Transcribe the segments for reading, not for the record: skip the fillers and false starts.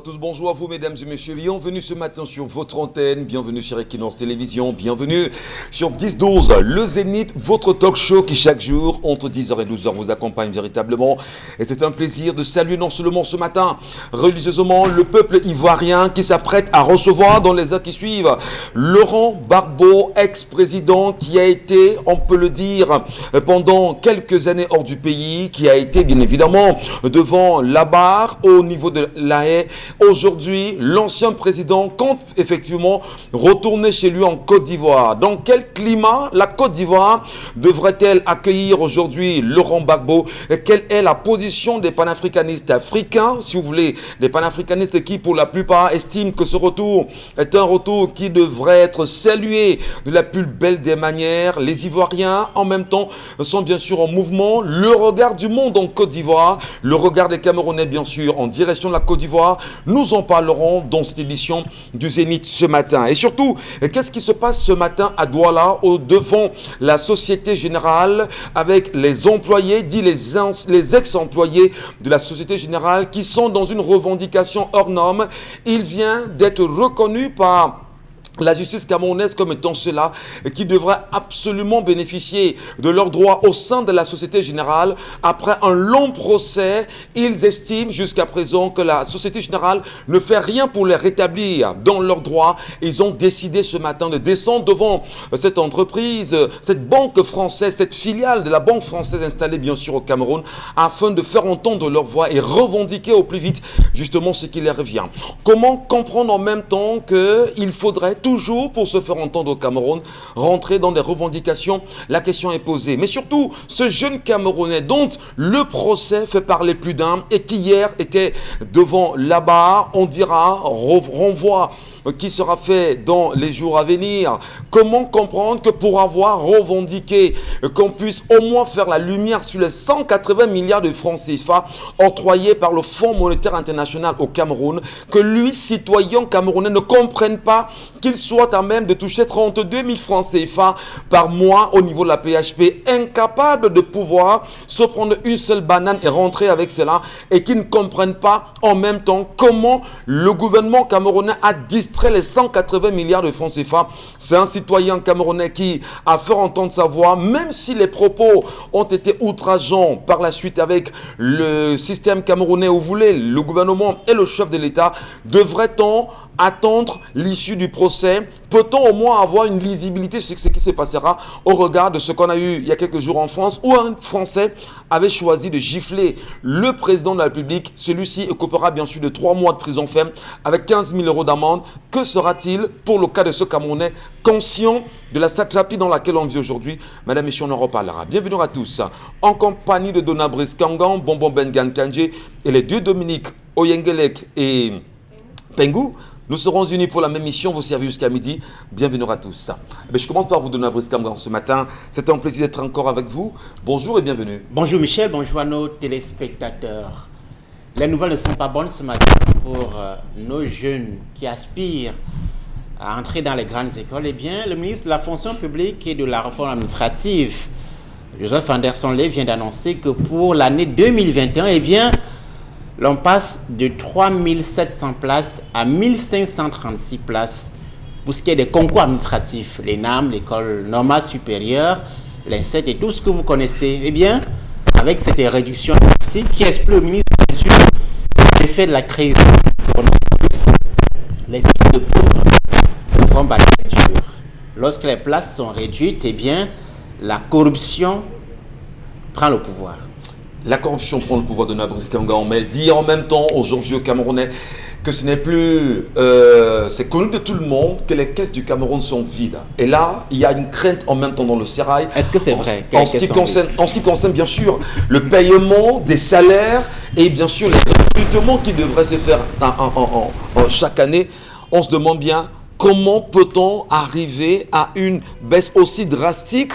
à tous, bonjour à vous mesdames et messieurs, bienvenue ce matin sur votre antenne, bienvenue sur Equinox Télévision, bienvenue sur 10-12, le Zénith, votre talk show qui chaque jour entre 10h et 12h vous accompagne véritablement. Et c'est un plaisir de saluer non seulement ce matin religieusement le peuple ivoirien qui s'apprête à recevoir dans les heures qui suivent Laurent Gbagbo, ex-président qui a été, on peut le dire, pendant quelques années hors du pays, qui a été bien évidemment devant la barre au niveau de La Haye. Aujourd'hui, l'ancien président compte effectivement retourner chez lui en Côte d'Ivoire. Dans quel climat la Côte d'Ivoire devrait-elle accueillir aujourd'hui Laurent Gbagbo? Quelle est la position des panafricanistes africains, si vous voulez, les panafricanistes qui pour la plupart estiment que ce retour est un retour qui devrait être salué de la plus belle des manières? Les Ivoiriens en même temps sont bien sûr en mouvement. Le regard du monde en Côte d'Ivoire, le regard des Camerounais bien sûr en direction de la Côte d'Ivoire, nous en parlerons dans cette édition du Zénith ce matin. Et surtout, qu'est-ce qui se passe ce matin à Douala, devant la Société Générale, avec les employés, dit les ex-employés de la Société Générale qui sont dans une revendication hors norme. Il vient d'être reconnu par la justice camerounaise comme étant cela qui devrait absolument bénéficier de leurs droits au sein de la Société Générale. Après un long procès, ils estiment jusqu'à présent que la Société Générale ne fait rien pour les rétablir dans leurs droits. Ils ont décidé ce matin de descendre devant cette entreprise, cette banque française, cette filiale de la banque française installée bien sûr au Cameroun, afin de faire entendre leur voix et revendiquer au plus vite justement ce qui leur revient. Comment comprendre en même temps qu'il faudrait toujours, pour se faire entendre au Cameroun, rentrer dans des revendications? La question est posée. Mais surtout, ce jeune Camerounais dont le procès fait parler plus d'un et qui hier était devant la barre, on dira, renvoi qui sera fait dans les jours à venir. Comment comprendre que pour avoir revendiqué qu'on puisse au moins faire la lumière sur les 180 milliards de francs CFA octroyés par le Fonds monétaire international au Cameroun, que lui, citoyen camerounais, ne comprenne pas qu'il soit à même de toucher 32 000 francs CFA par mois au niveau de la PHP, incapable de pouvoir se prendre une seule banane et rentrer avec cela, et qui ne comprennent pas en même temps comment le gouvernement camerounais a distrait les 180 milliards de francs CFA. C'est un citoyen camerounais qui a fait entendre sa voix, même si les propos ont été outrageants par la suite avec le système camerounais où vous voulez, le gouvernement et le chef de l'État. Devrait-on attendre l'issue du procès? Peut-on au moins avoir une lisibilité sur ce qui se passera au regard de ce qu'on a eu il y a quelques jours en France, où un Français avait choisi de gifler le président de la République? Celui-ci écopera bien sûr de 3 mois de prison ferme avec 15 000 € d'amende. Que sera-t-il pour le cas de ce Camerounais conscient de la satrapie dans laquelle on vit aujourd'hui? Madame et messieurs, on en reparlera. Bienvenue à tous en compagnie de Dona Brice Kangan, Bonbon Bengan Kanje et les deux Dominique Oyengelek et Pengou. Nous serons unis pour la même mission, vous servir jusqu'à midi. Bienvenue à tous. Je commence par vous donner un briscam ce matin. C'est un plaisir d'être encore avec vous. Bonjour et bienvenue. Bonjour Michel, bonjour à nos téléspectateurs. Les nouvelles ne sont pas bonnes ce matin pour nos jeunes qui aspirent à entrer dans les grandes écoles. Eh bien, le ministre de la fonction publique et de la réforme administrative, Joseph Anderson Ley, vient d'annoncer que pour l'année 2021, eh bien, l'on passe de 3700 places à 1536 places pour ce qui est des concours administratifs, l'ENAM, l'école normale supérieure, l'ENSET et tout ce que vous connaissez. Eh bien, avec cette réduction ici, qui explique au ministre sur l'effet de la crise du coronavirus, les fils de pauvres devront battre dur. Lorsque les places sont réduites, eh bien, la corruption prend le pouvoir. La corruption prend le pouvoir de Nabrice Kangan, mais dire en même temps aujourd'hui aux Camerounais que ce n'est plus, c'est connu de tout le monde que les caisses du Cameroun sont vides. Et là, il y a une crainte en même temps dans le sérail. Est-ce que c'est vrai? En ce qui concerne bien sûr le paiement des salaires et bien sûr les recrutements qui devraient se faire chaque année, on se demande bien comment peut-on arriver à une baisse aussi drastique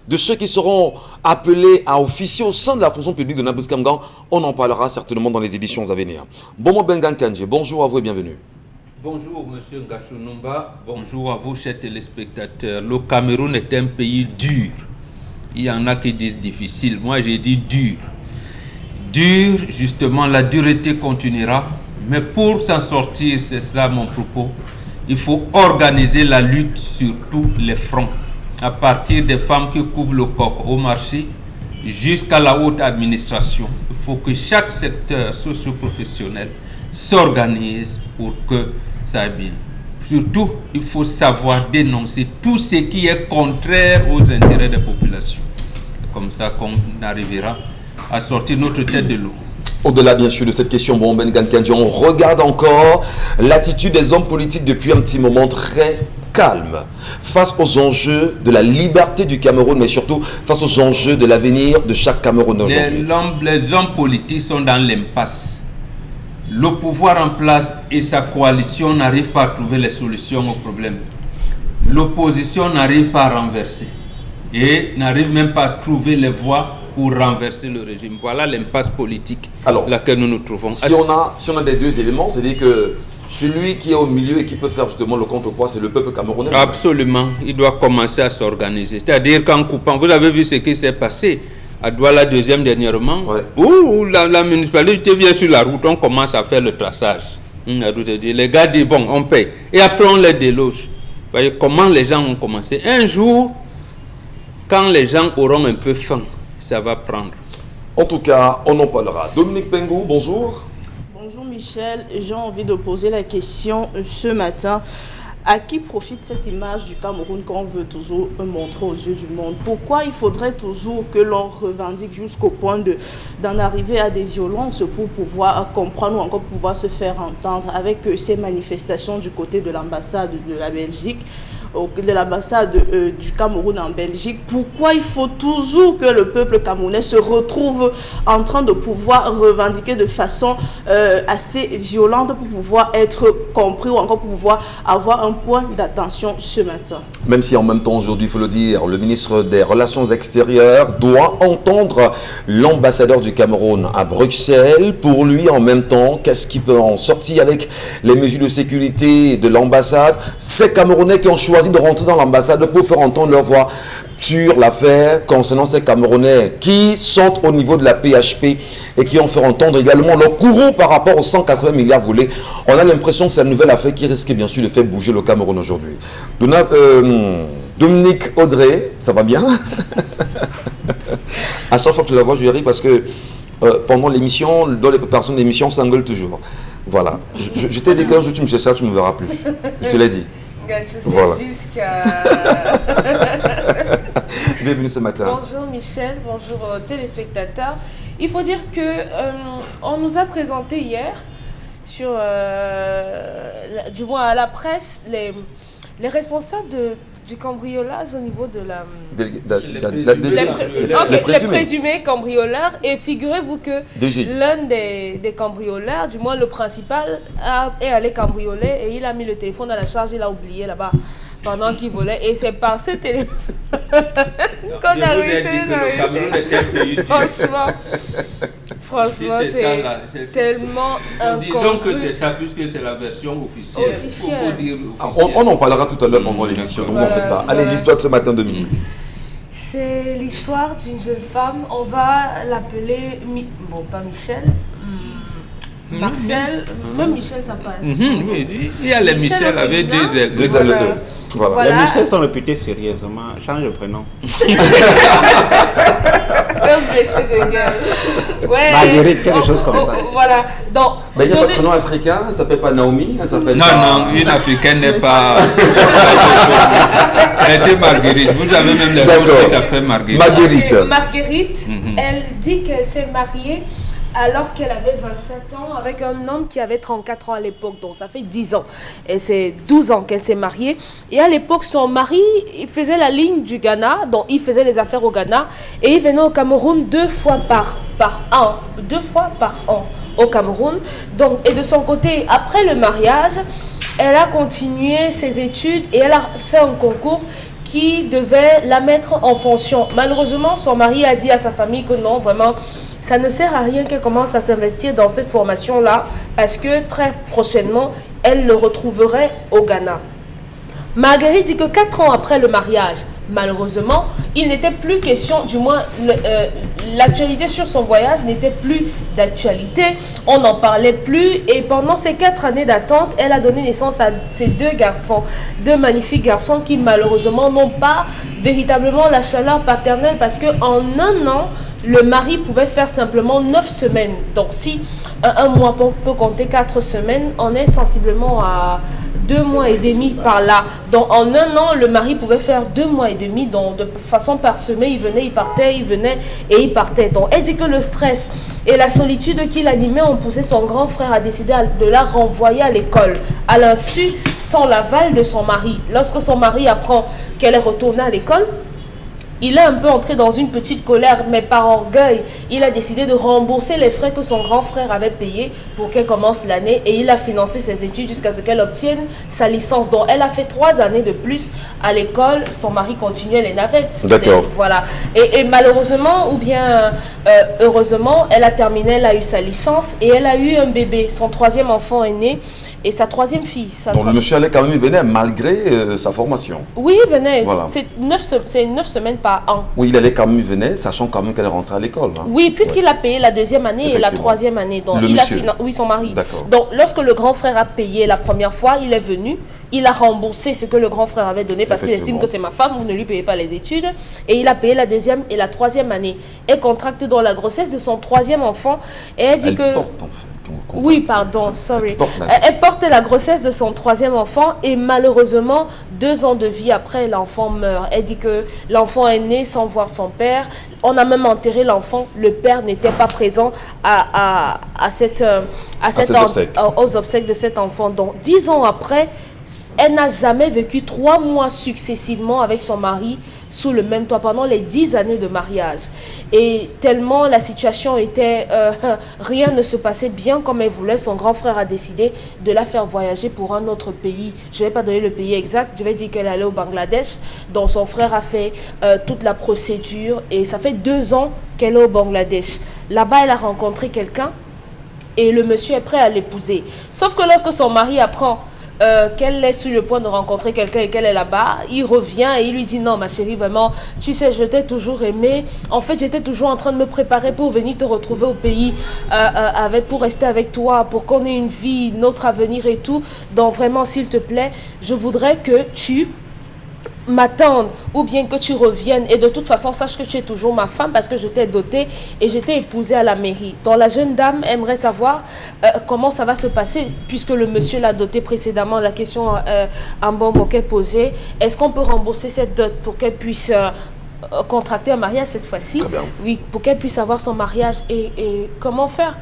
de ceux qui seront appelés à officier au sein de la fonction publique de Nabrice Kangan. On en parlera certainement dans les éditions à venir. Bonbon Bengan Kanje, bonjour à vous et bienvenue. Bonjour Monsieur Ngachounoumba, bonjour à vous chers téléspectateurs. Le Cameroun est un pays dur. Il y en a qui disent difficile, moi j'ai dit dur. Dur, justement, la dureté continuera Mais pour s'en sortir, c'est cela mon propos, il faut organiser la lutte sur tous les fronts, à partir des femmes qui couvrent le coq au marché jusqu'à la haute administration. Il faut que chaque secteur socio-professionnel s'organise pour que ça aille bien. Surtout, il faut savoir dénoncer tout ce qui est contraire aux intérêts des populations. C'est comme ça qu'on arrivera à sortir notre tête de l'eau. Au-delà bien sûr de cette question, bon Ben Gankanji, on regarde encore l'attitude des hommes politiques depuis un petit moment très calme face aux enjeux de la liberté du Cameroun, mais surtout face aux enjeux de l'avenir de chaque Camerounais aujourd'hui. Les hommes politiques sont dans l'impasse. Le pouvoir en place et sa coalition n'arrivent pas à trouver les solutions aux problèmes. L'opposition n'arrive pas à renverser et n'arrive même pas à trouver les voies pour renverser le régime. Voilà l'impasse politique dans laquelle nous nous trouvons. Si on a des deux éléments, c'est-à-dire que celui qui est au milieu et qui peut faire justement le contrepoids, c'est le peuple camerounais. Absolument, il doit commencer à s'organiser. C'est-à-dire qu'en coupant, vous avez vu ce qui s'est passé à Douala deuxième dernièrement, où la municipalité vient sur la route, on commence à faire le traçage. Les gars disent bon, on paye. Et après on les déloge. Vous voyez comment les gens ont commencé. Un jour, quand les gens auront un peu faim, ça va prendre. En tout cas, on en parlera. Dominique Pengou, bonjour. Bonjour Michel, j'ai envie de poser la question ce matin. À qui profite cette image du Cameroun qu'on veut toujours montrer aux yeux du monde? Pourquoi il faudrait toujours que l'on revendique jusqu'au point d'en arriver à des violences pour pouvoir comprendre ou encore pouvoir se faire entendre avec ces manifestations du côté de l'ambassade de la Belgique, de l'ambassade du Cameroun en Belgique? Pourquoi il faut toujours que le peuple camerounais se retrouve en train de pouvoir revendiquer de façon assez violente pour pouvoir être compris ou encore pour pouvoir avoir un point d'attention ce matin? Même si en même temps aujourd'hui, il faut le dire, le ministre des Relations extérieures doit entendre l'ambassadeur du Cameroun à Bruxelles. Pour lui, en même temps, qu'est-ce qui peut en sortir avec les mesures de sécurité de l'ambassade? Ces Camerounais qui ont choisi de rentrer dans l'ambassade pour faire entendre leur voix sur l'affaire concernant ces Camerounais qui sont au niveau de la PHP et qui ont fait entendre également leur courroux par rapport aux 180 milliards volés. On a l'impression que c'est la nouvelle affaire qui risque bien sûr de faire bouger le Cameroun aujourd'hui. Dominique Audrey, ça va bien? À chaque fois que je la vois, je ris parce que pendant l'émission, dans les préparations d'émission, on s'engueule toujours. Voilà. Je t'ai dit qu'un jour tu me cherches, tu ne me verras plus. Je te l'ai dit. Je sais voilà. Jusqu'à... Bienvenue ce matin. Bonjour Michel, bonjour aux téléspectateurs. Il faut dire que on nous a présenté hier, du moins à la presse, les responsables du cambriolage au niveau de la... les présumés cambrioleurs. Et figurez-vous que l'un des cambrioleurs, du moins le principal, est allé cambrioler et il a mis le téléphone à la charge, il l'a oublié là-bas pendant qu'il volait. Et c'est par ce téléphone qu'on a réussi. Franchement, c'est tellement disons que c'est ça, puisque c'est la version officielle. Faut dire officielle. On en parlera tout à l'heure pendant l'émission, ne vous en faites pas. Allez, l'histoire de ce matin, Dominique. C'est l'histoire d'une jeune femme, on va l'appeler, bon pas Michel, Marcel, même Michel ça passe. Oui, il y a les Michel avec deux ailes. Voilà. Les Michel sont réputés sérieusement, change de prénom. Un blessé de gueule. Ouais. Marguerite, quelque chose comme ça. Voilà. Donc, il n'y a pas de prénom africain, elle ne s'appelle pas Naomi, elle s'appelle Non, une africaine n'est pas... C'est Marguerite, vous avez même des choses qui s'appellent Marguerite. Marguerite, elle dit qu'elle s'est mariée alors qu'elle avait 27 ans avec un homme qui avait 34 ans à l'époque, donc ça fait 10 ans. Et c'est 12 ans qu'elle s'est mariée. Et à l'époque, son mari, il faisait la ligne du Ghana, donc il faisait les affaires au Ghana, et il venait au Cameroun 2 fois par an au Cameroun. Donc, et de son côté, après le mariage, elle a continué ses études et elle a fait un concours qui devait la mettre en fonction. Malheureusement, son mari a dit à sa famille que non, vraiment, ça ne sert à rien qu'elle commence à s'investir dans cette formation-là parce que très prochainement, elle le retrouverait au Ghana. Marguerite dit que 4 ans après le mariage, malheureusement, il n'était plus question, du moins l'actualité sur son voyage n'était plus d'actualité, on n'en parlait plus et pendant ces 4 années d'attente, elle a donné naissance à ces 2 garçons, 2 magnifiques garçons qui malheureusement n'ont pas véritablement la chaleur paternelle parce qu'en un an, le mari pouvait faire simplement 9 semaines. Donc si un mois peut compter 4 semaines, on est sensiblement à 2 mois et demi par là. Donc en un an, le mari pouvait faire 2 mois et demi. Donc de façon parsemée, il venait, il partait, il venait et il partait. Donc elle dit que le stress et la solitude qui l'animait ont poussé son grand frère à décider de la renvoyer à l'école. À l'insu, sans l'aval de son mari. Lorsque son mari apprend qu'elle est retournée à l'école, il est un peu entré dans une petite colère, mais par orgueil, il a décidé de rembourser les frais que son grand frère avait payés pour qu'elle commence l'année et il a financé ses études jusqu'à ce qu'elle obtienne sa licence. Donc, elle a fait 3 années de plus à l'école. Son mari continuait les navettes. D'accord. Voilà. Et malheureusement, ou bien heureusement, elle a terminé, elle a eu sa licence et elle a eu un bébé. Son 3e enfant est né. Et sa 3e fille. Donc le monsieur allait quand même, il venait malgré sa formation. Oui, il venait. Voilà. C'est 9 semaines par an. Oui, il allait quand même, il venait, sachant quand même qu'elle est rentrée à l'école. Hein. Oui, puisqu'il a payé la 2e année et la 3e année. Donc, le il monsieur. Oui, son mari. D'accord. Donc, lorsque le grand frère a payé la première fois, il est venu, il a remboursé ce que le grand frère avait donné parce qu'il estime que c'est ma femme, vous ne lui payez pas les études. Et il a payé la 2e et la 3e année. Elle contracte dans la grossesse de son 3e enfant et elle dit Elle que... porte, en fait. Oui, pardon, sorry. Elle porte la grossesse de son 3e enfant et malheureusement, 2 ans de vie après, l'enfant meurt. Elle dit que l'enfant est né sans voir son père. On a même enterré l'enfant. Le père n'était pas présent aux obsèques de cet enfant. Donc, 10 ans après, elle n'a jamais vécu 3 mois successivement avec son mari sous le même toit pendant les 10 années de mariage. Et tellement la situation était... rien ne se passait bien comme elle voulait. Son grand frère a décidé de la faire voyager pour un autre pays. Je ne vais pas donner le pays exact. Je vais dire qu'elle allait au Bangladesh. Donc son frère a fait toute la procédure. Et ça fait 2 ans qu'elle est au Bangladesh. Là-bas, elle a rencontré quelqu'un. Et le monsieur est prêt à l'épouser. Sauf que lorsque son mari apprend... qu'elle est sur le point de rencontrer quelqu'un et qu'elle est là-bas, il revient et il lui dit non ma chérie, vraiment, tu sais, je t'ai toujours aimé, en fait j'étais toujours en train de me préparer pour venir te retrouver au pays pour rester avec toi, pour qu'on ait une vie, notre avenir et tout, donc vraiment s'il te plaît, je voudrais que tu m'attendre ou bien que tu reviennes et de toute façon sache que tu es toujours ma femme parce que je t'ai dotée et je t'ai épousée à la mairie. Donc la jeune dame aimerait savoir comment ça va se passer puisque le monsieur l'a dotée précédemment. La question en bon qu'elle posait, est-ce qu'on peut rembourser cette dot pour qu'elle puisse contracter un mariage cette fois-ci? Oui, pour qu'elle puisse avoir son mariage et comment faire?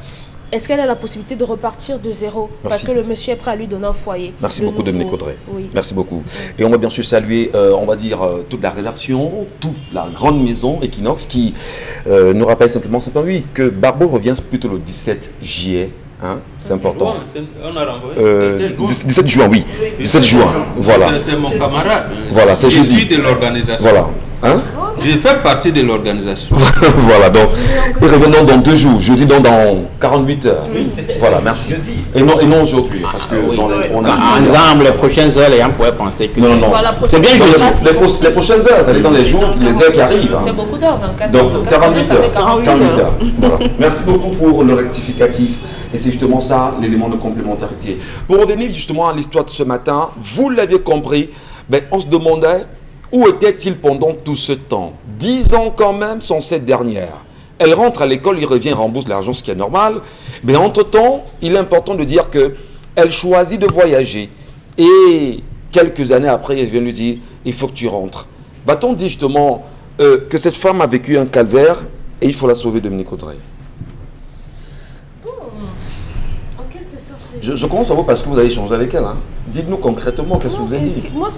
Est-ce qu'elle a la possibilité de repartir de zéro? Parce que le monsieur est prêt à lui donner un foyer. Merci beaucoup, Dominique Audrey. Oui. Merci beaucoup. Et on va bien sûr saluer, on va dire, toute la rédaction, toute la grande maison Equinox qui nous rappelle simplement oui, que Barbeau revient plutôt le 17 juillet. Hein, c'est important. On a renvoyé. 17 juin, oui. 17 juin, voilà. C'est mon camarade. Voilà, c'est Je jeudi. suis de l'organisation. Voilà. Hein? Je fais partie de l'organisation. Voilà, donc, et revenons dans 2 jours, jeudi dans 48 heures. Oui, voilà, merci. Et non aujourd'hui, parce que dans les on a... Ensemble, les prochaines heures, les gens pourraient penser que non. Voilà, c'est bien jeudi. Les prochaines heures, ça allait dans les jours, les heures qui arrivent. C'est beaucoup d'heures, 24 donc, heures. 48 heures. 48 heures. Voilà. Merci beaucoup pour le rectificatif. Et c'est justement ça, l'élément de complémentarité. Pour revenir justement à l'histoire de ce matin, vous l'aviez compris, on se demandait où était-il pendant tout ce temps. 10 ans quand même sans cette dernière. Elle rentre à l'école, il revient, rembourse l'argent, ce qui est normal. Mais entre-temps, il est important de dire qu'elle choisit de voyager. Et quelques années après, elle vient lui dire, il faut que tu rentres. Va-t-on dire justement que cette femme a vécu un calvaire et il faut la sauver, Dominique Audrey? Je commence par vous parce que vous avez échangé avec elle. Hein. Dites-nous concrètement qu'est-ce que vous avez dit. Moi,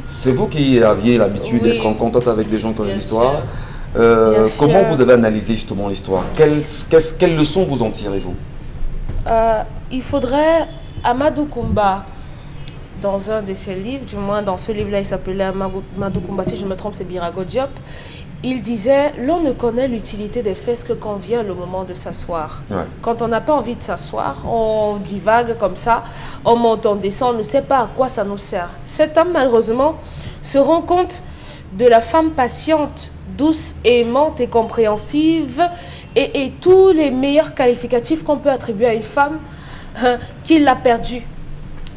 c'est vous qui aviez l'habitude d'être en contact avec des gens qui ont l'histoire. Comment vous avez analysé justement l'histoire? Quelles leçons vous en tirez-vous? Il faudrait Amadou Koumba, dans un de ses livres, du moins dans ce livre-là, il s'appelait Amadou Koumba, si je me trompe, c'est Birago Diop. il disait, l'on ne connaît l'utilité des fesses que quand vient le moment de s'asseoir. Ouais. Quand on n'a pas envie de s'asseoir, on divague comme ça, on monte, on descend, on ne sait pas à quoi ça nous sert. Cet homme, malheureusement, se rend compte de la femme patiente, douce, aimante et compréhensive, et tous les meilleurs qualificatifs qu'on peut attribuer à une femme, qu'il l'a perdue.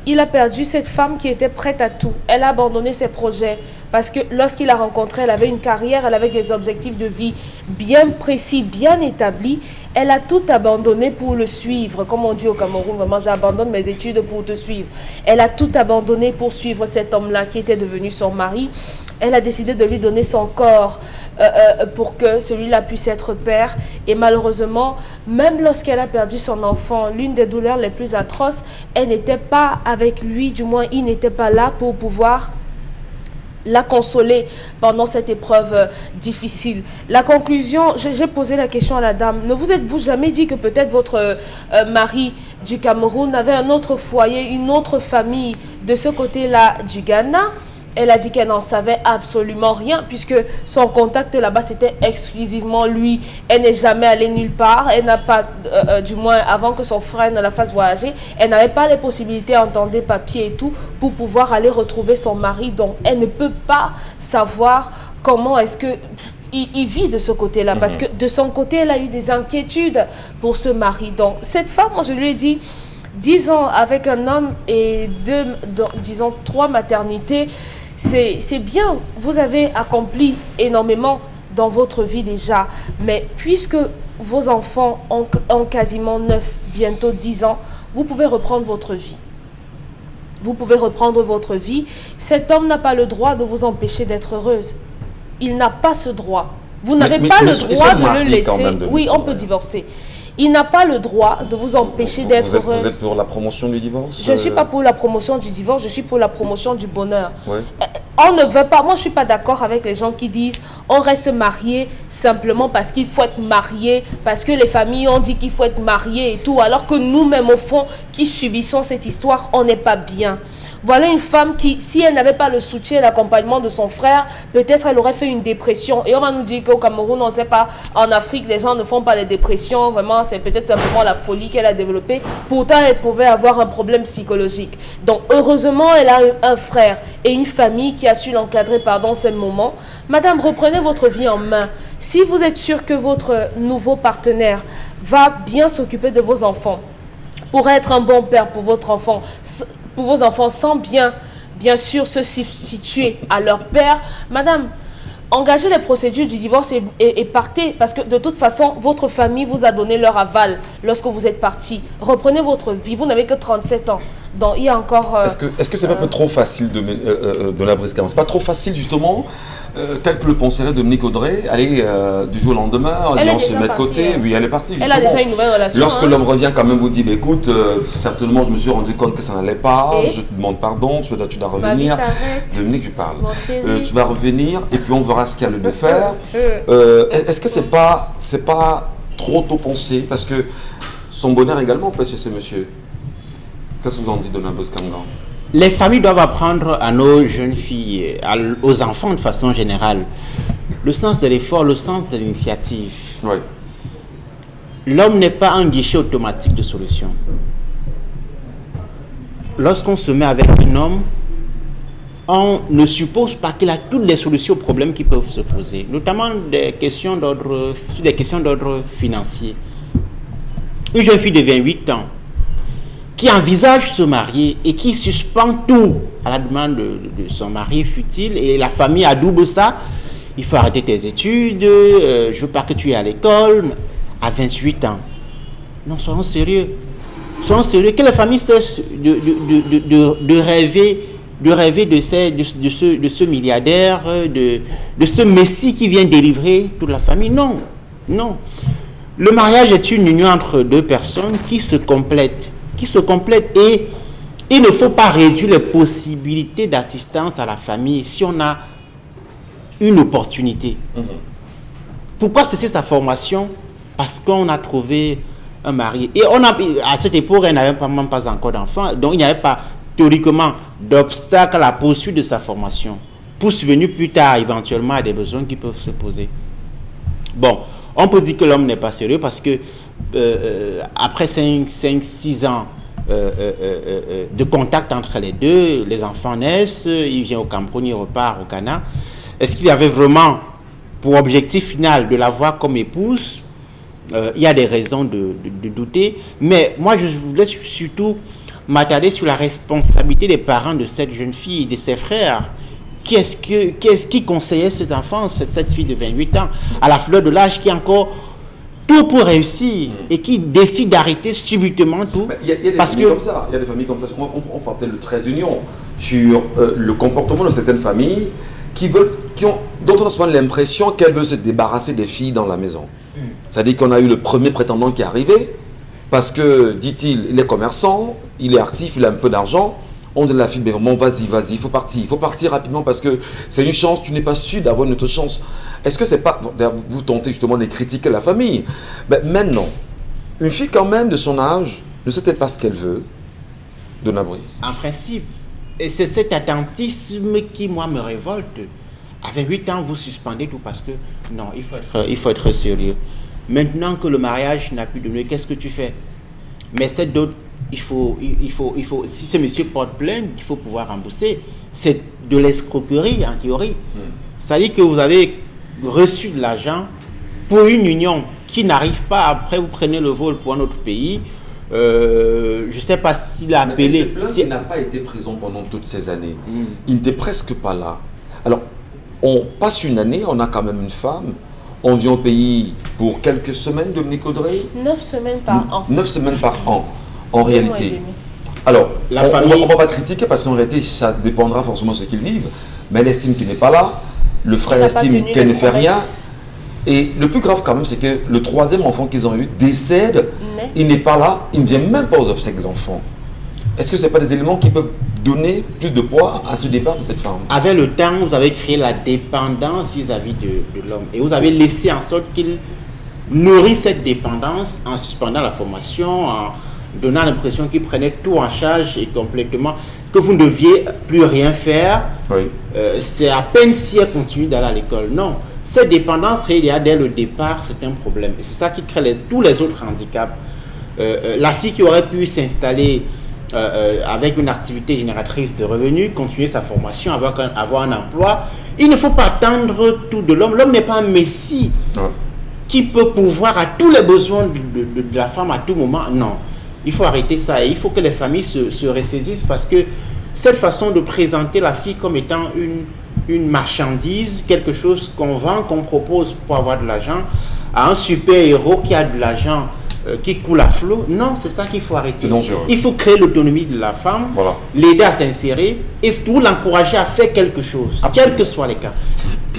Il a perdu cette femme qui était prête à tout. Elle a abandonné ses projets parce que lorsqu'il l'a rencontrée, elle avait une carrière, elle avait des objectifs de vie bien précis, bien établis. Elle a tout abandonné pour le suivre. Comme on dit au Cameroun, maman, j'abandonne mes études pour te suivre. Elle a tout abandonné pour suivre cet homme-là qui était devenu son mari. Elle a décidé de lui donner son corps pour que celui-là puisse être père. Et malheureusement, même lorsqu'elle a perdu son enfant, l'une des douleurs les plus atroces, elle n'était pas avec lui, du moins il n'était pas là pour pouvoir la consoler pendant cette épreuve difficile. La conclusion, j'ai posé la question à la dame, ne vous êtes-vous jamais dit que peut-être votre mari du Cameroun avait un autre foyer, une autre famille de ce côté-là du Ghana? Elle a dit qu'elle n'en savait absolument rien puisque son contact là-bas c'était exclusivement lui. Elle n'est jamais allée nulle part. Elle n'a pas, du moins avant que son frère ne la fasse voyager, elle n'avait pas les possibilités, entendre des papiers et tout, pour pouvoir aller retrouver son mari. Donc elle ne peut pas savoir comment est-ce que il vit de ce côté-là. Parce que de son côté, elle a eu des inquiétudes pour ce mari. Donc cette femme, moi je lui ai dit, 10 ans avec un homme et disons 3 maternités, c'est bien, vous avez accompli énormément dans votre vie déjà, mais puisque vos enfants ont quasiment 9, bientôt 10 ans, vous pouvez reprendre votre vie. Vous pouvez reprendre votre vie. Cet homme n'a pas le droit de vous empêcher d'être heureuse. Il n'a pas ce droit. Vous n'avez pas le droit de le laisser. Oui, on peut divorcer. Il n'a pas le droit de vous empêcher d'être heureuse. Vous êtes pour la promotion du divorce? Je ne suis pas pour la promotion du divorce, je suis pour la promotion du bonheur. Ouais. On ne veut pas, moi je ne suis pas d'accord avec les gens qui disent on reste marié simplement parce qu'il faut être marié, parce que les familles ont dit qu'il faut être marié et tout, alors que nous-mêmes au fond qui subissons cette histoire, on n'est pas bien. Voilà une femme qui, si elle n'avait pas le soutien et l'accompagnement de son frère, peut-être elle aurait fait une dépression. Et on va nous dire qu'au Cameroun, on ne sait pas, en Afrique, les gens ne font pas les dépressions. Vraiment, c'est peut-être simplement la folie qu'elle a développée. Pourtant, elle pouvait avoir un problème psychologique. Donc, heureusement, elle a un frère et une famille qui a su l'encadrer pendant ce moment. Madame, reprenez votre vie en main. Si vous êtes sûr que votre nouveau partenaire va bien s'occuper de vos enfants, pour être un bon père pour votre enfant, pour vos enfants sans bien sûr se substituer à leur père, madame, engagez les procédures du divorce et partez, parce que de toute façon, votre famille vous a donné leur aval lorsque vous êtes parti. Reprenez votre vie, vous n'avez que 37 ans. Donc il y a encore... Est-ce que c'est pas un peu trop facile de la briscade? C'est pas trop facile justement, tel que le penserait Dominique Audrey, aller du jour au lendemain, on se met de côté, oui elle est partie justement. Elle a déjà une nouvelle relation. Lorsque l'homme revient quand même vous dit, bah, écoute, certainement je me suis rendu compte que ça n'allait pas, je te demande pardon, tu dois revenir. Dominique, tu parles. Tu vas revenir et puis on verra ce qu'il y a lieu de faire. Est-ce que c'est pas trop tôt pensé? Parce que son bonheur également peut chez ce monsieur. Qu'est-ce que vous en dites, Dona Boskangan? Les familles doivent apprendre à nos jeunes filles, aux enfants de façon générale, le sens de l'effort, le sens de l'initiative. Oui. L'homme n'est pas un guichet automatique de solution. Lorsqu'on se met avec un homme, on ne suppose pas qu'il a toutes les solutions aux problèmes qui peuvent se poser, notamment sur des questions d'ordre financier. Une jeune fille de 28 ans qui envisage se marier et qui suspend tout à la demande de son mari futile, et la famille adoube ça, il faut arrêter tes études, je ne veux pas que tu ailles à l'école, à 28 ans. Non, soyons sérieux. Soyons sérieux. Que la famille cesse de rêver de ce milliardaire, de ce messie qui vient délivrer toute la famille. Non, non. Le mariage est une union entre deux personnes qui se complètent. Et il ne faut pas réduire les possibilités d'assistance à la famille si on a une opportunité. Pourquoi cesser sa formation? Parce qu'on a trouvé un mari. Et à cette époque, elle n'avait même pas encore d'enfant. Donc il n'y avait pas théoriquement d'obstacle à la poursuite de sa formation, pour subvenir plus tard éventuellement à des besoins qui peuvent se poser. Bon, on peut dire que l'homme n'est pas sérieux parce que après 5-6 ans de contact entre les deux, les enfants naissent, il vient au Cameroun, il repart au Ghana. Est-ce qu'il y avait vraiment pour objectif final de l'avoir comme épouse? Il y a des raisons de douter, mais moi je voulais surtout m'attarder sur la responsabilité des parents de cette jeune fille et de ses frères. Qui conseillait cet enfant, cette fille de 28 ans, à la fleur de l'âge, qui a encore tout pour réussir et qui décide d'arrêter subitement tout? Il y a des familles comme ça. Il y a des familles comme ça. On fera peut-être le trait d'union sur le comportement de certaines familles dont on a souvent l'impression qu'elles veulent se débarrasser des filles dans la maison. C'est-à-dire qu'on a eu le premier prétendant qui est arrivé parce que, dit-il, il est commerçant, il est actif, il a un peu d'argent. On dit à la fille, bon, vas-y, il faut partir rapidement parce que c'est une chance, tu n'es pas sûr d'avoir une autre chance. Est-ce que c'est pas, vous tentez justement de critiquer la famille? Maintenant, une fille quand même de son âge ne sait-elle pas ce qu'elle veut, Donna Brice? En principe, et c'est cet attentisme qui, moi, me révolte. À 28 ans, vous suspendez tout parce que, non, il faut être sérieux. Maintenant que le mariage n'a plus donné, qu'est-ce que tu fais? Mais cette dot, il faut, si ce monsieur porte plainte, il faut pouvoir rembourser. C'est de l'escroquerie en théorie. C'est-à-dire que vous avez reçu de l'argent pour une union qui n'arrive pas, après vous prenez le vol pour un autre pays. Je ne sais pas s'il a appelé. Il n'a pas été présent pendant toutes ces années. Il n'était presque pas là. Alors, on passe une année, on a quand même une femme. On vient au pays pour quelques semaines, Dominique Audrey? 9 semaines par an. 9 semaines par an, en réalité. Alors, on ne va pas critiquer parce qu'en réalité, ça dépendra forcément de ce qu'ils vivent. Mais elle estime qu'il n'est pas là. Le frère estime qu'elle ne fait rien. Et le plus grave quand même, c'est que le troisième enfant qu'ils ont eu décède. Il n'est pas là. Il ne vient même pas aux obsèques de l'enfant. Est-ce que ce n'est pas des éléments qui peuvent donner plus de poids à ce départ de cette femme? Avec le temps, vous avez créé la dépendance vis-à-vis de l'homme. Et vous avez laissé en sorte qu'il nourrit cette dépendance en suspendant la formation, en donnant l'impression qu'il prenait tout en charge et complètement, que vous ne deviez plus rien faire. Oui. C'est à peine si elle continue d'aller à l'école. Non. Cette dépendance créée dès le départ, c'est un problème. Et c'est ça qui crée tous les autres handicaps. La fille qui aurait pu s'installer avec une activité génératrice de revenus, continuer sa formation, avoir un emploi. Il ne faut pas attendre tout de l'homme. L'homme n'est pas un messie qui peut pourvoir à tous les besoins de la femme à tout moment. Non, il faut arrêter ça et il faut que les familles se ressaisissent parce que cette façon de présenter la fille comme étant une marchandise, quelque chose qu'on vend, qu'on propose pour avoir de l'argent, à un super-héros qui a de l'argent qui coule à flot. Non, c'est ça qu'il faut arrêter. C'est dangereux. Il faut créer l'autonomie de la femme, l'aider à s'insérer et tout l'encourager à faire quelque chose, quels que soient les cas.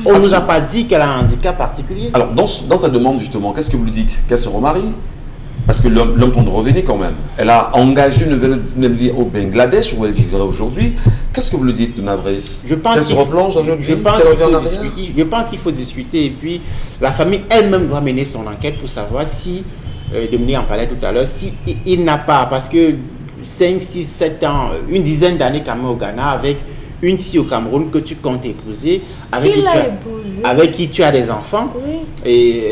On ne nous a pas dit qu'elle a un handicap particulier. Alors, dans sa demande, justement, qu'est-ce que vous lui dites? Qu'elle se remarie? Parce que l'homme compte revenir quand même. Elle a engagé une nouvelle vie au Bangladesh où elle vivrait aujourd'hui. Qu'est-ce que vous lui dites, Donna Brice? Qu'elle se replonge dans une vie? Je pense qu'il faut discuter et puis la famille elle-même doit mener son enquête pour savoir si, Dominique en parlait tout à l'heure, si il n'a pas, parce que 5, 6, 7 ans, une dizaine d'années quand même au Ghana avec une fille au Cameroun que tu comptes épouser, avec qui tu as des enfants, et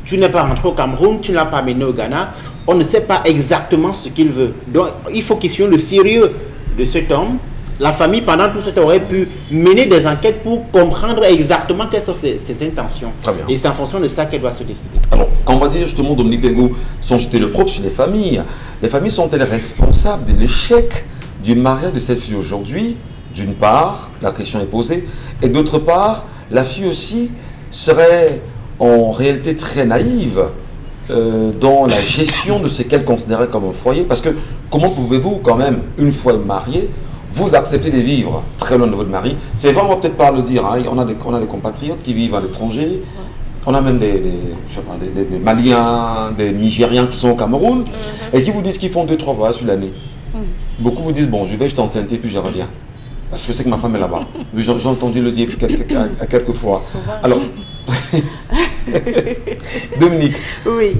tu n'es pas rentré au Cameroun, tu ne l'as pas mené au Ghana, on ne sait pas exactement ce qu'il veut. Donc il faut qu'il soit le sérieux de cet homme. La famille, pendant tout ce temps, aurait pu mener des enquêtes pour comprendre exactement quelles sont ses intentions. Et c'est en fonction de ça qu'elle doit se décider. Alors, on va dire justement, Dominique Bengo, sans jeter le propre sur les familles. Les familles sont-elles responsables de l'échec du mariage de cette fille aujourd'hui? D'une part, la question est posée. Et d'autre part, la fille aussi serait en réalité très naïve dans la gestion de ce qu'elle considérait comme un foyer. Parce que comment pouvez-vous quand même, une fois mariée, vous acceptez de vivre très loin de votre mari? C'est vrai, on va peut-être pas le dire, hein. On a des compatriotes qui vivent à l'étranger. On a même des Maliens, des Nigériens qui sont au Cameroun et qui vous disent qu'ils font 2-3 voyages sur l'année. Beaucoup vous disent, bon, je vais, je t'enceinte et puis je reviens. Parce que c'est que ma femme est là-bas. J'ai entendu le dire quelques fois. Alors, Dominique,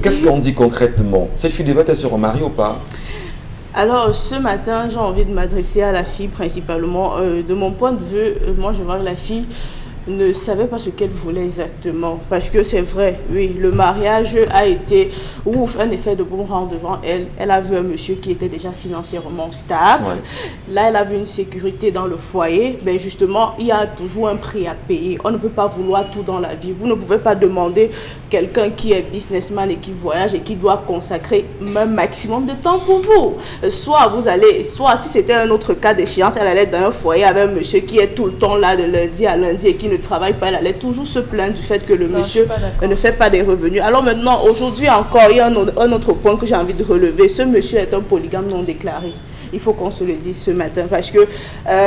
qu'est-ce qu'on dit concrètement? Cette fille devait se remarier ou pas? Alors, ce matin, j'ai envie de m'adresser à la fille principalement. De mon point de vue, moi, je vois que la fille ne savait pas ce qu'elle voulait exactement. Parce que c'est vrai, oui, le mariage a été, un effet de boomerang devant elle. Elle a vu un monsieur qui était déjà financièrement stable. Ouais. Là, elle a vu une sécurité dans le foyer. Mais justement, il y a toujours un prix à payer. On ne peut pas vouloir tout dans la vie. Vous ne pouvez pas demander quelqu'un qui est businessman et qui voyage et qui doit consacrer un maximum de temps pour vous. Soit si c'était un autre cas d'échéance, elle allait dans un foyer avec un monsieur qui est tout le temps là de lundi à lundi et qui ne travaille pas, elle allait toujours se plaindre du fait que le monsieur ne fait pas des revenus. Alors maintenant, aujourd'hui encore, il y a un autre point que j'ai envie de relever. Ce monsieur est un polygame non déclaré. Il faut qu'on se le dise ce matin parce que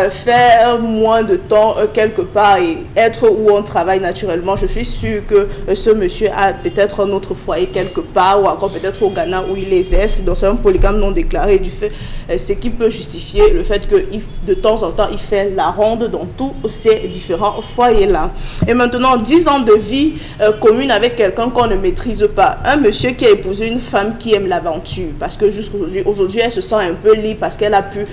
faire moins de temps quelque part et être où on travaille naturellement, je suis sûre que ce monsieur a peut-être un autre foyer quelque part ou encore peut-être au Ghana où il exerce, donc c'est un polygame non déclaré du fait, ce qui peut justifier le fait que de temps en temps il fait la ronde dans tous ces différents foyers-là. Et maintenant, 10 ans de vie commune avec quelqu'un qu'on ne maîtrise pas. Un monsieur qui a épousé une femme qui aime l'aventure parce que jusqu'aujourd'hui elle se sent un peu libre parce qu'elle a pu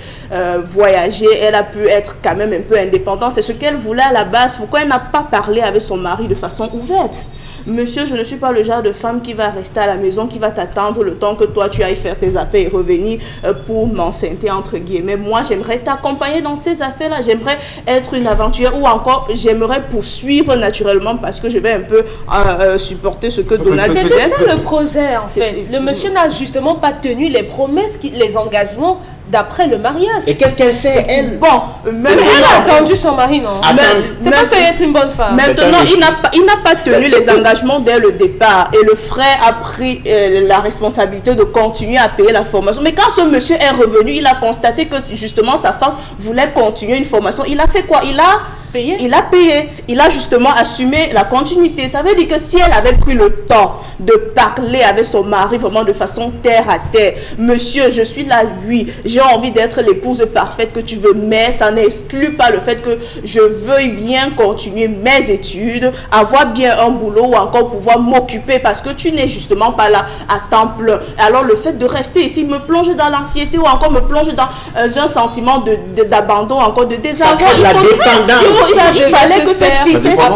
voyager, elle a pu être quand même un peu indépendante. C'est ce qu'elle voulait à la base. Pourquoi elle n'a pas parlé avec son mari de façon ouverte? Monsieur, je ne suis pas le genre de femme qui va rester à la maison, qui va t'attendre le temps que toi tu ailles faire tes affaires et revenir pour m'enceinte entre guillemets. Moi, j'aimerais t'accompagner dans ces affaires-là. J'aimerais être une aventurière ou encore j'aimerais poursuivre naturellement parce que je vais un peu supporter ce que Donald disait. C'était ça le projet en fait. Le monsieur n'a justement pas tenu les promesses, les engagements d'après le mariage. Et qu'est-ce qu'elle fait, elle? Bon, elle a attendu son mari, non? C'est pas ça être une bonne femme. Maintenant, il n'a pas tenu les engagements dès le départ. Et le frère a pris la responsabilité de continuer à payer la formation. Mais quand ce monsieur est revenu, il a constaté que justement sa femme voulait continuer une formation. Il a fait quoi? Il a payé. Il a justement assumé la continuité. Ça veut dire que si elle avait pris le temps de parler avec son mari vraiment de façon terre à terre, monsieur, je suis là, oui, j'ai envie d'être l'épouse parfaite que tu veux, mais ça n'exclut pas le fait que je veuille bien continuer mes études, avoir bien un boulot ou encore pouvoir m'occuper parce que tu n'es justement pas là à temps plein. Alors le fait de rester ici me plonge dans l'anxiété ou encore me plonge dans un sentiment d'abandon, encore de désarroi. La dépendance. Il fallait que cette fille s'exprime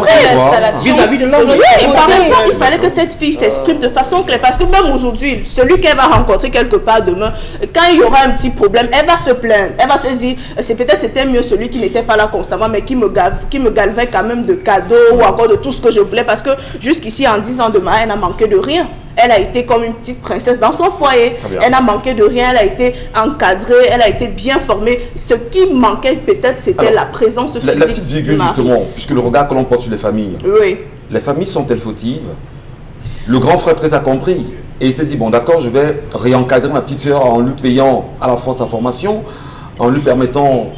vis-à-vis de l'homme. Oui, par exemple, il fallait que cette fille s'exprime de façon claire parce que même aujourd'hui, celui qu'elle va rencontrer quelque part demain, quand il y aura un petit problème, elle va se plaindre, elle va se dire, c'était mieux celui qui n'était pas là constamment, mais qui me galvait quand même de cadeaux ou encore de tout ce que je voulais parce que jusqu'ici, en 10 ans de mariage, elle n'a manqué de rien. Elle a été comme une petite princesse dans son foyer. Elle n'a manqué de rien, elle a été encadrée, elle a été bien formée. Ce qui manquait peut-être, c'était la présence physique. La petite virgule justement, puisque le regard que l'on porte sur les familles. Oui. Les familles sont-elles fautives? Le grand frère peut-être a compris. Et il s'est dit, bon d'accord, je vais réencadrer ma petite sœur en lui payant à la fois sa formation, en lui permettant,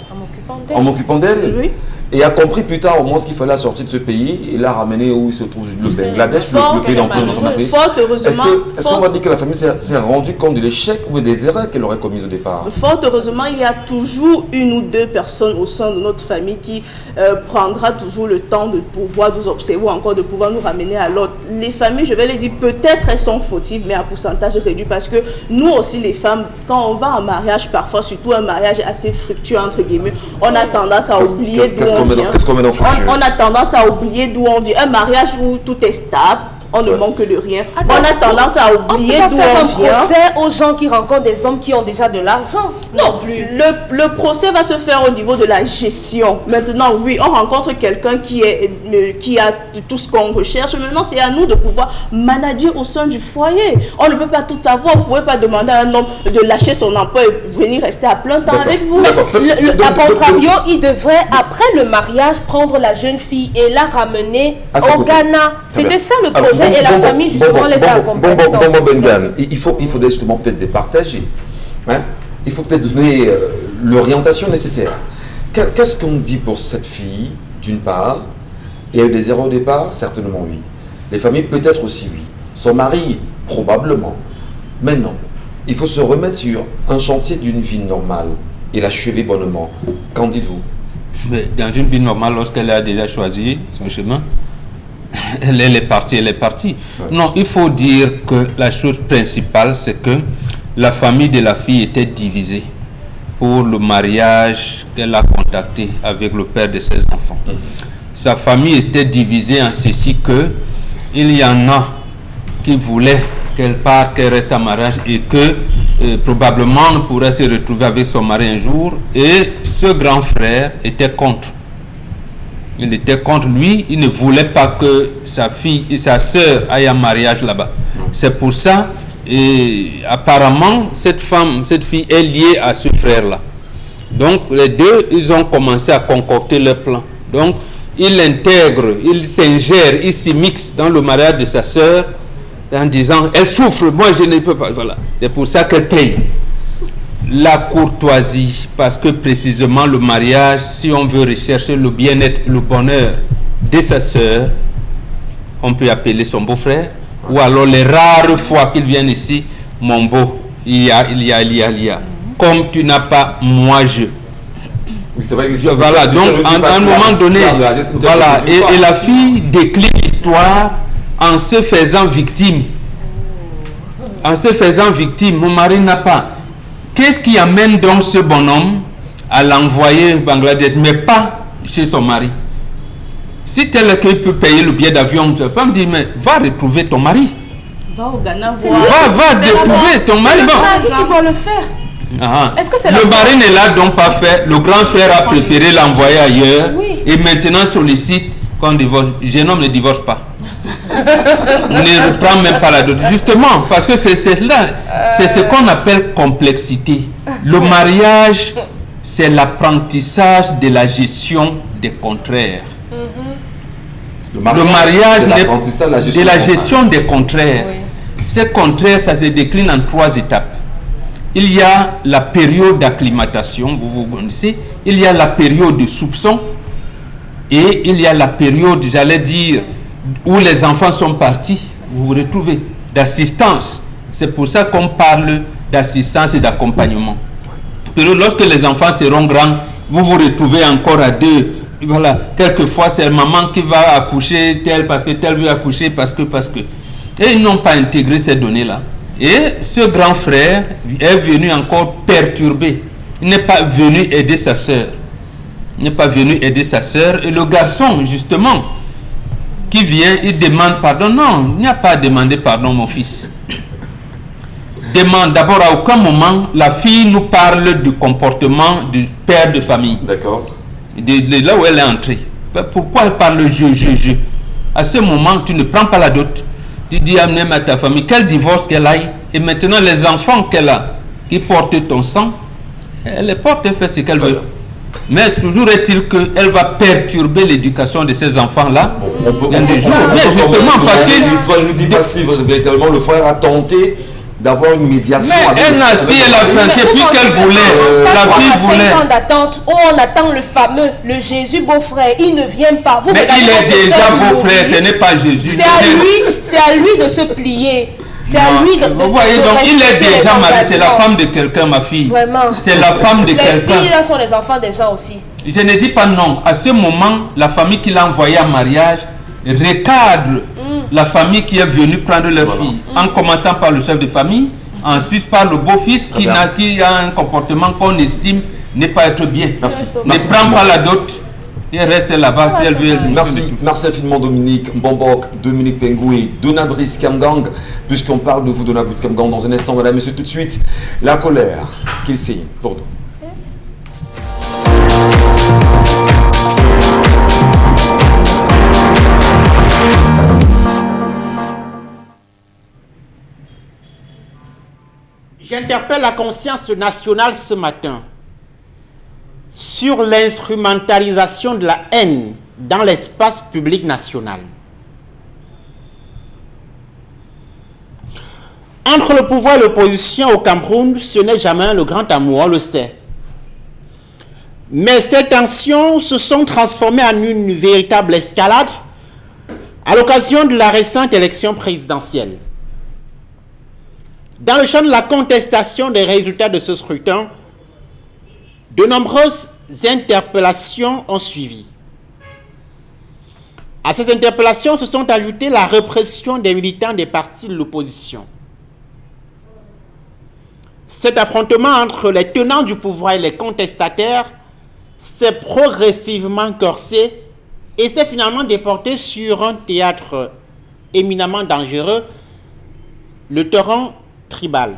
en m'occupant d'elle. Oui. Et a compris plus tard au moins ce qu'il fallait sortir de ce pays et l'a ramené où il se trouve le Bangladesh, le pays d'emprunt dont on a pris. Est-ce qu'on va dire que la famille s'est rendue compte de l'échec ou des erreurs qu'elle aurait commises au départ? Fort heureusement, il y a toujours une ou deux personnes au sein de notre famille qui prendra toujours le temps de pouvoir nous observer ou encore de pouvoir nous ramener à l'autre. Les familles, je vais les dire, peut-être elles sont fautives, mais à pourcentage réduit parce que nous aussi les femmes, quand on va en mariage, parfois, surtout un mariage assez fructueux entre guillemets, on a tendance à oublier qu'est-ce qu'on met dans on a tendance à oublier d'où on vient. Un mariage où tout est stable, on ne manque de rien. On a tendance à oublier d'où on vient. On peut faire un procès aux gens qui rencontrent des hommes qui ont déjà de l'argent. Non plus. Le procès va se faire au niveau de la gestion. Maintenant, oui, on rencontre quelqu'un qui a tout ce qu'on recherche. Maintenant, c'est à nous de pouvoir manager au sein du foyer. On ne peut pas tout avoir. Vous ne pouvez pas demander à un homme de lâcher son emploi et venir rester à plein temps avec vous. A contrario, il devrait, après le mariage, prendre la jeune fille et la ramener au Ghana. C'était ça le projet. Et la famille, justement, les a accompagnés dans ce sens. Il faut justement peut-être départager. Hein? Il faut peut-être donner l'orientation nécessaire. Qu'est-ce qu'on dit pour cette fille, d'une part? Il y a eu des erreurs au départ? Certainement oui. Les familles, peut-être aussi oui. Son mari, probablement. Maintenant, il faut se remettre sur un chantier d'une vie normale et l'achever bonnement. Qu'en dites-vous? Mais dans une vie normale, lorsqu'elle a déjà choisi son chemin, elle est partie. Ouais. Non, il faut dire que la chose principale, c'est que la famille de la fille était divisée pour le mariage qu'elle a contacté avec le père de ses enfants. sa famille était divisée en ceci que il y en a qui voulaient qu'elle parte, qu'elle reste en mariage et que probablement on pourrait se retrouver avec son mari un jour. Et ce grand frère était contre. Il était contre lui, il ne voulait pas que sa fille et sa sœur aillent en mariage là-bas. C'est pour ça, et apparemment, cette fille est liée à ce frère-là. Donc les deux, ils ont commencé à concocter leur plan. Donc il intègre, il s'ingère, il s'immixe dans le mariage de sa sœur en disant, elle souffre, moi je ne peux pas. Voilà. C'est pour ça qu'elle paye. La courtoisie, parce que précisément le mariage, si on veut rechercher le bien-être, le bonheur de sa sœur, on peut appeler son beau-frère, ou alors les rares fois qu'il vienne ici, mon beau, il y a. Comme tu n'as pas, moi je. Oui, c'est vrai, voilà, donc à un moment donné, voilà, et la fille décline l'histoire en se faisant victime. En se faisant victime, mon mari n'a pas. Qu'est-ce qui amène donc ce bonhomme à l'envoyer au Bangladesh, mais pas chez son mari? Si tel est qu'il peut payer le billet d'avion, tu ne vas pas me dire, mais va retrouver ton mari. Va au Ghana Va retrouver ton mari. C'est qui va le faire. Est-ce que le mari ne l'a donc pas fait. Le grand frère a préféré l'envoyer ailleurs. Oui. Et maintenant sollicite qu'on divorce. Jeune homme ne divorce pas. Ne reprend même pas la dot. Justement, parce que c'est cela. C'est ce qu'on appelle complexité. Le mariage, c'est l'apprentissage de la gestion des contraires. Le mariage n'est de la gestion des contraires. Oui. Ces contraires, ça se décline en 3 étapes. Il y a la période d'acclimatation, vous connaissez. Il y a la période de soupçon. Et il y a la période, j'allais dire, où les enfants sont partis. Vous vous retrouvez. D'assistance. C'est pour ça qu'on parle d'assistance et d'accompagnement. Lorsque les enfants seront grands, vous vous retrouvez encore à 2. Voilà. Quelquefois, c'est maman qui va accoucher tel parce que tel veut accoucher parce que. Et ils n'ont pas intégré ces données-là. Et ce grand frère est venu encore perturber. Il n'est pas venu aider sa sœur. Il n'est pas venu aider sa sœur. Et le garçon, justement, qui vient, il demande pardon. Non, il n'y a pas à demander pardon, mon fils. Demande d'abord, à aucun moment, la fille nous parle du comportement du père de famille. D'accord. De là où elle est entrée. Pourquoi elle parle je? À ce moment, tu ne prends pas la dot. Tu dis amener à ta famille, quel divorce qu'elle aille, et maintenant les enfants qu'elle a, qui portent ton sang, elle les porte, elle fait ce qu'elle veut. Mais toujours est-il qu'elle va perturber l'éducation de ces enfants-là. Mais justement, parce que l'histoire ne nous dit pas si véritablement le frère a tenté d'avoir une médiation. Mais elle n'a si elle a tenté, puisqu'elle voulait, la fille voulait. 5 ans d'attente, où on attend le fameux, le Jésus beau-frère, il ne vient pas. Mais il est déjà beau-frère, ce n'est pas Jésus. C'est à lui de se plier. C'est à lui de vous voyez, donc il est déjà marié, c'est la femme de quelqu'un, ma fille. Vraiment. C'est la femme de quelqu'un. Les filles là sont les enfants des gens aussi. Je ne dis pas non. À ce moment, la famille qui l'a envoyé en mariage recadre la famille qui est venue prendre leur fille. En commençant par le chef de famille, ensuite par le beau-fils qui a un comportement qu'on estime ne pas être bien. Merci. Ne prend pas la dot. Et reste là-bas si elle veut. Merci infiniment Dominique Mbambok, Dominique Pengou et Donabris Kamgang, puisqu'on parle de vous Donabris Kamgang dans un instant, madame, monsieur, tout de suite, la colère qu'il signe pour nous. J'interpelle la conscience nationale ce matin sur l'instrumentalisation de la haine dans l'espace public national. Entre le pouvoir et l'opposition au Cameroun, ce n'est jamais le grand amour, on le sait. Mais ces tensions se sont transformées en une véritable escalade à l'occasion de la récente élection présidentielle. Dans le champ de la contestation des résultats de ce scrutin, de nombreuses interpellations ont suivi. À ces interpellations se sont ajoutées la répression des militants des partis de l'opposition. Cet affrontement entre les tenants du pouvoir et les contestataires s'est progressivement corsé et s'est finalement déporté sur un théâtre éminemment dangereux, le torrent tribal.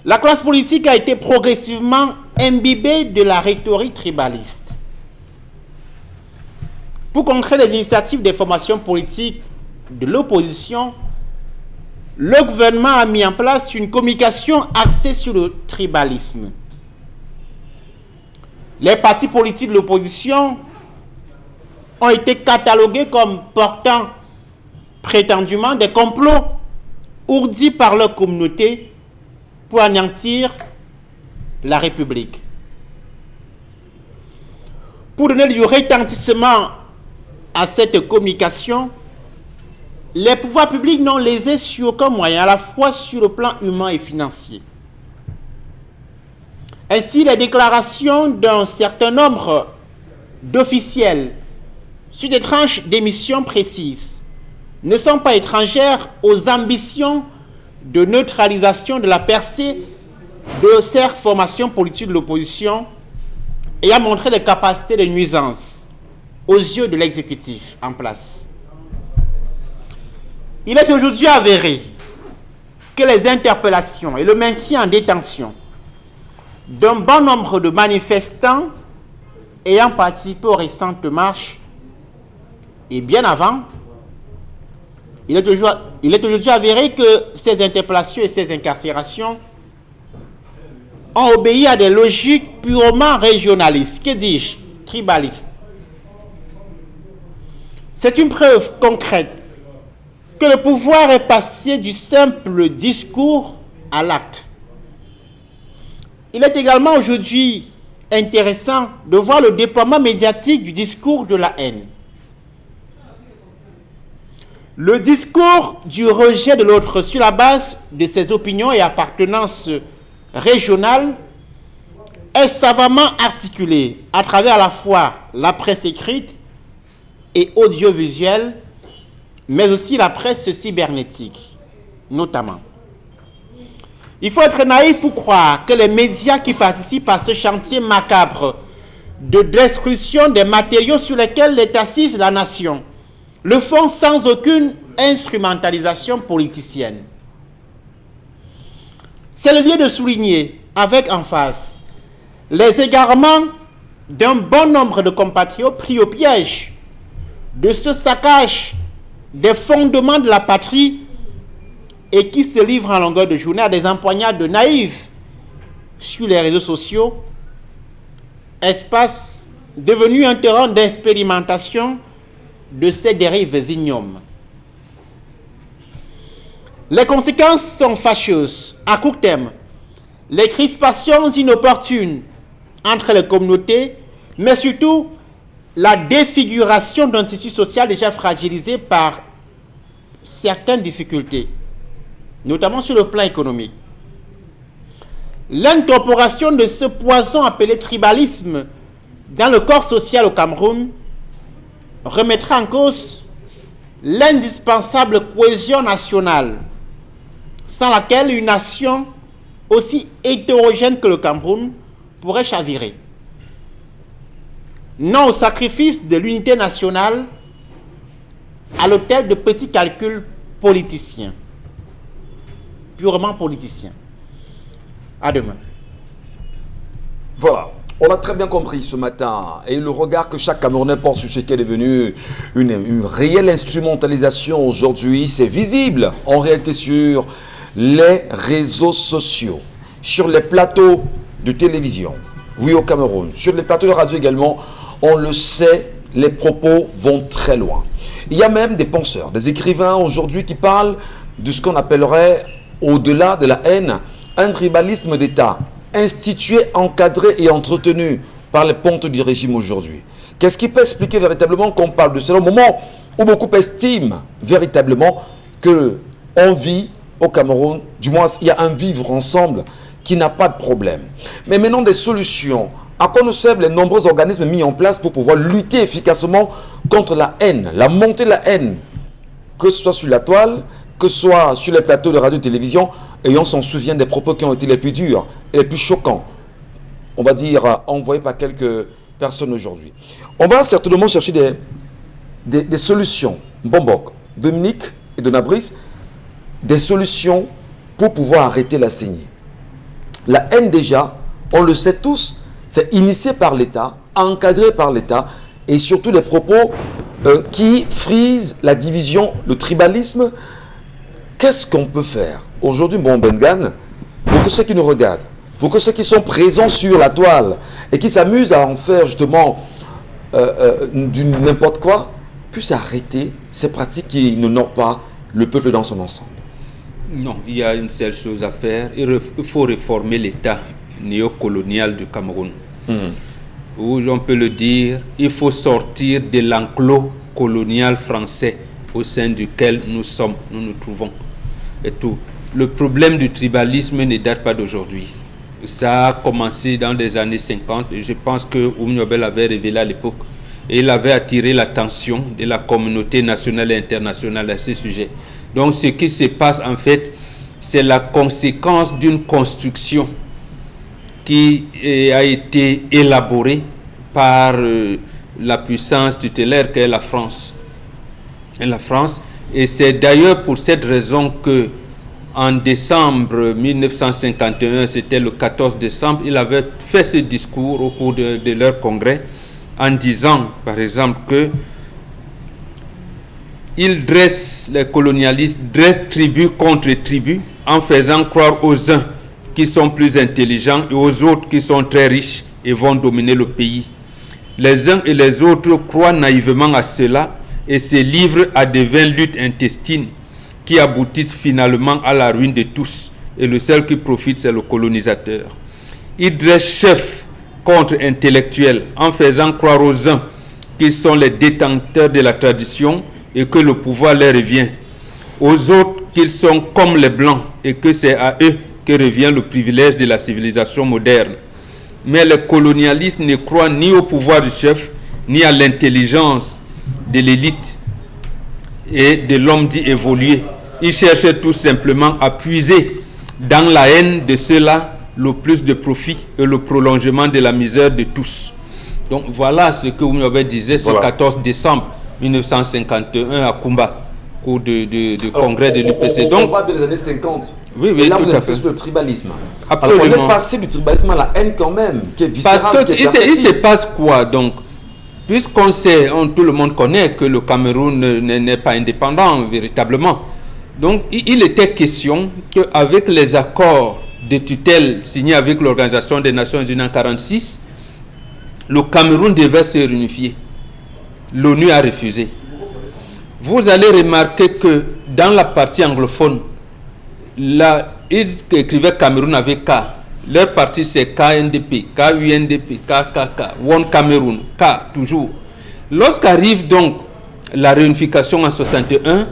La classe politique a été progressivement imbibée de la rhétorique tribaliste. Pour contrer les initiatives des formations politiques de l'opposition, le gouvernement a mis en place une communication axée sur le tribalisme. Les partis politiques de l'opposition ont été catalogués comme portant prétendument des complots ourdis par leur communauté pour anéantir la République. Pour donner du retentissement à cette communication, les pouvoirs publics n'ont lésé sur aucun moyen, à la fois sur le plan humain et financier. Ainsi, les déclarations d'un certain nombre d'officiels sur des tranches d'émissions précises ne sont pas étrangères aux ambitions de neutralisation de la percée de ces formations politiques de l'opposition et a montré les capacités de nuisance aux yeux de l'exécutif en place. Il est aujourd'hui avéré que les interpellations et le maintien en détention d'un bon nombre de manifestants ayant participé aux récentes marches et bien avant, il est aujourd'hui avéré que ces interpellations et ces incarcérations ont obéi à des logiques purement régionalistes, que dis-je, tribalistes. C'est une preuve concrète que le pouvoir est passé du simple discours à l'acte. Il est également aujourd'hui intéressant de voir le déploiement médiatique du discours de la haine. Le discours du rejet de l'autre sur la base de ses opinions et appartenances régionales est savamment articulé à travers à la fois la presse écrite et audiovisuelle, mais aussi la presse cybernétique, notamment. Il faut être naïf pour croire que les médias qui participent à ce chantier macabre de destruction des matériaux sur lesquels est assise la nation le font sans aucune instrumentalisation politicienne. C'est le lieu de souligner avec emphase les égarements d'un bon nombre de compatriotes pris au piège de ce saccage des fondements de la patrie et qui se livrent en longueur de journée à des empoignades naïves sur les réseaux sociaux, espace devenu un terrain d'expérimentation de ces dérives ignobles. Les conséquences sont fâcheuses. À court terme, les crispations inopportunes entre les communautés, mais surtout la défiguration d'un tissu social déjà fragilisé par certaines difficultés, notamment sur le plan économique. L'incorporation de ce poison appelé tribalisme dans le corps social au Cameroun remettra en cause l'indispensable cohésion nationale, sans laquelle une nation aussi hétérogène que le Cameroun pourrait chavirer. Non au sacrifice de l'unité nationale à l'autel de petits calculs politiciens, purement politiciens. À demain. Voilà. On l'a très bien compris ce matin, et le regard que chaque Camerounais porte sur ce qui est devenu une réelle instrumentalisation aujourd'hui, c'est visible en réalité sur les réseaux sociaux, sur les plateaux de télévision, oui au Cameroun, sur les plateaux de radio également, on le sait, les propos vont très loin. Il y a même des penseurs, des écrivains aujourd'hui qui parlent de ce qu'on appellerait, au-delà de la haine, un tribalisme d'État, institué, encadré et entretenu par les pontes du régime aujourd'hui. Qu'est-ce qui peut expliquer véritablement qu'on parle de cela au moment où beaucoup estiment véritablement qu'on vit au Cameroun, du moins il y a un vivre ensemble qui n'a pas de problème. Mais maintenant des solutions. À quoi nous servent les nombreux organismes mis en place pour pouvoir lutter efficacement contre la haine, la montée de la haine, que ce soit sur la toile, que ce soit sur les plateaux de radio et télévision, et on s'en souvient des propos qui ont été les plus durs et les plus choquants, on va dire envoyés par quelques personne aujourd'hui. On va certainement chercher des solutions. Bombok, Dominique et Donabris, des solutions pour pouvoir arrêter la saignée. La haine déjà, on le sait tous, c'est initié par l'État, encadré par l'État, et surtout les propos qui frisent la division, le tribalisme. Qu'est-ce qu'on peut faire aujourd'hui, bon Bengan, pour que ceux qui nous regardent, pour que ceux qui sont présents sur la toile et qui s'amusent à en faire justement du n'importe quoi, puissent arrêter ces pratiques qui n'honorent pas le peuple dans son ensemble? Non, il y a une seule chose à faire. Il faut réformer l'État néocolonial du Cameroun. Ou on peut le dire, il faut sortir de l'enclos colonial français au sein duquel nous nous trouvons. Et tout. Le problème du tribalisme ne date pas d'aujourd'hui. Ça a commencé dans les années 50 et je pense que Oumou Nobel avait révélé à l'époque et il avait attiré l'attention de la communauté nationale et internationale à ce sujet. Donc ce qui se passe en fait, c'est la conséquence d'une construction qui a été élaborée par la puissance tutélaire qu'est la France. Et c'est d'ailleurs pour cette raison que en décembre 1951, c'était le 14 décembre, il avait fait ce discours au cours de leur congrès en disant, par exemple, que les colonialistes dressent tribu contre tribu en faisant croire aux uns qui sont plus intelligents et aux autres qui sont très riches et vont dominer le pays. Les uns et les autres croient naïvement à cela et se livrent à des vaines luttes intestines qui aboutissent finalement à la ruine de tous. Et le seul qui profite, c'est le colonisateur. Ils dressent chef contre intellectuels en faisant croire aux uns qu'ils sont les détenteurs de la tradition et que le pouvoir leur revient. Aux autres qu'ils sont comme les blancs et que c'est à eux que revient le privilège de la civilisation moderne. Mais les colonialistes ne croient ni au pouvoir du chef, ni à l'intelligence de l'élite et de l'homme dit évolué. Ils cherchaient tout simplement à puiser dans la haine de ceux-là le plus de profit et le prolongement de la misère de tous. Donc voilà ce que Oumou Nobel disait ce 14 décembre 1951 à Kumba, au cours du congrès de l'UPC. Donc on parle des années 50. Oui, et là, tout vous à insistez fait sur le tribalisme. Absolument. Alors, on est passé du tribalisme à la haine quand même, qui est viscérale. Parce qu'il se passe quoi donc? Puisqu'on sait, tout le monde connaît que le Cameroun n'est pas indépendant véritablement. Donc il était question qu'avec les accords de tutelle signés avec l'Organisation des Nations Unies en 1946, le Cameroun devait se réunifier. L'ONU a refusé. Vous allez remarquer que dans la partie anglophone, là, ils écrivaient Cameroun avec K. Leur parti c'est KNDP, KUNDP, KKK, One Cameroun, K toujours. Lorsqu'arrive donc la réunification en 61,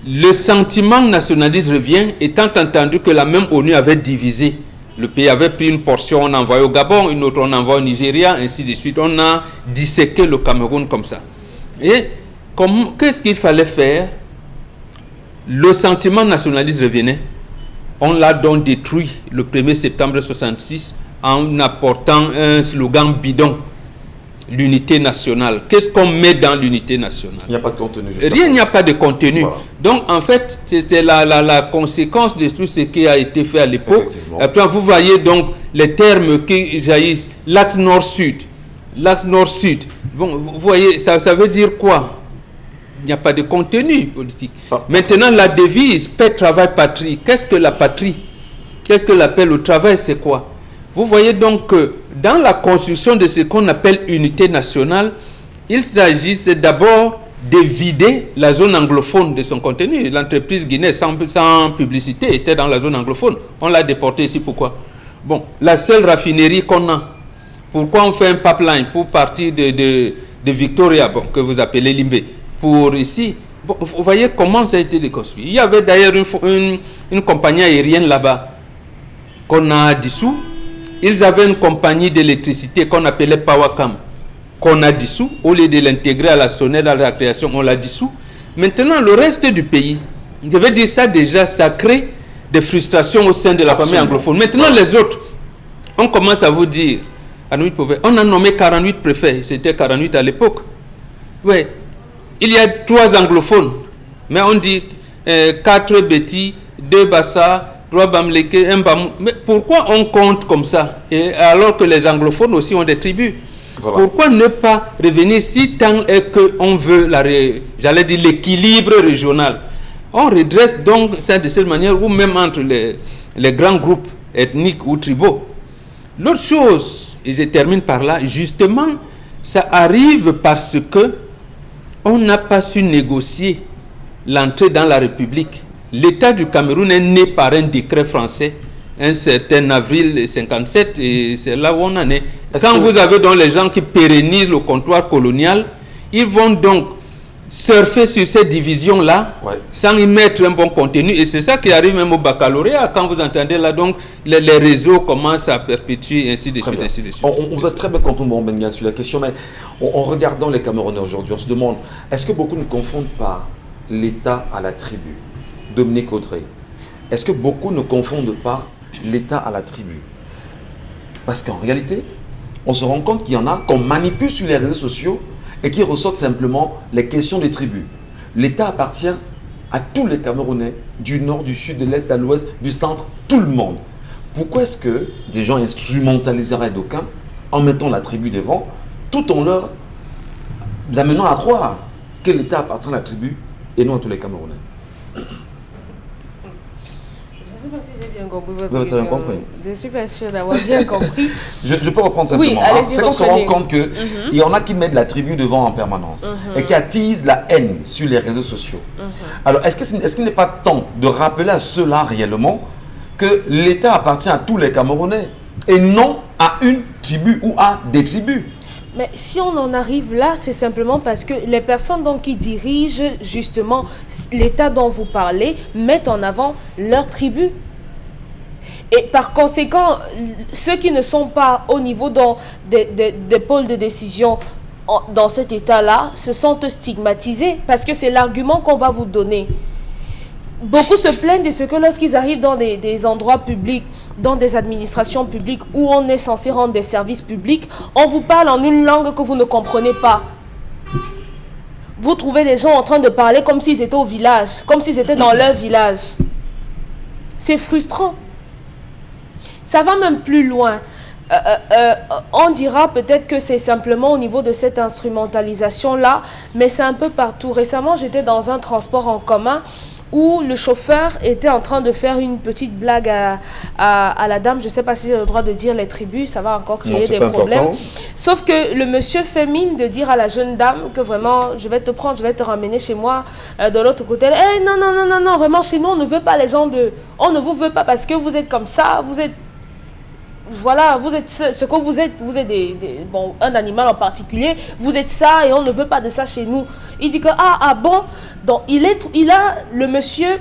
le sentiment nationaliste revient, étant entendu que la même ONU avait divisé. Le pays avait pris une portion, on envoyé au Gabon, une autre on envoyé au Nigeria, ainsi de suite. On a disséqué le Cameroun comme ça. Et qu'est-ce qu'il fallait faire? Le sentiment nationaliste revenait. On l'a donc détruit le 1er septembre 1966 en apportant un slogan bidon. L'unité nationale. Qu'est-ce qu'on met dans l'unité nationale? Il n'y a pas de contenu. Rien, il n'y a pas de contenu. Voilà. Donc, en fait, c'est la conséquence de tout ce qui a été fait à l'époque. Après, vous voyez donc les termes qui jaillissent. L'axe nord-sud. L'axe nord-sud. Bon, vous voyez, ça veut dire quoi? Il n'y a pas de contenu politique. Maintenant, la devise paix, travail, patrie. Qu'est-ce que la patrie? Qu'est-ce que l'appel au travail? C'est quoi? Vous voyez donc que dans la construction de ce qu'on appelle unité nationale, il s'agit d'abord de vider la zone anglophone de son contenu. L'entreprise Guinée sans publicité était dans la zone anglophone. On l'a déportée ici. Pourquoi? Bon, la seule raffinerie qu'on a. Pourquoi on fait un pipeline pour partir de Victoria, bon, que vous appelez Limbé, pour ici? Bon, vous voyez comment ça a été déconstruit. Il y avait d'ailleurs une compagnie aérienne là-bas qu'on a dissous. Ils avaient une compagnie d'électricité qu'on appelait Powacam, qu'on a dissous. Au lieu de l'intégrer à la SONED, à la création, on l'a dissous. Maintenant, le reste du pays, je vais dire ça déjà, ça crée des frustrations au sein de la famille anglophone. Maintenant, les autres, on commence à vous dire, On a nommé 48 préfets, c'était 48 à l'époque. Oui, il y a 3 anglophones, mais on dit 4 Béti, 2 Bassa, 3 Bamleke, 1 Bamou. Mais pourquoi on compte comme ça, et alors que les anglophones aussi ont des tribus? Voilà. Pourquoi ne pas revenir si tant est qu'on veut, j'allais dire, l'équilibre régional? On redresse donc ça de cette manière, ou même entre les grands groupes ethniques ou tribaux. L'autre chose, et je termine par là, justement, ça arrive parce que on n'a pas su négocier l'entrée dans la République. L'État du Cameroun est né par un décret français, un certain avril 1957, et c'est là où on en est. Quand vous avez donc les gens qui pérennisent le comptoir colonial, ils vont donc surfer sur ces divisions-là, sans y mettre un bon contenu, et c'est ça qui arrive même au baccalauréat, quand vous entendez là, donc les réseaux commencent à perpétuer, ainsi de suite, ainsi de suite. On vous a très bien compris, Benga, sur la question, mais en regardant les Camerounais aujourd'hui, on se demande, est-ce que beaucoup ne confondent pas l'État à la tribu? Dominique Audrey, est-ce que beaucoup ne confondent pas l'État à la tribu? Parce qu'en réalité, on se rend compte qu'il y en a qu'on manipule sur les réseaux sociaux et qui ressortent simplement les questions des tribus. L'État appartient à tous les Camerounais, du nord, du sud, de l'est, à l'ouest, du centre, tout le monde. Pourquoi est-ce que des gens instrumentaliseraient d'aucuns en mettant la tribu devant, tout en leur amenant à croire que l'État appartient à la tribu et non à tous les Camerounais? Je ne sais pas si j'ai bien compris votre Vous avez très bien question. compris. Je ne suis pas sûre d'avoir bien compris. Je peux reprendre simplement. Oui, allez-y, c'est qu'on se rend reprenez. compte qu'il y en a qui mettent la tribu devant en permanence et qui attisent la haine sur les réseaux sociaux. Alors, est-ce qu'il n'est pas temps de rappeler à ceux-là réellement que l'État appartient à tous les Camerounais et non à une tribu ou à des tribus? Mais si on en arrive là, c'est simplement parce que les personnes donc, qui dirigent justement l'État dont vous parlez mettent en avant leur tribu. Et par conséquent, ceux qui ne sont pas au niveau des pôles de décision dans cet État-là se sentent stigmatisés parce que c'est l'argument qu'on va vous donner. Beaucoup se plaignent de ce que lorsqu'ils arrivent dans des endroits publics, dans des administrations publiques où on est censé rendre des services publics, on vous parle en une langue que vous ne comprenez pas. Vous trouvez des gens en train de parler comme s'ils étaient au village, comme s'ils étaient dans leur village. C'est frustrant. Ça va même plus loin. On dira peut-être que c'est simplement au niveau de cette instrumentalisation-là, mais c'est un peu partout. Récemment, j'étais dans un transport en commun où le chauffeur était en train de faire une petite blague à la dame. Je ne sais pas si j'ai le droit de dire les tribus, ça va encore créer des problèmes. Important. Sauf que le monsieur fait mine de dire à la jeune dame que vraiment, je vais te prendre, je vais te ramener chez moi de l'autre côté. Eh, non, non, non, non, non, vraiment chez nous, on ne veut pas les gens de... On ne vous veut pas parce que vous êtes comme ça, vous êtes... Voilà, vous êtes ce que vous êtes bon, un animal en particulier, vous êtes ça et on ne veut pas de ça chez nous. Il dit que, bon, donc le monsieur,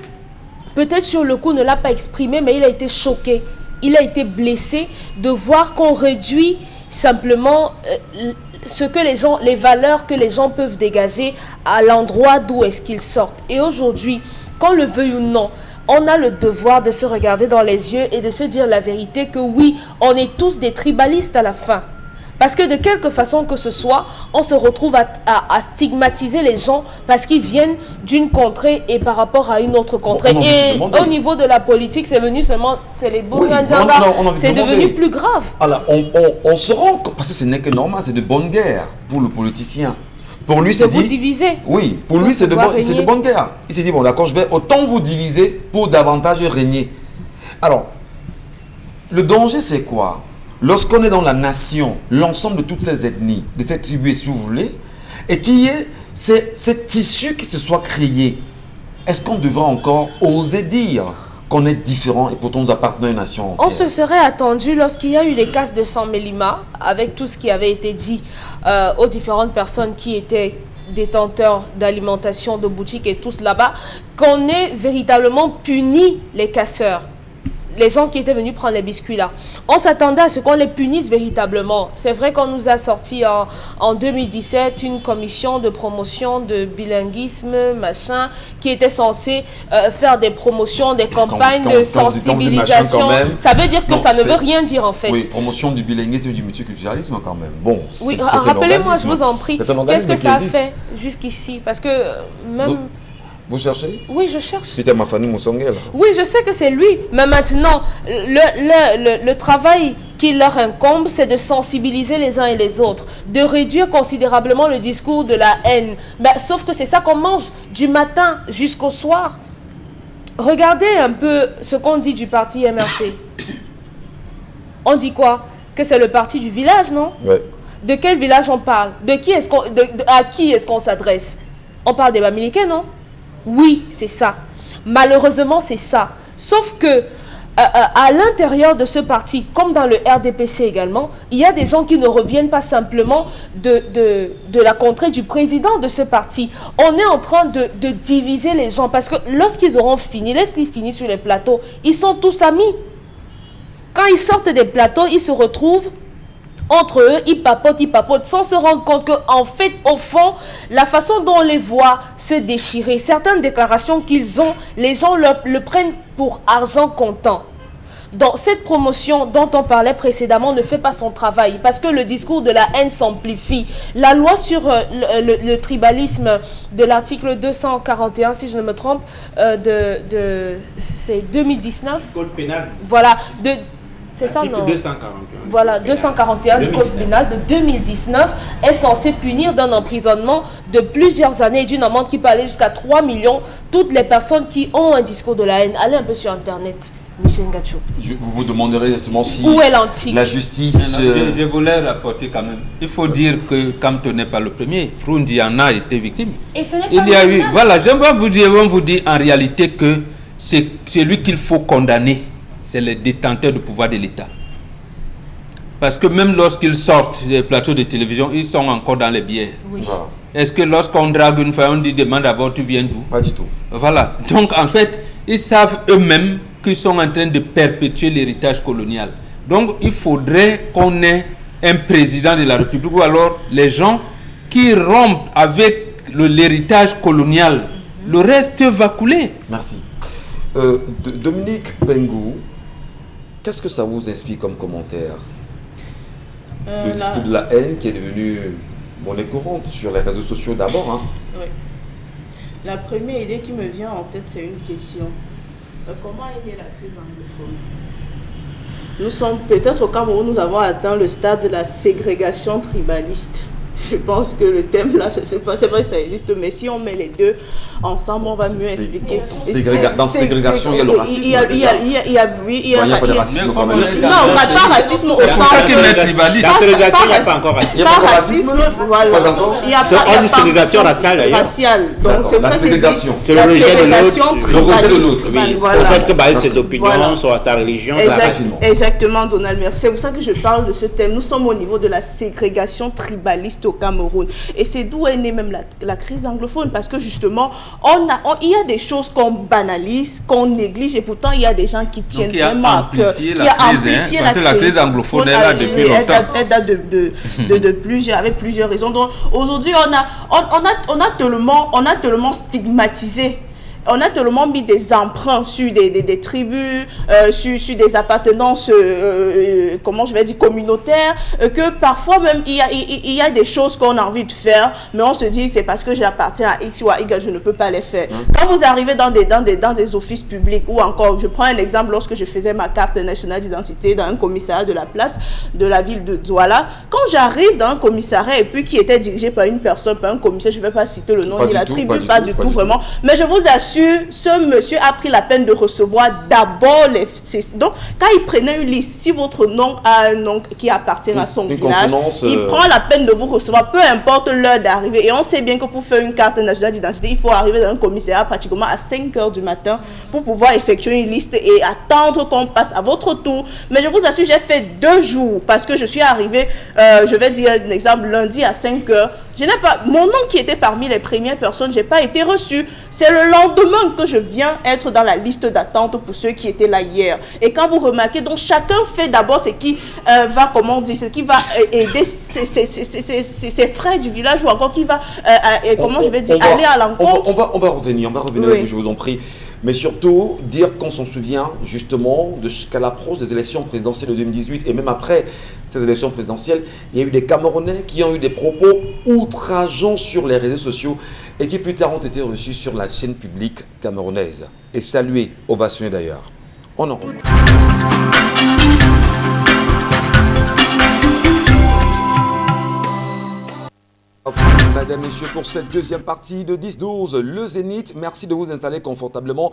peut-être sur le coup ne l'a pas exprimé, mais il a été choqué, il a été blessé de voir qu'on réduit simplement les valeurs que les gens peuvent dégager à l'endroit d'où est-ce qu'ils sortent. Et aujourd'hui, qu'on le veuille ou non, on a le devoir de se regarder dans les yeux et de se dire la vérité que oui, on est tous des tribalistes à la fin. Parce que de quelque façon que ce soit, on se retrouve à stigmatiser les gens parce qu'ils viennent d'une contrée et par rapport à une autre contrée. Bon, et au niveau de la politique, c'est venu seulement, c'est les Bourguindjanga, c'est devenu plus grave. Alors, on se rend compte, parce que ce n'est que normal, c'est de bonne guerre pour le politicien. Pour lui, c'est vous diviser. Oui, pour lui, c'est de bonne guerre. Il s'est dit, bon, d'accord, je vais autant vous diviser pour davantage régner. Alors, le danger, c'est quoi? Lorsqu'on est dans la nation, l'ensemble de toutes ces ethnies, de ces tribus, si vous voulez, et qu'il y ait ces tissus qui se soient créés, est-ce qu'on devrait encore oser dire qu'on est différent et pourtant nous appartenons à une nation entière? On se serait attendu lorsqu'il y a eu les casses de San Mélima, avec tout ce qui avait été dit aux différentes personnes qui étaient détenteurs d'alimentation, de boutiques et tous là-bas, qu'on ait véritablement puni les casseurs. les gens qui étaient venus prendre les biscuits là. On s'attendait à ce qu'on les punisse véritablement. C'est vrai qu'on nous a sorti en 2017 une commission de promotion de bilinguisme, machin, qui était censée faire des promotions, des campagnes de sensibilisation. Ça veut dire que ça ne veut rien dire en fait. Oui, promotion du bilinguisme et du multiculturalisme quand même. Bon, oui, rappelez-moi, je vous en prie, qu'est-ce que ça a fait jusqu'ici? Parce que même... Vous cherchez? Oui, je cherche. C'était Mafani Moussongel. Oui, je sais que c'est lui. Mais maintenant, le travail qui leur incombe, c'est de sensibiliser les uns et les autres, de réduire considérablement le discours de la haine. Ben, sauf que c'est ça qu'on mange du matin jusqu'au soir. Regardez un peu ce qu'on dit du parti MRC. On dit quoi? Que c'est le parti du village, non? Ouais. De quel village on parle? À qui est-ce qu'on s'adresse? On parle des Bamileke, non? Oui, c'est ça. Malheureusement, c'est ça. Sauf que à l'intérieur de ce parti, comme dans le RDPC également, il y a des gens qui ne reviennent pas simplement de la contrée du président de ce parti. On est en train de diviser les gens parce que lorsqu'ils finissent sur les plateaux, ils sont tous amis. Quand ils sortent des plateaux, ils se retrouvent entre eux, ils papotent, sans se rendre compte qu'en fait, au fond, la façon dont on les voit se déchirer, certaines déclarations qu'ils ont, les gens le prennent pour argent comptant. Donc, cette promotion dont on parlait précédemment ne fait pas son travail parce que le discours de la haine s'amplifie. La loi sur le tribalisme de l'article 241, si je ne me trompe, c'est 2019. Code pénal. Voilà, c'est ça, non? 241. Voilà, 241 du Code pénal de 2019 est censé punir d'un emprisonnement de plusieurs années et d'une amende qui peut aller jusqu'à 3 millions toutes les personnes qui ont un discours de la haine. Allez un peu sur Internet, Michel Ngacho. Vous vous demanderez justement si où est l'antique? La justice... Je voulais rapporter quand même. Il faut dire que Kamto n'est pas le premier. Frundiana a été victime. Et ce n'est pas Il y a eu... Voilà, j'aimerais vous dire en réalité que c'est celui qu'il faut condamner. C'est les détenteurs de pouvoir de l'État. Parce que même lorsqu'ils sortent des plateaux de télévision, ils sont encore dans les biais. Oui. Voilà. Est-ce que lorsqu'on drague une femme, on dit demande d'abord tu viens d'où? Pas du tout. Voilà. Donc en fait, ils savent eux-mêmes qu'ils sont en train de perpétuer l'héritage colonial. Donc il faudrait qu'on ait un président de la République ou alors les gens qui rompent avec l'héritage colonial. Le reste va couler. Merci. Dominique Pengou, qu'est-ce que ça vous inspire comme commentaire? Le discours de la haine qui est devenu monnaie courante sur les réseaux sociaux d'abord. Hein. Oui. La première idée qui me vient en tête, c'est une question. Comment est née la crise anglophone? Nous sommes peut-être au Cameroun, nous avons atteint le stade de la ségrégation tribaliste. Je pense que le thème là, je ne sais pas, c'est vrai que ça existe, mais si on met les deux ensemble, on va mieux expliquer. Dans ségrégation, il y a le racisme. Il y a pas de racisme quand même. Non, pas racisme au sens. Dans ségrégation, il n'y a pas encore racisme. Pas racisme, voilà. Il n'y a pas. On dit ségrégation raciale d'ailleurs. Donc c'est la ségrégation. C'est le rejet de l'autre. Ça peut être basé sur ses opinions, sur sa religion. Exactement, Donald, merci. C'est pour ça que je parle de ce thème. Nous sommes au niveau de la ségrégation tribaliste au Cameroun. Et c'est d'où est née même la crise anglophone. Parce que justement, il y a des choses qu'on banalise, qu'on néglige, et pourtant il y a des gens qui tiennent vraiment à cœur. Qui a amplifié la crise. La crise anglophone est là depuis longtemps. Elle date de avec plusieurs raisons. Donc aujourd'hui, on a tellement stigmatisé. On a tellement mis des emprunts sur des tribus, sur des appartenances, comment je vais dire, communautaires, que parfois même il y a des choses qu'on a envie de faire, mais on se dit c'est parce que j'appartiens à X ou à Y, je ne peux pas les faire. Quand vous arrivez dans des offices publics, ou encore, je prends un exemple, lorsque je faisais ma carte nationale d'identité dans un commissariat de la place de la ville de Douala, quand j'arrive dans un commissariat et puis qui était dirigé par une personne, par un commissaire, je ne vais pas citer le nom ni la tribu, pas du tout vraiment, mais je vous assure, ce monsieur a pris la peine de recevoir d'abord donc quand il prenait une liste, si votre nom a un nom qui appartient à son village, il prend la peine de vous recevoir, peu importe l'heure d'arrivée. Et on sait bien que pour faire une carte nationale d'identité, il faut arriver dans un commissariat pratiquement à 5h du matin pour pouvoir effectuer une liste et attendre qu'on passe à votre tour. Mais je vous assure, j'ai fait 2 jours parce que je suis arrivée, je vais dire un exemple, lundi à 5h. Mon nom qui était parmi les premières personnes, j'ai pas été reçu. C'est le lendemain que je viens être dans la liste d'attente pour ceux qui étaient là hier. Et quand vous remarquez, donc chacun fait d'abord ce qui va, comment on dit, ce qui va aider ses frères du village ou encore qui va, aller à l'encontre. On va revenir Oui. je vous en prie. Mais surtout, dire qu'on s'en souvient justement de ce qu'à l'approche des élections présidentielles de 2018 et même après ces élections présidentielles, il y a eu des Camerounais qui ont eu des propos outrageants sur les réseaux sociaux et qui plus tard ont été reçus sur la chaîne publique camerounaise et salués, ovationnés d'ailleurs. On en revient. Mesdames, Messieurs, pour cette deuxième partie de 10-12, le Zénith, merci de vous installer confortablement.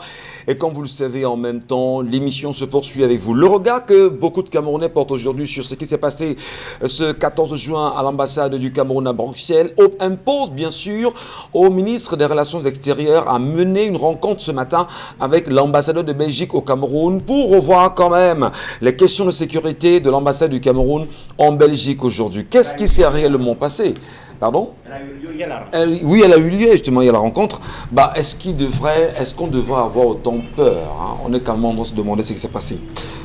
Et comme vous le savez, en même temps, l'émission se poursuit avec vous. Le regard que beaucoup de Camerounais portent aujourd'hui sur ce qui s'est passé ce 14 juin à l'ambassade du Cameroun à Bruxelles impose bien sûr au ministre des Relations extérieures à mener une rencontre ce matin avec l'ambassadeur de Belgique au Cameroun pour revoir quand même les questions de sécurité de l'ambassade du Cameroun en Belgique aujourd'hui. Qu'est-ce qui s'est réellement passé ? Pardon ? Oui, elle a eu lieu justement, il y a la rencontre. Est-ce qu'on devrait avoir autant peur, hein? On est quand même en train de se demander ce qui s'est passé.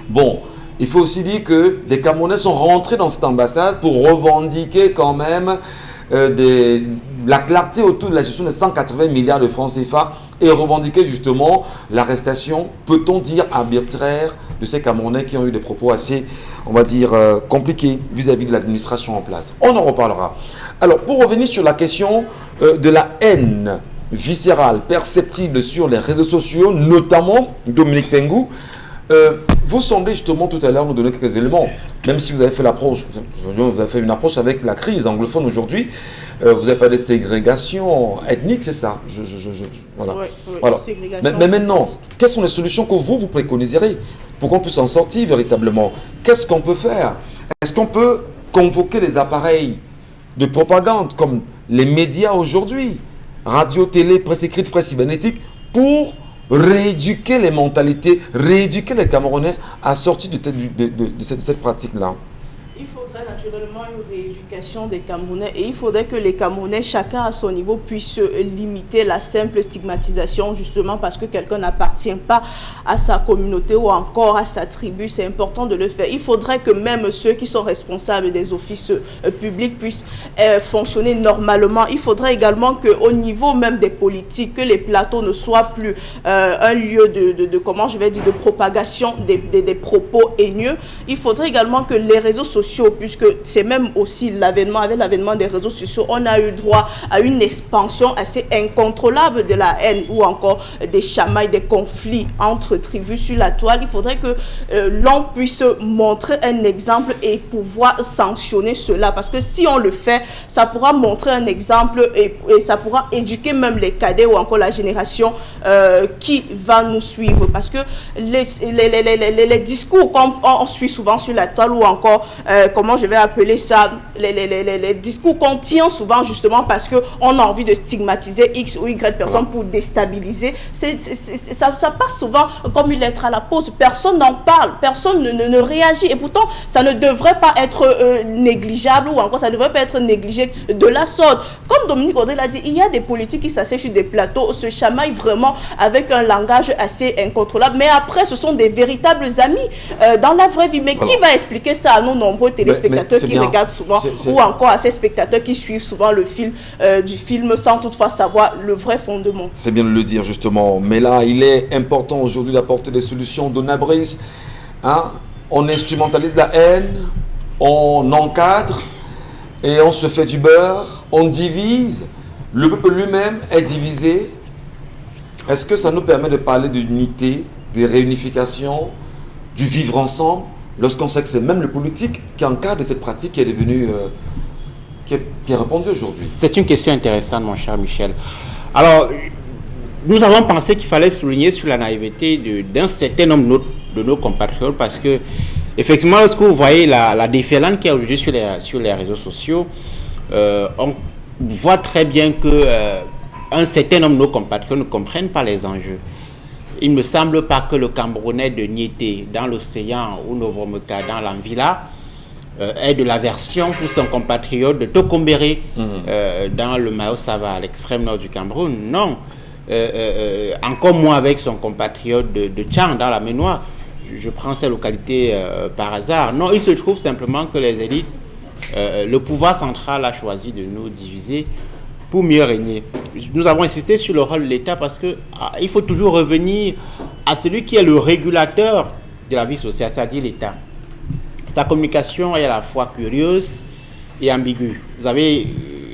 Bon, il faut aussi dire que des Camerounais sont rentrés dans cette ambassade pour revendiquer quand même la clarté autour de la gestion de 180 milliards de francs CFA et revendiquer justement l'arrestation, peut-on dire arbitraire, de ces Camerounais qui ont eu des propos assez, on va dire, compliqués vis-à-vis de l'administration en place. On en reparlera. Alors, pour revenir sur la question de la haine viscérale perceptible sur les réseaux sociaux, notamment Dominique Pengou, vous semblez justement tout à l'heure nous donner quelques éléments, même si vous avez fait une approche avec la crise anglophone aujourd'hui, vous n'avez pas de ségrégation ethnique, c'est ça. Voilà. Voilà. Mais maintenant, quelles sont les solutions que vous préconiserez pour qu'on puisse en sortir véritablement? Qu'est-ce qu'on peut faire? Est-ce qu'on peut convoquer les appareils de propagande comme les médias aujourd'hui, radio, télé, presse écrite, presse cybernétique, pour rééduquer les mentalités, rééduquer les Camerounais à sortir de cette pratique-là? Il faudrait naturellement une rééducation des Camerounais et il faudrait que les Camerounais, chacun à son niveau, puissent limiter la simple stigmatisation justement parce que quelqu'un n'appartient pas à sa communauté ou encore à sa tribu. C'est important de le faire. Il faudrait que même ceux qui sont responsables des offices publics puissent fonctionner normalement. Il faudrait également qu'au niveau même des politiques, que les plateaux ne soient plus un lieu de propagation des propos haineux. Il faudrait également que les réseaux sociaux, puisque c'est même aussi avec l'avènement des réseaux sociaux, on a eu droit à une expansion assez incontrôlable de la haine ou encore des chamailles, des conflits entre tribus sur la toile. Il faudrait que l'on puisse montrer un exemple et pouvoir sanctionner cela, parce que si on le fait, ça pourra montrer un exemple et ça pourra éduquer même les cadets ou encore la génération qui va nous suivre, parce que les discours qu'on suit souvent sur la toile ou encore comment je vais appeler ça, les discours qu'on tient souvent justement parce qu'on a envie de stigmatiser X ou Y personne pour déstabiliser, ça passe souvent comme une lettre à la poste. Personne n'en parle, personne ne réagit et pourtant ça ne devrait pas être négligeable ou encore ça ne devrait pas être négligé de la sorte. Comme Dominique Audrey l'a dit, il y a des politiques qui s'asseyent sur des plateaux, se chamaillent vraiment avec un langage assez incontrôlable, mais après ce sont des véritables amis dans la vraie vie. Mais qui va expliquer ça à nos nombreux téléspectateurs qui regardent souvent ou encore à ces spectateurs qui suivent souvent le fil du film sans toutefois savoir le vrai fondement? C'est bien de le dire justement, mais là il est important aujourd'hui d'apporter des solutions. Donna Brice, hein? On instrumentalise la haine, on encadre et on se fait du beurre, on divise, le peuple lui-même est divisé. Est-ce que ça nous permet de parler d'unité, de réunification, du vivre ensemble, lorsqu'on sait que c'est même le politique qui encadre cette pratique qui est devenue, qui est répandue aujourd'hui? C'est une question intéressante, mon cher Michel. Alors, nous avons pensé qu'il fallait souligner sur la naïveté d'un certain nombre de nos compatriotes parce que, effectivement, lorsque vous voyez la déferlante qu'il y a aujourd'hui sur les réseaux sociaux, on voit très bien que un certain nombre de nos compatriotes ne comprennent pas les enjeux. Il ne me semble pas que le Camerounais de Niété, dans l'océan, ou Novomeca, dans l'Anvila, ait de l'aversion pour son compatriote de Tokombéré dans le Mayo-Sava, à l'extrême nord du Cameroun. Non. Encore moins avec son compatriote de Tchang dans la Ménois. Je prends ces localités par hasard. Non, il se trouve simplement que les élites, le pouvoir central a choisi de nous diviser pour mieux régner. Nous avons insisté sur le rôle de l'État parce que il faut toujours revenir à celui qui est le régulateur de la vie sociale, c'est-à-dire l'État. Sa communication est à la fois curieuse et ambiguë. Vous avez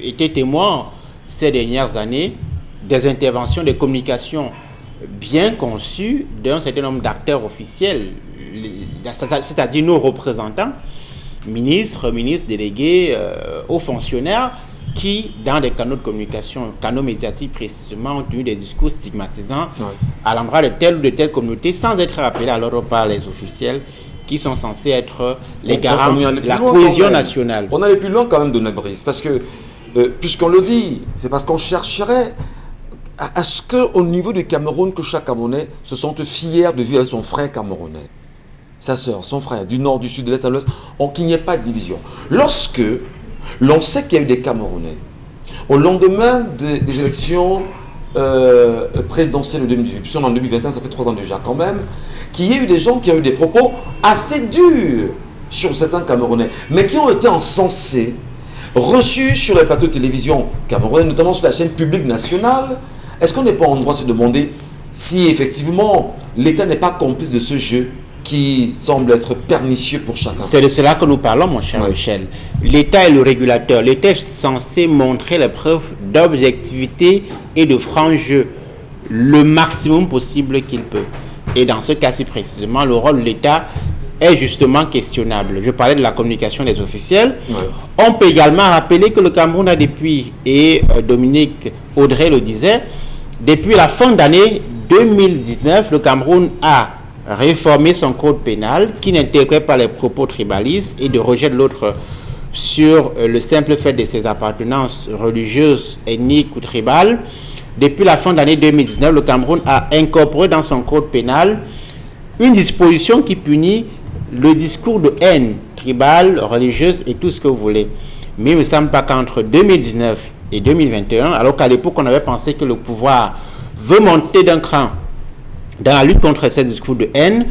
été témoin ces dernières années des interventions, des communications bien conçues d'un certain nombre d'acteurs officiels, c'est-à-dire nos représentants, ministres délégués, hauts fonctionnaires, qui, dans des canaux de communication, canaux médiatiques précisément, ont tenu des discours stigmatisants à l'endroit de telle ou de telle communauté, sans être rappelés à l'ordre par les officiels qui sont censés être les garants de la cohésion nationale. On allait plus loin quand même de notre brise, parce que, puisqu'on le dit, c'est parce qu'on chercherait à ce qu'au niveau du Cameroun, que chaque Camerounais se sente fier de vivre avec son frère camerounais, sa sœur, son frère, du nord, du sud, de l'est à l'ouest, qu'il n'y ait pas de division. Lorsque l'on sait qu'il y a eu des Camerounais, au lendemain des élections présidentielles de 2018, puisqu'on est en 2021, ça fait 3 ans déjà quand même, qu'il y ait eu des gens qui ont eu des propos assez durs sur certains Camerounais, mais qui ont été encensés, reçus sur les plateaux de télévision camerounais, notamment sur la chaîne publique nationale. Est-ce qu'on n'est pas en droit de se demander si effectivement l'État n'est pas complice de ce jeu qui semble être pernicieux pour chacun? C'est de cela que nous parlons, mon cher Michel. L'État est le régulateur. L'État est censé montrer les preuves d'objectivité et de franc jeu le maximum possible qu'il peut. Et dans ce cas-ci précisément, le rôle de l'État est justement questionnable. Je parlais de la communication des officiels. On peut également rappeler que le Cameroun a depuis, et Dominique Audrey le disait, depuis la fin d'année 2019, le Cameroun a réformer son code pénal qui n'intégrait pas les propos tribalistes et de rejet de l'autre sur le simple fait de ses appartenances religieuses, ethniques ou tribales. Depuis la fin de l'année 2019, le Cameroun a incorporé dans son code pénal une disposition qui punit le discours de haine tribale, religieuse et tout ce que vous voulez. Mais il ne me semble pas qu'entre 2019 et 2021, alors qu'à l'époque on avait pensé que le pouvoir veut monter d'un cran dans la lutte contre ces discours de haine,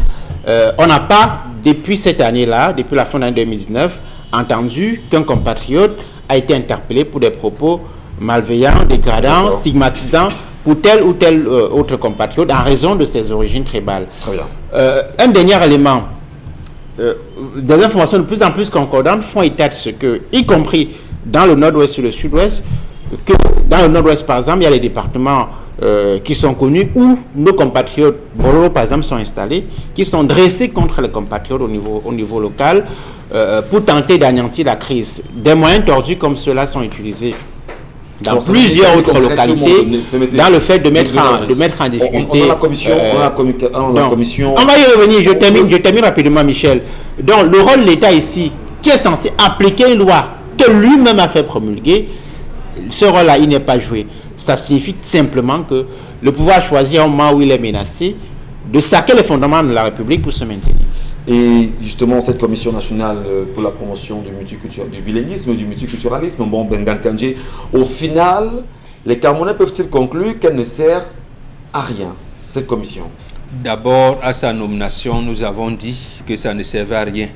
on n'a pas, depuis cette année-là, depuis la fin de l'année 2019, entendu qu'un compatriote a été interpellé pour des propos malveillants, dégradants, stigmatisants pour tel ou tel autre compatriote en raison de ses origines tribales. Très bien. Un dernier élément, des informations de plus en plus concordantes font état de ce que, y compris dans le nord-ouest et le sud-ouest, que dans le nord-ouest, par exemple, il y a les départements qui sont connus où nos compatriotes, Bororo par exemple, sont installés, qui sont dressés contre les compatriotes au niveau local pour tenter d'anéantir la crise. Des moyens tordus comme ceux-là sont utilisés dans plusieurs autres localités, dans le fait de mettre en difficulté. On a la commission. On va y revenir, je termine rapidement, Michel. Donc, le rôle de l'État ici, qui est censé appliquer une loi que lui-même a fait promulguer, ce rôle-là, il n'est pas joué. Ça signifie simplement que le pouvoir choisit au moment où il est menacé de saquer les fondements de la République pour se maintenir. Et justement, cette commission nationale pour la promotion du bilinguisme, du multiculturalisme, bon, Bengal Kandji, au final, les Camerounais peuvent-ils conclure qu'elle ne sert à rien, cette commission? D'abord, à sa nomination, nous avons dit que ça ne servait à rien.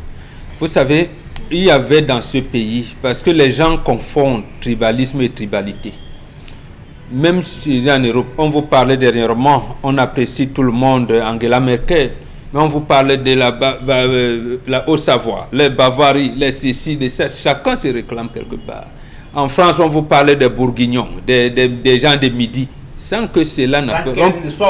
Vous savez, il y avait dans ce pays, parce que les gens confondent tribalisme et tribalité. Même si en Europe, on vous parlait dernièrement, on apprécie tout le monde Angela Merkel, mais on vous parlait de la Haute-Savoie, les Bavaries, les ceci, les ça, chacun se réclame quelque part. En France, on vous parlait des Bourguignons, des gens de Midi, sans que cela n'a pas.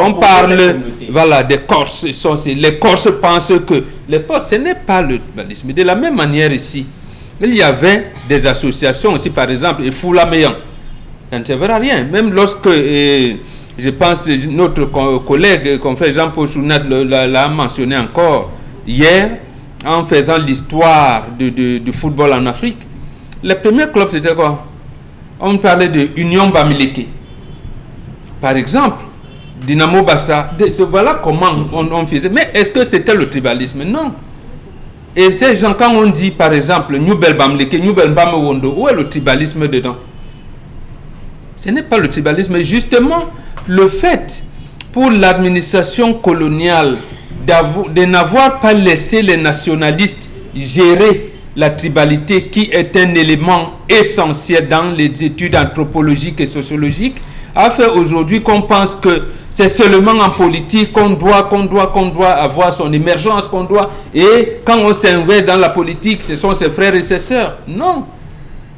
On parle voilà, des Corses. Les Corses pensent que les Corses, ce n'est pas le tribalisme. De la même manière ici, il y avait des associations aussi, par exemple, et Foulaméan. Ça ne servait à rien. Même lorsque, je pense, notre collègue, confrère Jean-Paul Chounat l'a mentionné encore hier, en faisant l'histoire du football en Afrique, les premiers clubs, c'était quoi? On parlait de Union Bamileke. Par exemple, Dynamo Bassa. Voilà comment on faisait. Mais est-ce que c'était le tribalisme? Non. Et ces gens, quand on dit par exemple New Belbam Leke, New Belbam Wondo, où est le tribalisme dedans? Ce n'est pas le tribalisme, mais justement le fait pour l'administration coloniale de n'avoir pas laissé les nationalistes gérer la tribalité, qui est un élément essentiel dans les études anthropologiques et sociologiques, a fait aujourd'hui qu'on pense que c'est seulement en politique qu'on doit avoir son émergence, et quand on s'investit dans la politique, ce sont ses frères et ses sœurs. Non,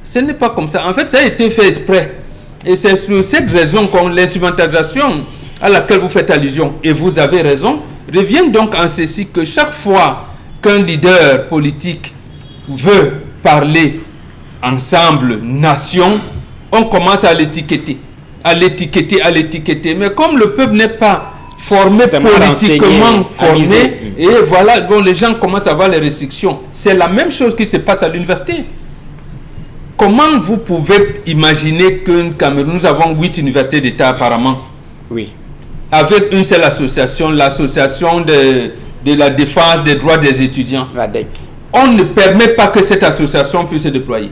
ce n'est pas comme ça. En fait, ça a été fait exprès. Et c'est sur cette raison qu'on l'instrumentalisation à laquelle vous faites allusion, et vous avez raison, revient donc en ceci que chaque fois qu'un leader politique veut parler ensemble, nation, on commence à l'étiqueter. Mais comme le peuple n'est pas formé politiquement, formé, et voilà, bon, les gens commencent à avoir les restrictions. C'est la même chose qui se passe à l'université. Comment vous pouvez imaginer qu'au Cameroun, nous avons 8 universités d'État apparemment? Oui. Avec une seule association, l'association de la défense des droits des étudiants. l'ADEC. On ne permet pas que cette association puisse se déployer.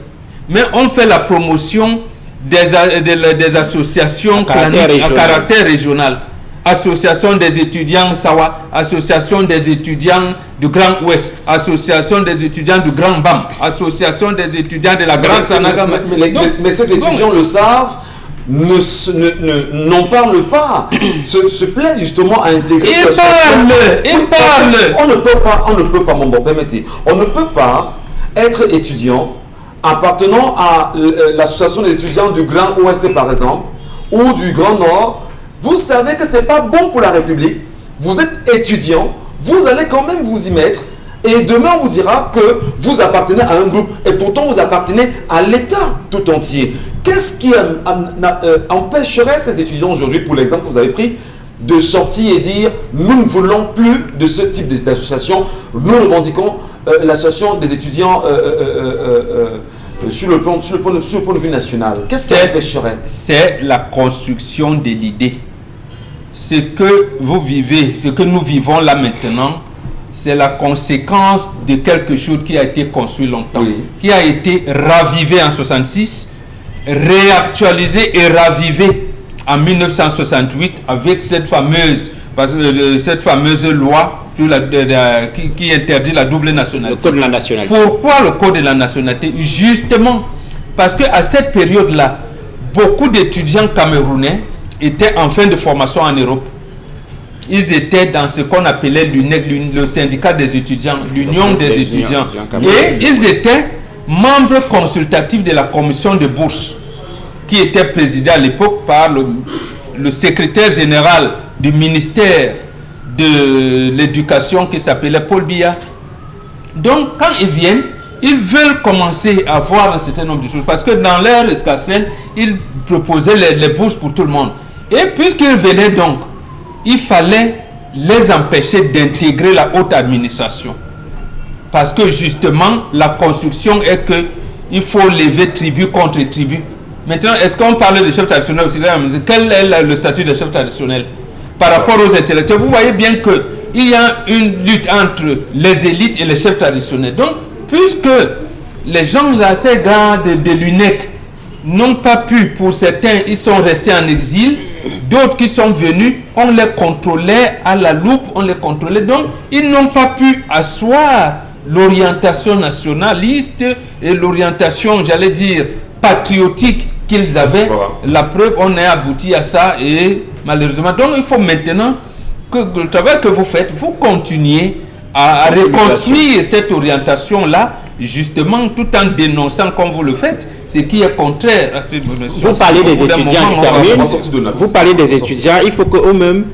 Mais on fait la promotion des associations à caractère régional. Association des étudiants Sawa, association des étudiants du Grand Ouest, association des étudiants du Grand Bam, association des étudiants de la Grande Sanaga. Mais ces étudiants le savent, n'en parlent pas, se plaisent justement à intégrer cette association. Ils parlent. On ne peut pas, mon bon, permettez, on ne peut pas être étudiant appartenant à l'association des étudiants du Grand Ouest par exemple, ou du Grand Nord. Vous savez que ce n'est pas bon pour la République. Vous êtes étudiant, vous allez quand même vous y mettre. Et demain, on vous dira que vous appartenez à un groupe. Et pourtant, vous appartenez à l'État tout entier. Qu'est-ce qui empêcherait ces étudiants aujourd'hui, pour l'exemple que vous avez pris, de sortir et dire « Nous ne voulons plus de ce type d'association. Nous revendiquons l'association des étudiants sur le point de vue national. » Qu'est-ce qui empêcherait? C'est la construction de l'idée. Ce que vous vivez, ce que nous vivons là maintenant, c'est la conséquence de quelque chose qui a été construit longtemps, qui a été ravivé en 1966, réactualisé et ravivé en 1968 avec cette fameuse loi qui interdit la double nationalité. Le code de la nationalité. Pourquoi le code de la nationalité? Justement parce qu'à cette période-là, beaucoup d'étudiants camerounais étaient en fin de formation en Europe. Ils étaient dans ce qu'on appelait l'UNEC, le syndicat des étudiants, l'union des étudiants. Et ils étaient membres consultatifs de la commission de bourse, qui était présidée à l'époque par le secrétaire général du ministère de l'éducation qui s'appelait Paul Biya. Donc quand ils viennent, ils veulent commencer à voir un certain nombre de choses, parce que dans leur escarcelle, ils proposaient les bourses pour tout le monde. Et puisqu'ils venaient donc, il fallait les empêcher d'intégrer la haute administration. Parce que justement, la construction est que il faut lever tribu contre tribu. Maintenant, est-ce qu'on parle de chef traditionnel aussi? Quel est le statut de chef traditionnel par rapport aux intellectuels? Vous voyez bien qu'il y a une lutte entre les élites et les chefs traditionnels. Donc, puisque les gens là, ces gars de l'UNEC n'ont pas pu, pour certains, ils sont restés en exil, d'autres qui sont venus, on les contrôlait à la loupe, donc ils n'ont pas pu asseoir l'orientation nationaliste et l'orientation, j'allais dire, patriotique qu'ils avaient. Voilà. La preuve, on est abouti à ça, et malheureusement, donc il faut maintenant que le travail que vous faites, vous continuez à reconstruire cette orientation-là, justement, tout en dénonçant, comme vous le faites, ce qui est contraire à cette... Vous parlez des étudiants, vous parlez des étudiants, il faut qu'eux-mêmes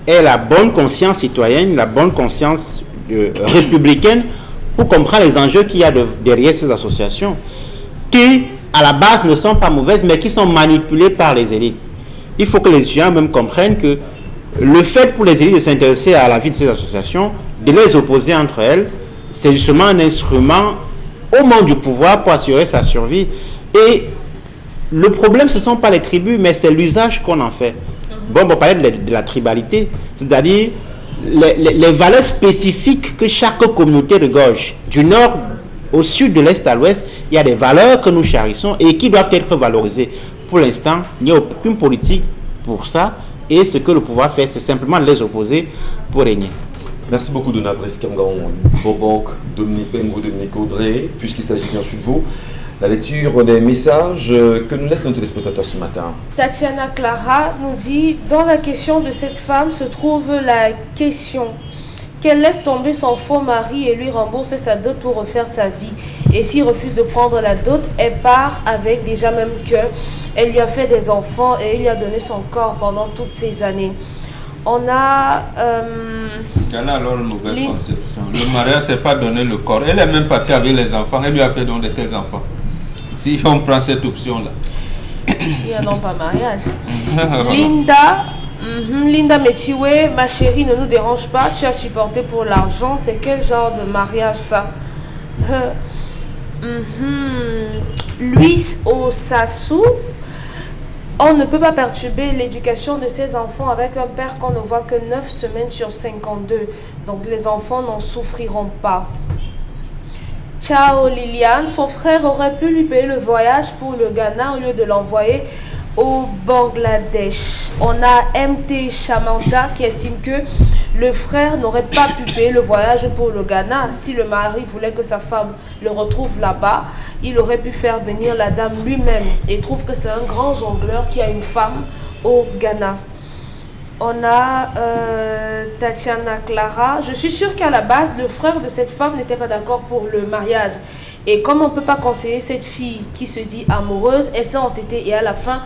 aient la bonne conscience citoyenne, la bonne conscience républicaine, pour comprendre les enjeux qu'il y a derrière ces associations, qui, à la base, ne sont pas mauvaises, mais qui sont manipulées par les élites. Il faut que les étudiants même comprennent que le fait pour les élites de s'intéresser à la vie de ces associations, de les opposer entre elles, c'est justement un instrument au monde du pouvoir pour assurer sa survie. Et le problème, ce ne sont pas les tribus, mais c'est l'usage qu'on en fait. Bon, on va parler de la tribalité, c'est-à-dire les valeurs spécifiques que chaque communauté regorge. Du nord au sud, de l'est à l'ouest, il y a des valeurs que nous chérissons et qui doivent être valorisées. Pour l'instant, il n'y a aucune politique pour ça. Et ce que le pouvoir fait, c'est simplement les opposer pour régner. Merci beaucoup, Dona Breskamgan, Bobok, Dominique Bengo, Dominique Audrey, puisqu'il s'agit bien sûr de vous. La lecture des messages que nous laissent nos téléspectateurs ce matin. Tatiana Clara nous dit, dans la question de cette femme se trouve la question qu'elle laisse tomber son faux mari et lui rembourse sa dot pour refaire sa vie. Et s'il refuse de prendre la dot, elle part avec, déjà même que elle lui a fait des enfants et il lui a donné son corps pendant toutes ces années. On a... Elle a alors une mauvaise conception. Le mariage, c'est pas donner le corps. Elle est même partie avec les enfants. Elle lui a fait donc de tels enfants. Si on prend cette option-là. Il n'y a non pas mariage. Linda Metiwe, ma chérie, ne nous dérange pas. Tu as supporté pour l'argent. C'est quel genre de mariage ça? Luis Osasu. On ne peut pas perturber l'éducation de ses enfants avec un père qu'on ne voit que 9 semaines sur 52. Donc les enfants n'en souffriront pas. Ciao Liliane, son frère aurait pu lui payer le voyage pour le Ghana au lieu de l'envoyer au Bangladesh. On a MT Chamanta qui estime que le frère n'aurait pas pu payer le voyage pour le Ghana. Si le mari voulait que sa femme le retrouve là-bas, il aurait pu faire venir la dame lui-même. Et trouve que c'est un grand jongleur qui a une femme au Ghana. On a Tatiana Clara. Je suis sûre qu'à la base, le frère de cette femme n'était pas d'accord pour le mariage. Et comme on ne peut pas conseiller cette fille qui se dit amoureuse, elle s'est entêtée et à la fin...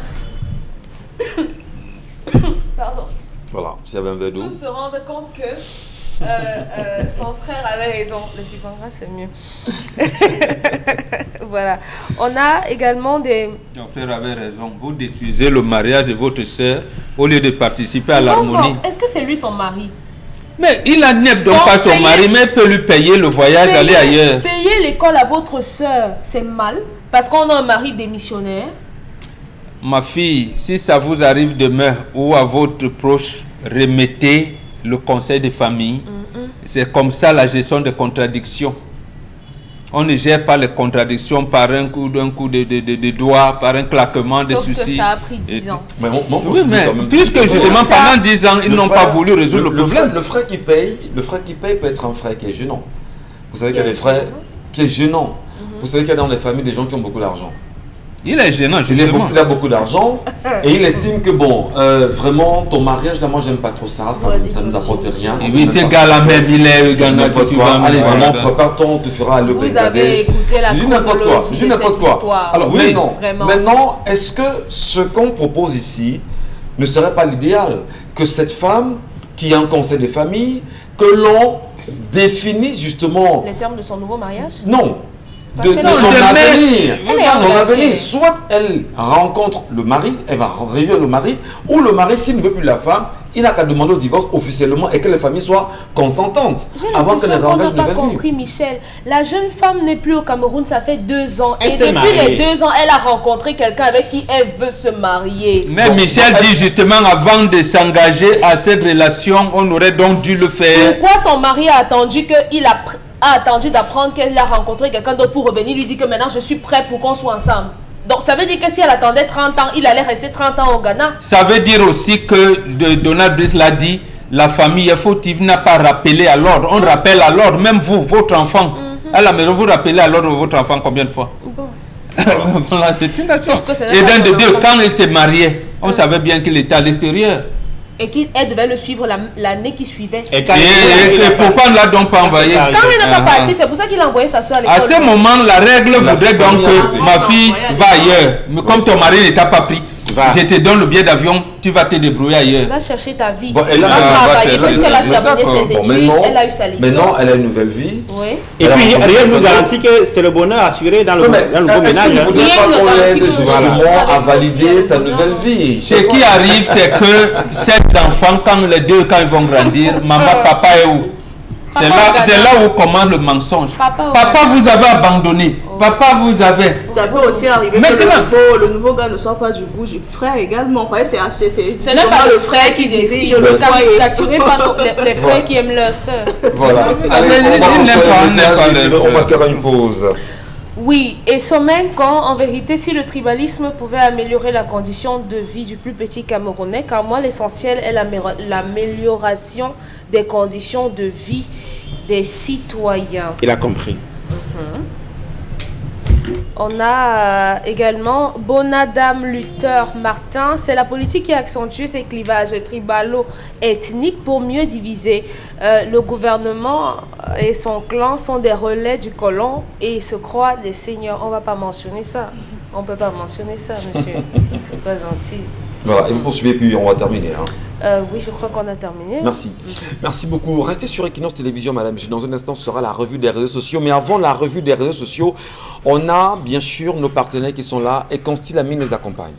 Pardon. Voilà, s'il y avait un verre d'eau. Tous se rendent compte que son frère avait raison. Le Fibangra, c'est mieux. Voilà. On a également des... Son frère avait raison. Vous détruisez le mariage de votre sœur au lieu de participer à l'harmonie. Est-ce que c'est lui son mari? Mais il n'aime donc pas son mari, mais peut lui payer le voyage, aller ailleurs. Payer l'école à votre sœur, c'est mal. Parce qu'on a un mari démissionnaire. Ma fille, si ça vous arrive demain ou à votre proche, remettez le conseil de famille. C'est comme ça la gestion des contradictions. On ne gère pas les contradictions par un coup de doigt, par un claquement de soucis. Sauf que ça a pris 10 ans. Mais oui, mais puisque justement pendant 10 ans, ils n'ont pas voulu résoudre le problème. Le frère qui paye peut être un frère qui est gênant. Vous savez qu'il y a des frères qui est gênant. Vous savez qu'il y a dans les familles des gens qui ont beaucoup d'argent. Il est gênant, justement. Il a beaucoup d'argent et il estime que bon, vraiment, ton mariage, là, moi, j'aime pas trop ça, ça nous apporte rien. Et oui, ce gars-là même, il est Ghana, tu vas. Allez, vraiment, prépare-toi, on te fera aller au Bangladesh. Vous avez écouté la chronologie de cette histoire. Alors, maintenant, est-ce que ce qu'on propose ici ne serait pas l'idéal? Que cette femme, qui a un conseil de famille, que l'on définisse justement... Les termes de son nouveau mariage? Non. De son avenir. Soit elle rencontre le mari, elle va revivre le mari, ou le mari, s'il ne veut plus la femme, il n'a qu'à demander au divorce officiellement et que les familles soient consentantes avant que les rengages ne compris, Michel. La jeune femme n'est plus au Cameroun, ça fait 2 ans. Elle et depuis les 2 ans, elle a rencontré quelqu'un avec qui elle veut se marier. Mais bon, Michel dit justement, avant de s'engager à cette relation, on aurait donc dû le faire. Pourquoi son mari a attendu qu'il a attendu d'apprendre qu'elle a rencontré quelqu'un d'autre pour revenir lui dire que maintenant je suis prêt pour qu'on soit ensemble? Donc ça veut dire que si elle attendait 30 ans, il allait rester 30 ans au Ghana. Ça veut dire aussi que Donald Brice l'a dit, la famille fautive n'a pas rappelé à l'ordre. On rappelle à l'ordre, même vous, votre enfant. À la maison, vous rappelez à l'ordre votre enfant combien de fois? Voilà, c'est une nation. Et d'un de deux, quand il s'est marié, on savait bien qu'il était à l'extérieur. Et qu'elle devait le suivre l'année qui suivait. Et pourquoi on ne l'a donc pas envoyé? Quand elle n'est pas partie, c'est pour ça qu'il a envoyé sa soeur à l'école. À ce moment, la règle voudrait donc que ma fille va ailleurs. Mais comme ton mari ne t'a pas pris, je te donne le billet d'avion, tu vas te débrouiller ailleurs. Va chercher ta vie. Bon, elle va travailler puisqu'elle a terminé ses études, elle a eu sa licence. Maintenant, elle a une nouvelle vie. Oui. Et puis, rien ne nous garantit que c'est le bonheur assuré dans le nouveau ménage. Rien ne garantit justement à valider sa nouvelle vie. Ce qui arrive, c'est que ces enfants, quand ils vont grandir, maman, papa est où? C'est là où commence le mensonge. Papa vous avez abandonné. Papa vous avez... Ça peut aussi arriver que le nouveau gars ne soit pas du goût du frère également. C'est même pas le frère qui dirige le foyer. Capturé par les frères qui aiment leur soeur. Voilà. On va faire une pause. Oui, et Sommen, quand en vérité, si le tribalisme pouvait améliorer la condition de vie du plus petit Camerounais, car moi, l'essentiel est l'amélioration des conditions de vie des citoyens. Il a compris. On a également Bonadame Luther Martin. C'est la politique qui accentue ces clivages tribalo-ethniques pour mieux diviser. Le gouvernement et son clan sont des relais du colon et se croient des seigneurs. On ne va pas mentionner ça. On ne peut pas mentionner ça, monsieur. C'est pas gentil. Voilà, et vous poursuivez, puis on va terminer. Oui, je crois qu'on a terminé. Merci. Merci beaucoup. Restez sur Equinox Télévision, madame. Dans un instant, ce sera la revue des réseaux sociaux. Mais avant la revue des réseaux sociaux, on a bien sûr nos partenaires qui sont là et Constille Amine les accompagne.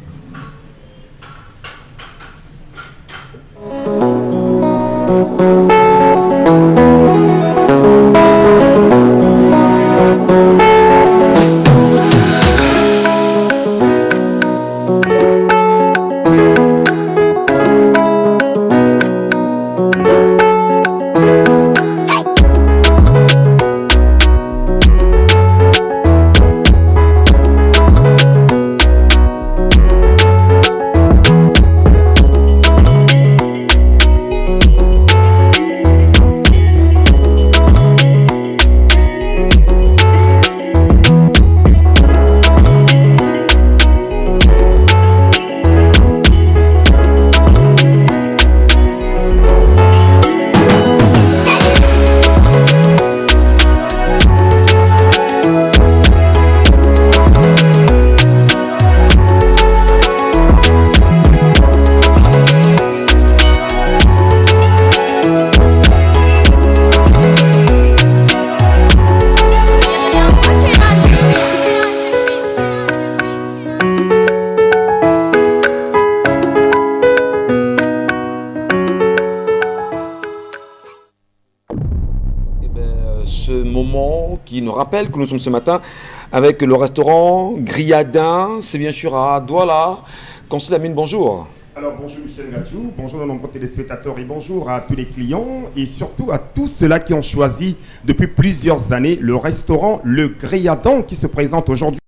Qui nous rappelle que nous sommes ce matin avec le restaurant Griadin, c'est bien sûr à Douala. Constille Amine, bonjour. Alors bonjour Michel Gachou, bonjour aux nombreux téléspectateurs et bonjour à tous les clients et surtout à tous ceux-là qui ont choisi depuis plusieurs années le restaurant Le Griadin qui se présente aujourd'hui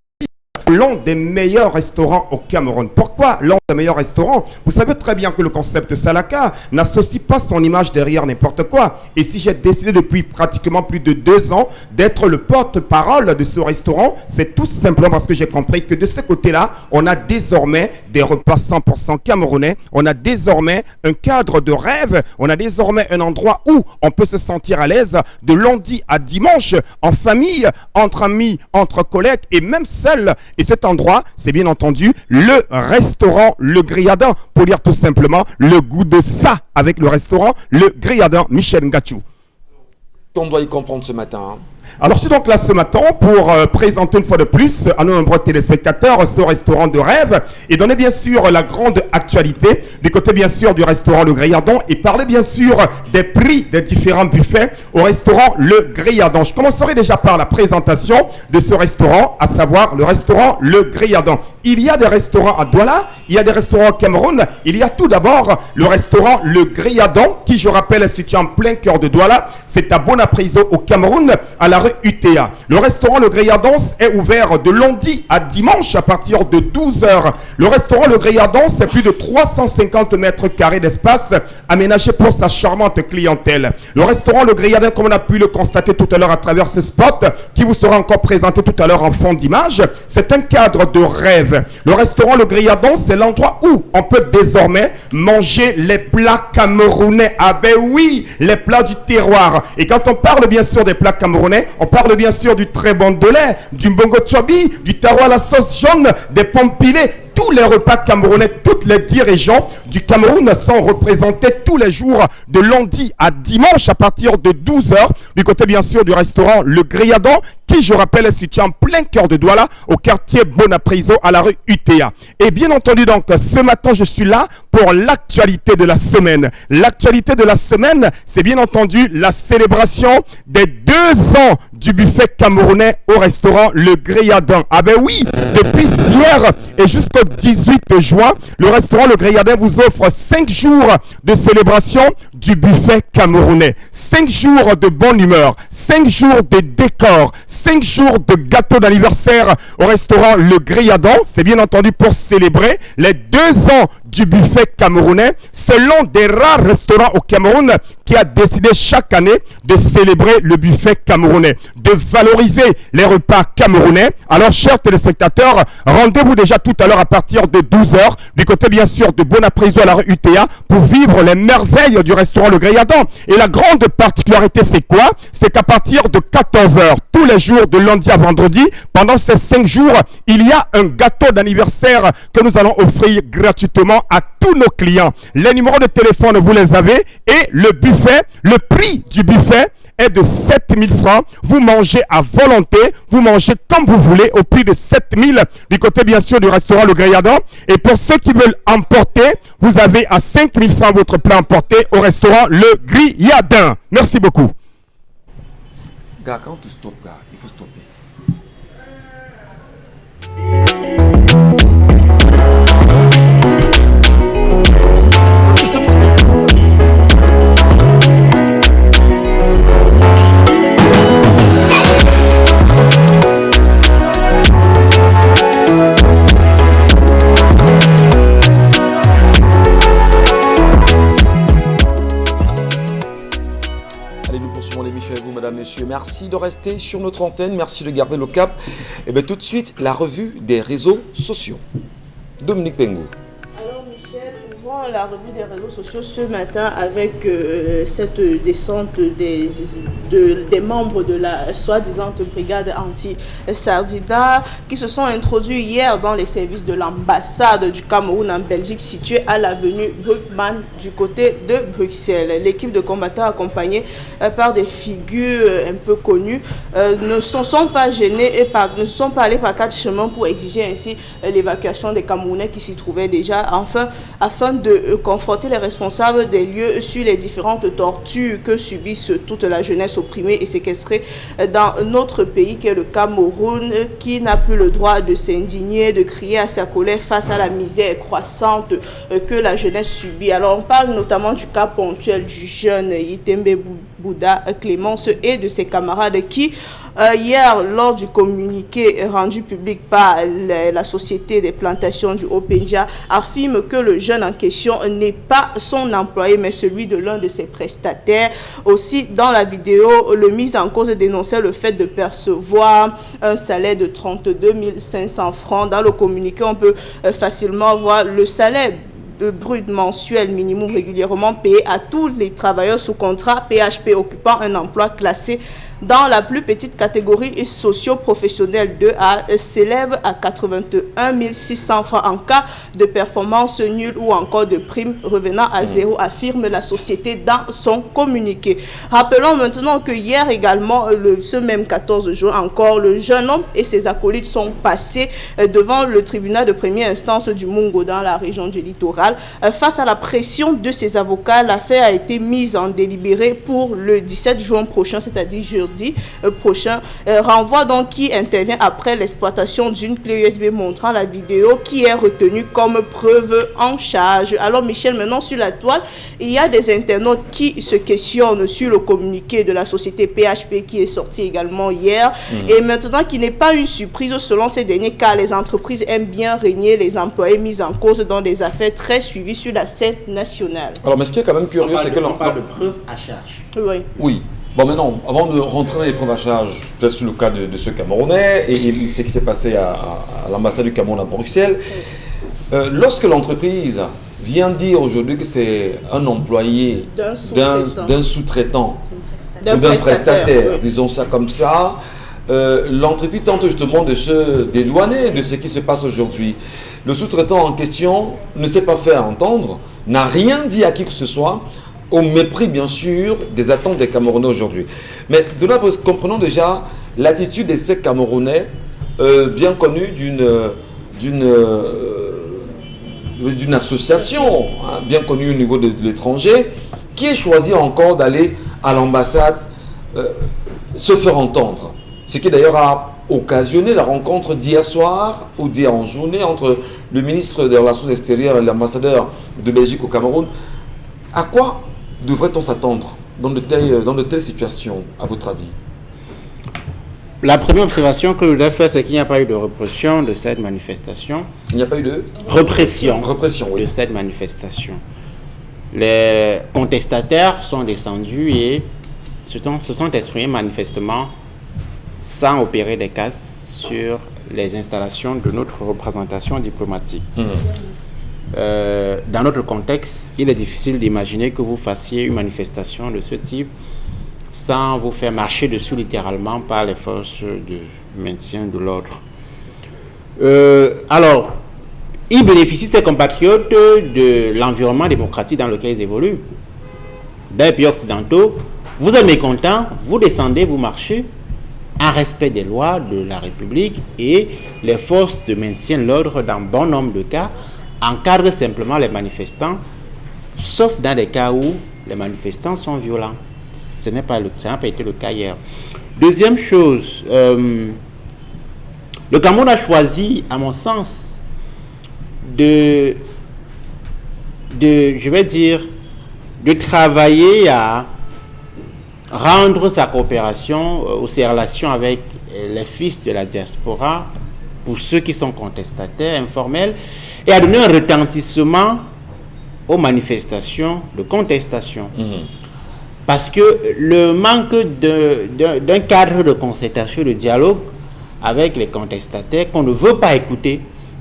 l'un des meilleurs restaurants au Cameroun. Pourquoi l'un des meilleurs restaurants? Vous savez très bien que le concept Salaka n'associe pas son image derrière n'importe quoi. Et si j'ai décidé depuis pratiquement plus de 2 ans d'être le porte-parole de ce restaurant, c'est tout simplement parce que j'ai compris que de ce côté-là, on a désormais des repas 100% camerounais. On a désormais un cadre de rêve. On a désormais un endroit où on peut se sentir à l'aise de lundi à dimanche, en famille, entre amis, entre collègues et même seul. Et cet endroit, c'est bien entendu le restaurant Le Griadin, pour dire tout simplement le goût de ça avec le restaurant Le Griadin. Michel Ngachou. On doit y comprendre ce matin. Alors, je suis donc là ce matin pour présenter une fois de plus à nos nombreux téléspectateurs ce restaurant de rêve et donner bien sûr la grande actualité du côté bien sûr du restaurant Le Griadin et parler bien sûr des prix des différents buffets au restaurant Le Griadin. Je commencerai déjà par la présentation de ce restaurant, à savoir le restaurant Le Griadin. Il y a des restaurants à Douala, il y a des restaurants au Cameroun. Il y a tout d'abord le restaurant Le Griadin qui, je rappelle, est situé en plein cœur de Douala. C'est à Bonapriso au Cameroun, à la rue UTA. Le restaurant Le Griadin est ouvert de lundi à dimanche à partir de 12h. Le restaurant Le Griadin, c'est plus de 350 mètres carrés d'espace aménagé pour sa charmante clientèle. Le restaurant Le Griadin, comme on a pu le constater tout à l'heure à travers ce spot, qui vous sera encore présenté tout à l'heure en fond d'image, c'est un cadre de rêve. Le restaurant Le Griadin, c'est l'endroit où on peut désormais manger les plats camerounais. Ah ben oui, les plats du terroir. Et quand on parle bien sûr des plats camerounais, on parle bien sûr du très bon de lait, du mbongo chobi, du taro à la sauce jaune, des pommes pilées. tous les repas camerounais, tous les dirigeants du Cameroun sont représentés tous les jours de lundi à dimanche à partir de 12h du côté bien sûr du restaurant Le Griadon qui, je rappelle, est situé en plein cœur de Douala au quartier Bonapriso à la rue UTA. Et bien entendu donc ce matin je suis là pour l'actualité de la semaine. L'actualité de la semaine, c'est bien entendu la célébration des 2 ans du buffet camerounais au restaurant Le Griadon. Ah ben oui, depuis hier et jusqu'au 18 juin, le restaurant Le Griadon vous offre 5 jours de célébration du buffet camerounais. 5 jours de bonne humeur, 5 jours de décor, 5 jours de gâteau d'anniversaire au restaurant Le Griadon. C'est bien entendu pour célébrer les 2 ans du buffet camerounais. C'est l'un des rares restaurants au Cameroun qui a décidé chaque année de célébrer le buffet camerounais, de valoriser les repas camerounais. Alors, chers téléspectateurs, rendez-vous déjà tout à l'heure à partir de 12h du côté bien sûr de Bonapriso à la rue UTA pour vivre les merveilles du restaurant Le Griadon. Et la grande particularité, c'est quoi? C'est qu'à partir de 14h, tous les jours de lundi à vendredi, pendant ces 5 jours, il y a un gâteau d'anniversaire que nous allons offrir gratuitement à tous nos clients. Les numéros de téléphone, vous les avez et le buffet, le prix du buffet est de 7 000 francs. Vous mangez à volonté, vous mangez comme vous voulez au prix de 7 000 du côté bien sûr du restaurant Le Griadon. Et pour ceux qui veulent emporter, vous avez à 5 000 francs votre plat emporté au restaurant Le Griadon. Merci beaucoup. Gars, quand tu stoppes, gars, il faut stopper. Mesdames, Messieurs, merci de rester sur notre antenne, merci de garder le cap. Et bien tout de suite, la revue des réseaux sociaux. Dominique Pengou. Alors Michel, ouvrons la revue des réseaux sociaux ce matin avec cette descente des membres de la soi-disant brigade anti-Sardina qui se sont introduits hier dans les services de l'ambassade du Cameroun en Belgique située à l'avenue Bruckmann du côté de Bruxelles. L'équipe de combattants accompagnée par des figures un peu connues ne se sont pas gênés et ne se sont pas allés par 4 chemins pour exiger ainsi l'évacuation des Camerounais qui s'y trouvaient déjà, enfin afin de confronter les responsables des lieux sur les différentes tortures que subissent toute la jeunesse opprimée et séquestrée dans notre pays qui est le Cameroun, qui n'a plus le droit de s'indigner, de crier à sa colère face à la misère croissante que la jeunesse subit. Alors on parle notamment du cas ponctuel du jeune Yitembe Bouddha Clémence et de ses camarades qui hier, lors du communiqué rendu public par la Société des plantations du Haut-Pendia, affirme que le jeune en question n'est pas son employé, mais celui de l'un de ses prestataires. Aussi, dans la vidéo, le mis en cause dénonçait le fait de percevoir un salaire de 32 500 francs. Dans le communiqué, on peut facilement voir le salaire brut mensuel minimum régulièrement payé à tous les travailleurs sous contrat PHP occupant un emploi classé dans la plus petite catégorie socio-professionnelle 2A s'élève à 81 600 francs en cas de performance nulle ou encore de prime revenant à zéro, affirme la société dans son communiqué. Rappelons maintenant que hier également, ce même 14 juin encore, le jeune homme et ses acolytes sont passés devant le tribunal de première instance du Mungo dans la région du littoral. Face à la pression de ses avocats, l'affaire a été mise en délibéré pour le 17 juin prochain, c'est-à-dire jeudi prochain. Renvoi donc qui intervient après l'exploitation d'une clé USB montrant la vidéo qui est retenue comme preuve en charge. Alors Michel, maintenant sur la toile, il y a des internautes qui se questionnent sur le communiqué de la société PHP qui est sorti également hier et maintenant qui n'est pas une surprise selon ces derniers car les entreprises aiment bien régner les employés mis en cause dans des affaires très suivies sur la scène nationale. Alors mais ce qui est quand même curieux, c'est que l'on parle de preuves à charge. Oui. Oui. Bon, maintenant, avant de rentrer dans les preuves à charge, peut-être sur le cas de ce Camerounais et ce qui s'est passé à l'ambassade du Cameroun à Bruxelles, lorsque l'entreprise vient dire aujourd'hui que c'est un employé d'un sous-traitant ou d'un prestataire, oui. disons ça comme ça, l'entreprise tente justement de se dédouaner de ce qui se passe aujourd'hui. Le sous-traitant en question ne s'est pas fait entendre, n'a rien dit à qui que ce soit, au mépris bien sûr des attentes des Camerounais aujourd'hui. Mais de là, comprenons déjà l'attitude de ces Camerounais bien connus d'une association bien connue au niveau de l'étranger qui est choisi encore d'aller à l'ambassade se faire entendre. Ce qui d'ailleurs a occasionné la rencontre d'hier soir ou d'hier en journée entre le ministre des Relations extérieures et l'ambassadeur de Belgique au Cameroun. À quoi devrait-on s'attendre dans de telles situations, à votre avis? La première observation que je voudrais faire, c'est qu'il n'y a pas eu de répression de cette manifestation. Il n'y a pas eu de répression oui. de cette manifestation. Les contestataires sont descendus et se sont exprimés manifestement sans opérer des casses sur les installations de notre représentation diplomatique. Dans notre contexte, il est difficile d'imaginer que vous fassiez une manifestation de ce type sans vous faire marcher dessus littéralement par les forces de maintien de l'ordre. Alors, ils bénéficient, ces compatriotes, de l'environnement démocratique dans lequel ils évoluent. Dans les pays occidentaux, vous êtes mécontents, vous descendez, vous marchez en respect des lois de la République et les forces de maintien de l'ordre, dans bon nombre de cas, encadrent simplement les manifestants, sauf dans des cas où les manifestants sont violents. Ça n'a pas été le cas hier. Deuxième chose, le Cameroun a choisi, à mon sens, de travailler à rendre sa coopération ou ses relations avec les fils de la diaspora, pour ceux qui sont contestataires, informels, et à donner un retentissement aux manifestations de contestation. Parce que le manque d'un cadre de concertation, de dialogue avec les contestataires qu'on ne veut pas écouter,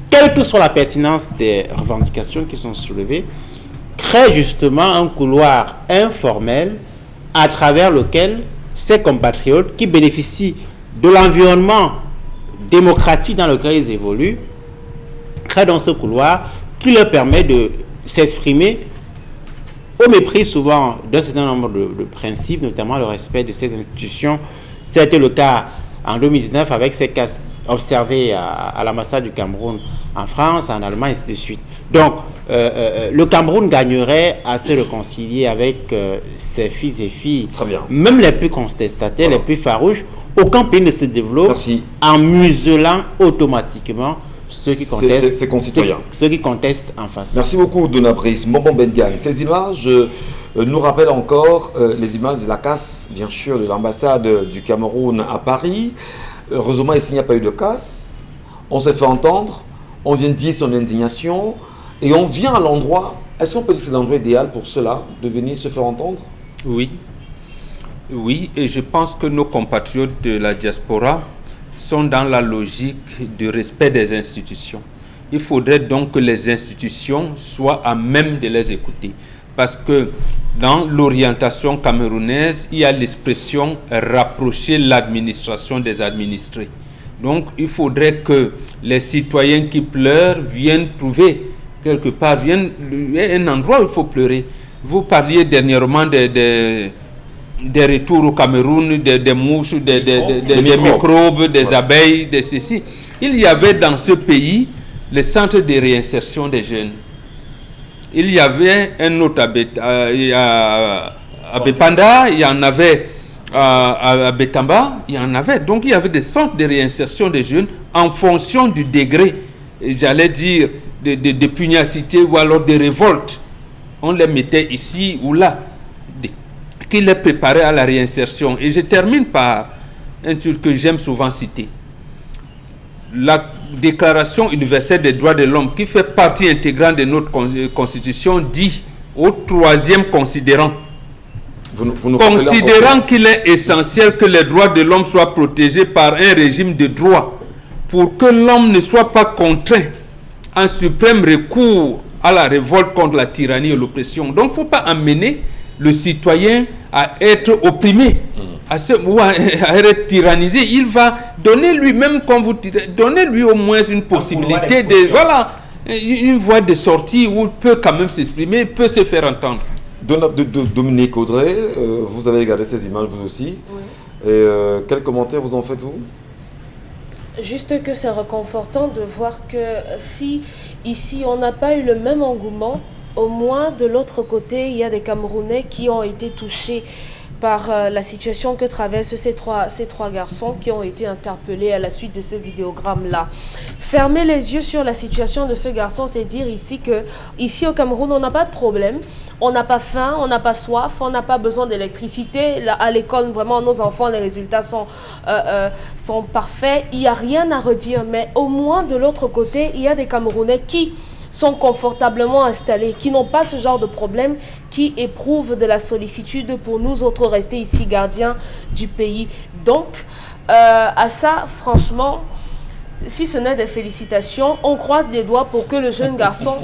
quelle que soit la pertinence des revendications qui sont soulevées, crée justement un couloir informel à travers lequel ces compatriotes qui bénéficient de l'environnement démocratique dans lequel ils évoluent, créent dans ce couloir qui leur permet de s'exprimer au mépris souvent d'un certain nombre de principes, notamment le respect de ces institutions. C'était le cas en 2019 avec ces cas observés à l'ambassade du Cameroun en France, en Allemagne, et ainsi de suite. Donc, le Cameroun gagnerait à se réconcilier avec ses fils et filles, même les plus contestataires, les plus farouches. Aucun pays ne se développe en muselant automatiquement ceux qui contestent, ceux qui contestent en face. Merci beaucoup, Dona Brice. Mbombo Bengan. Ces images nous rappellent encore les images de la casse, bien sûr, de l'ambassade du Cameroun à Paris. Heureusement, ici, il n'y a pas eu de casse. On s'est fait entendre, on vient de dire son indignation et on vient à l'endroit. Est-ce qu'on peut dire que c'est l'endroit idéal pour cela, de venir se faire entendre? Oui. Oui, et je pense que nos compatriotes de la diaspora sont dans la logique du respect des institutions. Il faudrait donc que les institutions soient à même de les écouter. Parce que dans l'orientation camerounaise, il y a l'expression « rapprocher l'administration des administrés ». Donc, il faudrait que les citoyens qui pleurent viennent trouver quelque part, un endroit où il faut pleurer. Vous parliez dernièrement des retours au Cameroun, des mouches, des microbes, des abeilles, de ceci. Il y avait dans ce pays le centre de réinsertion des jeunes. Il y avait un autre à Bepanda, il y en avait à Betamba, il y en avait. Donc il y avait des centres de réinsertion des jeunes en fonction du degré, j'allais dire, de pugnacité ou alors de révolte. On les mettait ici ou là, qui les préparait à la réinsertion. Et je termine par un truc que j'aime souvent citer. La Déclaration universelle des droits de l'homme, qui fait partie intégrante de notre Constitution, dit au 3e considérant, considérant qu'il est essentiel que les droits de l'homme soient protégés par un régime de droit pour que l'homme ne soit pas contraint en suprême recours à la révolte contre la tyrannie et l'oppression. Donc il ne faut pas amener le citoyen à être opprimé à être tyrannisé, il va donner lui-même, comme vous dites, donner lui au moins une possibilité une voie de sortie où il peut quand même s'exprimer, peut se faire entendre. Dominique Audrey, vous avez regardé ces images vous aussi. Oui. Et quels commentaires vous en faites-vous? Juste que c'est réconfortant de voir que si ici on n'a pas eu le même engouement, au moins de l'autre côté, il y a des Camerounais qui ont été touchés par la situation que traversent ces trois garçons qui ont été interpellés à la suite de ce vidéogramme-là. Fermer les yeux sur la situation de ce garçon, c'est dire ici que ici au Cameroun, on n'a pas de problème, on n'a pas faim, on n'a pas soif, on n'a pas besoin d'électricité. À l'école, vraiment, nos enfants, les résultats sont parfaits. Il n'y a rien à redire, mais au moins de l'autre côté, il y a des Camerounais qui sont confortablement installés, qui n'ont pas ce genre de problème, qui éprouvent de la sollicitude pour nous autres rester ici gardiens du pays. Donc, à ça, franchement, si ce n'est des félicitations, on croise les doigts pour que le jeune garçon...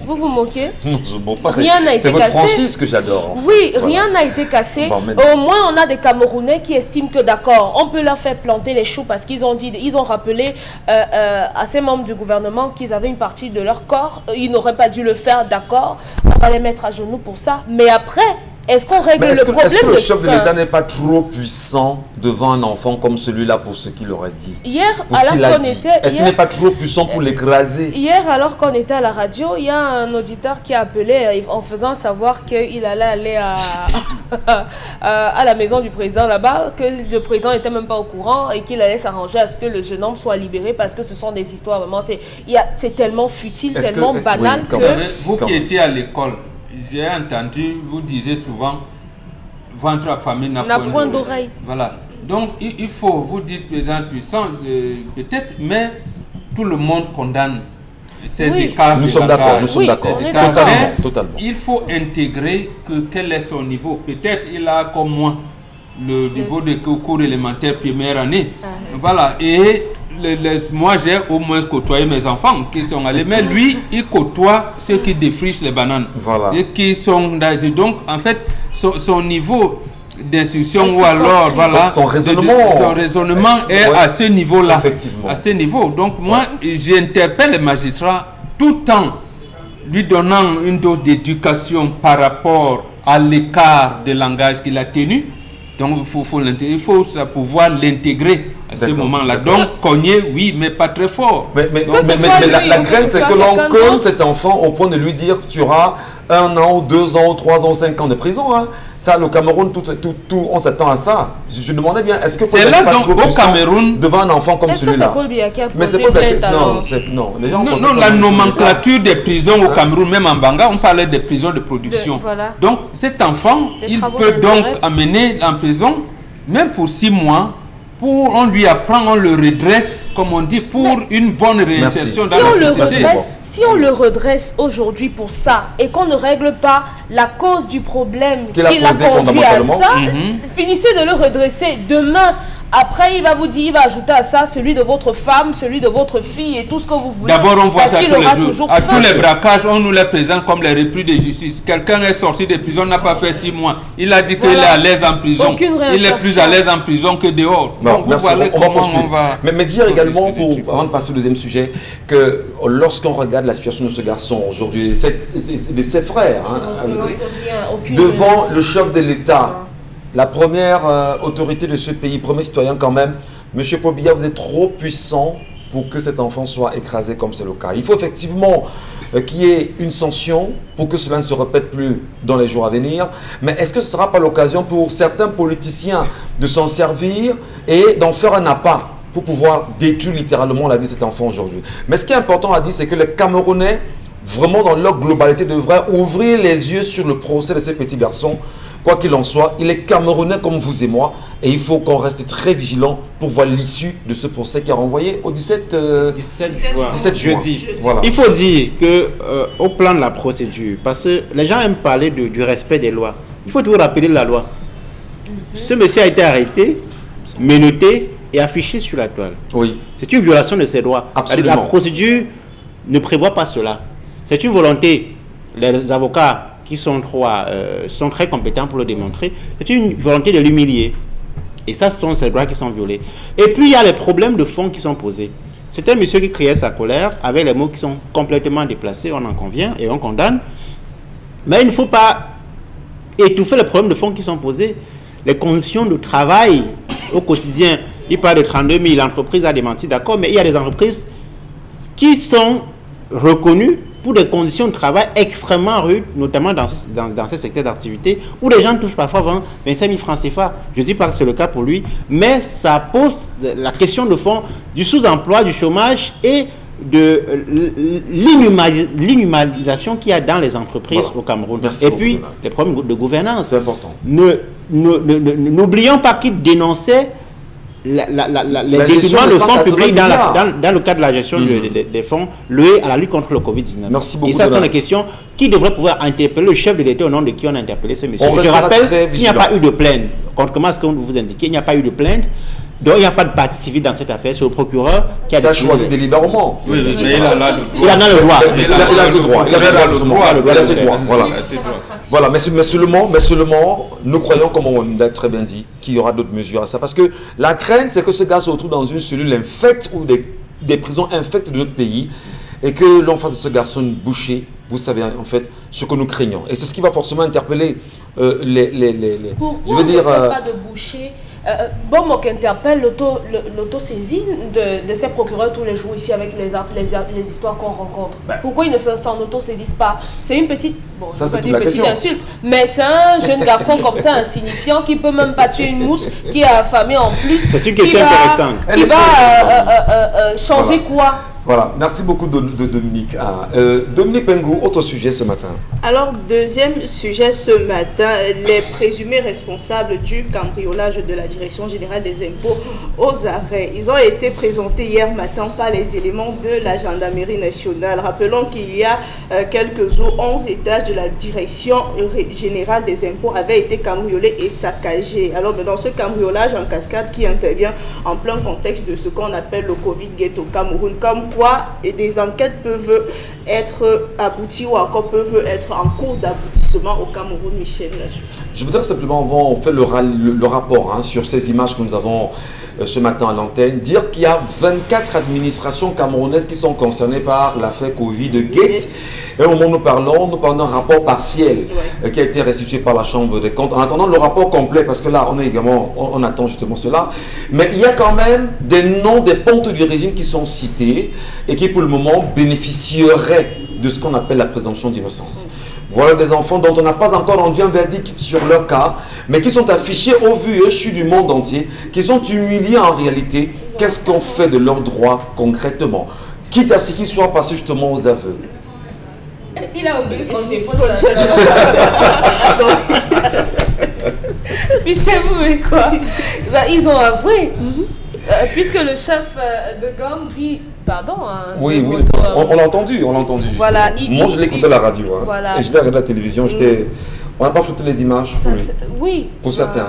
Vous vous moquez? Non, je ne moque pas. Rien n'a été C'est votre cassé. franchise que j'adore. Oui, rien n'a été cassé. Bon, Au moins, on a des Camerounais qui estiment que d'accord, on peut leur faire planter les choux parce qu'ils ont rappelé à ces membres du gouvernement qu'ils avaient une partie de leur corps. Ils n'auraient pas dû le faire, d'accord. On va les mettre à genoux pour ça. Mais après, est-ce qu'on règle le problème? Est-ce que le chef de l'État n'est pas trop puissant devant un enfant comme celui-là pour ce qu'il aurait dit? Est-ce qu'il n'est pas trop puissant pour l'écraser? Hier, alors qu'on était à la radio, il y a un auditeur qui a appelé en faisant savoir qu'il allait aller à la maison du président là-bas, que le président n'était même pas au courant et qu'il allait s'arranger à ce que le jeune homme soit libéré parce que ce sont des histoires vraiment, c'est tellement futile, tellement banal que... Vous qui étiez à l'école, j'ai entendu, vous disiez souvent, ventre affamé n'a point d'oreille. Voilà. Donc, il faut, vous dites président puissant, peut-être, mais tout le monde condamne ces écarts. Nous sommes d'accord, totalement. Il faut intégrer quel est son niveau. Peut-être il a comme moi le niveau de cours élémentaire première année. Voilà. Et moi, j'ai au moins côtoyé mes enfants qui sont allés, mais lui, il côtoie ceux qui défrichent les bananes. Voilà. Et qui sont... Donc, en fait, son niveau d'instruction ou alors, voilà, son raisonnement est à ce niveau-là. Effectivement. À ce niveau. Donc, moi, j'interpelle les magistrats tout en lui donnant une dose d'éducation par rapport à l'écart de langage qu'il a tenu. Donc, il faut pouvoir l'intégrer à ce moment-là. Donc, cogner, oui, mais pas très fort. Mais la crainte, c'est que l'on cogne cet enfant au point de lui dire que tu auras 1 an, ou 2 ans, ou 3 ans, 5 ans de prison. Hein. Ça, le Cameroun, on s'attend à ça. Je demandais bien, est-ce que c'est là donc au Cameroun devant un enfant comme celui-là? Mais c'est pas non, la nomenclature des prisons au Cameroun, même en Banga, on parlait des prisons de production. Donc, cet enfant, il peut donc amener en prison, même pour 6 mois. On lui apprend, on le redresse, comme on dit, pour une bonne réinsertion dans la société. Si on le redresse aujourd'hui pour ça et qu'on ne règle pas la cause du problème qui l'a conduit à ça, finissez de le redresser. Demain, après, il va vous dire, il va ajouter à ça celui de votre femme, celui de votre fille et tout ce que vous voulez. D'abord, on voit ça tous les jours. À tous les braquages, on nous les présente comme les repris de justice. Quelqu'un est sorti de prison, n'a pas fait 6 mois. Il a dit qu'il est à l'aise en prison. Il est plus à l'aise en prison que dehors. Donc, merci. On va poursuivre. Mais dire également, avant de passer au deuxième sujet, que lorsqu'on regarde la situation de ce garçon aujourd'hui, de ses frères, devant le chef de l'État, la première autorité de ce pays, premier citoyen quand même, M. Paul Biya, vous êtes trop puissant pour que cet enfant soit écrasé comme c'est le cas. Il faut effectivement qu'il y ait une sanction pour que cela ne se répète plus dans les jours à venir. Mais est-ce que ce ne sera pas l'occasion pour certains politiciens de s'en servir et d'en faire un appât pour pouvoir détruire littéralement la vie de cet enfant aujourd'hui? Mais ce qui est important à dire, c'est que les Camerounais, vraiment dans leur globalité, devraient ouvrir les yeux sur le procès de ces petits garçons. Quoi qu'il en soit, il est Camerounais comme vous et moi et il faut qu'on reste très vigilant pour voir l'issue de ce procès qui est renvoyé au 17 jeudi. Voilà. Il faut dire que au plan de la procédure, parce que les gens aiment parler du respect des lois, il faut toujours rappeler la loi. Ce monsieur a été arrêté, menotté et affiché sur la toile. Oui. C'est une violation de ses droits. Absolument. La procédure ne prévoit pas cela. C'est une volonté. Les avocats qui sont très compétents pour le démontrer, c'est une volonté de l'humilier. Et ça, ce sont ces droits qui sont violés. Et puis, il y a les problèmes de fond qui sont posés. C'est un monsieur qui criait sa colère avec les mots qui sont complètement déplacés, on en convient et on condamne. Mais il ne faut pas étouffer les problèmes de fond qui sont posés. Les conditions de travail au quotidien, il parle de 32 000 entreprises à démentir, d'accord, mais il y a des entreprises qui sont reconnues pour des conditions de travail extrêmement rudes, notamment dans ce secteur d'activité, où les gens touchent parfois 25 000 francs CFA. Je ne dis pas que c'est le cas pour lui, mais ça pose la question de fond du sous-emploi, du chômage et de l'inhumanisation qu'il y a dans les entreprises au Cameroun. Merci et puis, beaucoup, les problèmes de gouvernance. C'est important. N'oublions pas qu'il dénonçait les détournements de fonds publics dans le cadre de la gestion des fonds liés à la lutte contre le Covid-19. Merci beaucoup. Et ça sont les questions qui devraient pouvoir interpeller le chef de l'État au nom de qui on a interpellé ce monsieur. Je rappelle qu'il n'y a pas eu de plainte. Contrairement à ce que vous indiquez, il n'y a pas eu de plainte. Donc il n'y a pas de partie civile dans cette affaire. C'est le procureur qui a choisi délibérément. Oui, mais il a le droit. Il a ce droit. Il a ce droit. Voilà. Mais seulement, nous croyons, comme on l'a très bien dit, qu'il y aura d'autres mesures à ça. Parce que la crainte, c'est que ce gars se retrouve dans une cellule infecte ou des prisons infectes de notre pays et que l'on fasse de ce garçon une bouchée. Vous savez en fait ce que nous craignons. Et c'est ce qui va forcément interpeller Pourquoi je veux dire, on ne fait pas de bouchée Bomok interpelle l'autosaisie de ces procureurs tous les jours ici avec les histoires qu'on rencontre. Pourquoi ils ne s'en autosaisissent pas? C'est une petite, insulte, mais c'est un jeune garçon comme ça, insignifiant, qui peut même pas tuer une mouche, qui est affamé en plus. C'est une question intéressante. Qui va changer quoi? Voilà, merci beaucoup Dominique. Dominique Pengou, autre sujet ce matin. Alors, deuxième sujet ce matin, les présumés responsables du cambriolage de la Direction générale des impôts aux arrêts. Ils ont été présentés hier matin par les éléments de la gendarmerie nationale. Rappelons qu'il y a quelques jours, 11 étages de la Direction générale des impôts avaient été cambriolés et saccagés. Alors, dans ce cambriolage en cascade qui intervient en plein contexte de ce qu'on appelle le Covid-gate au Cameroun, comme et des enquêtes peuvent être abouties ou encore peuvent être en cours d'aboutissement au Cameroun, Michel. Je voudrais simplement, avant on fait le rapport sur ces images que nous avons ce matin à l'antenne, dire qu'il y a 24 administrations camerounaises qui sont concernées par l'affaire Covid-Gate. Et au moment où nous parlons d'un rapport partiel qui a été restitué par la Chambre des comptes. En attendant le rapport complet, parce que là, on attend justement cela. Mais il y a quand même des noms des pontes du régime qui sont cités et qui, pour le moment, bénéficieraient de ce qu'on appelle la présomption d'innocence. Voilà des enfants dont on n'a pas encore rendu un verdict sur leur cas, mais qui sont affichés au vu et au su du monde entier, qui sont humiliés en réalité. Qu'est-ce qu'on fait de leurs droits concrètement? Quitte à ce qu'ils soient passés justement aux aveux. Il a oublié son téléphone. Michel, vous voulez quoi? Ils ont avoué. Puisque le chef de gang dit pardon. Oui, on l'a entendu. Voilà, moi, je l'ai écouté à la radio. Voilà. Et je l'ai regardé à la télévision. On n'a pas fait toutes les images. Oui. Pour certains.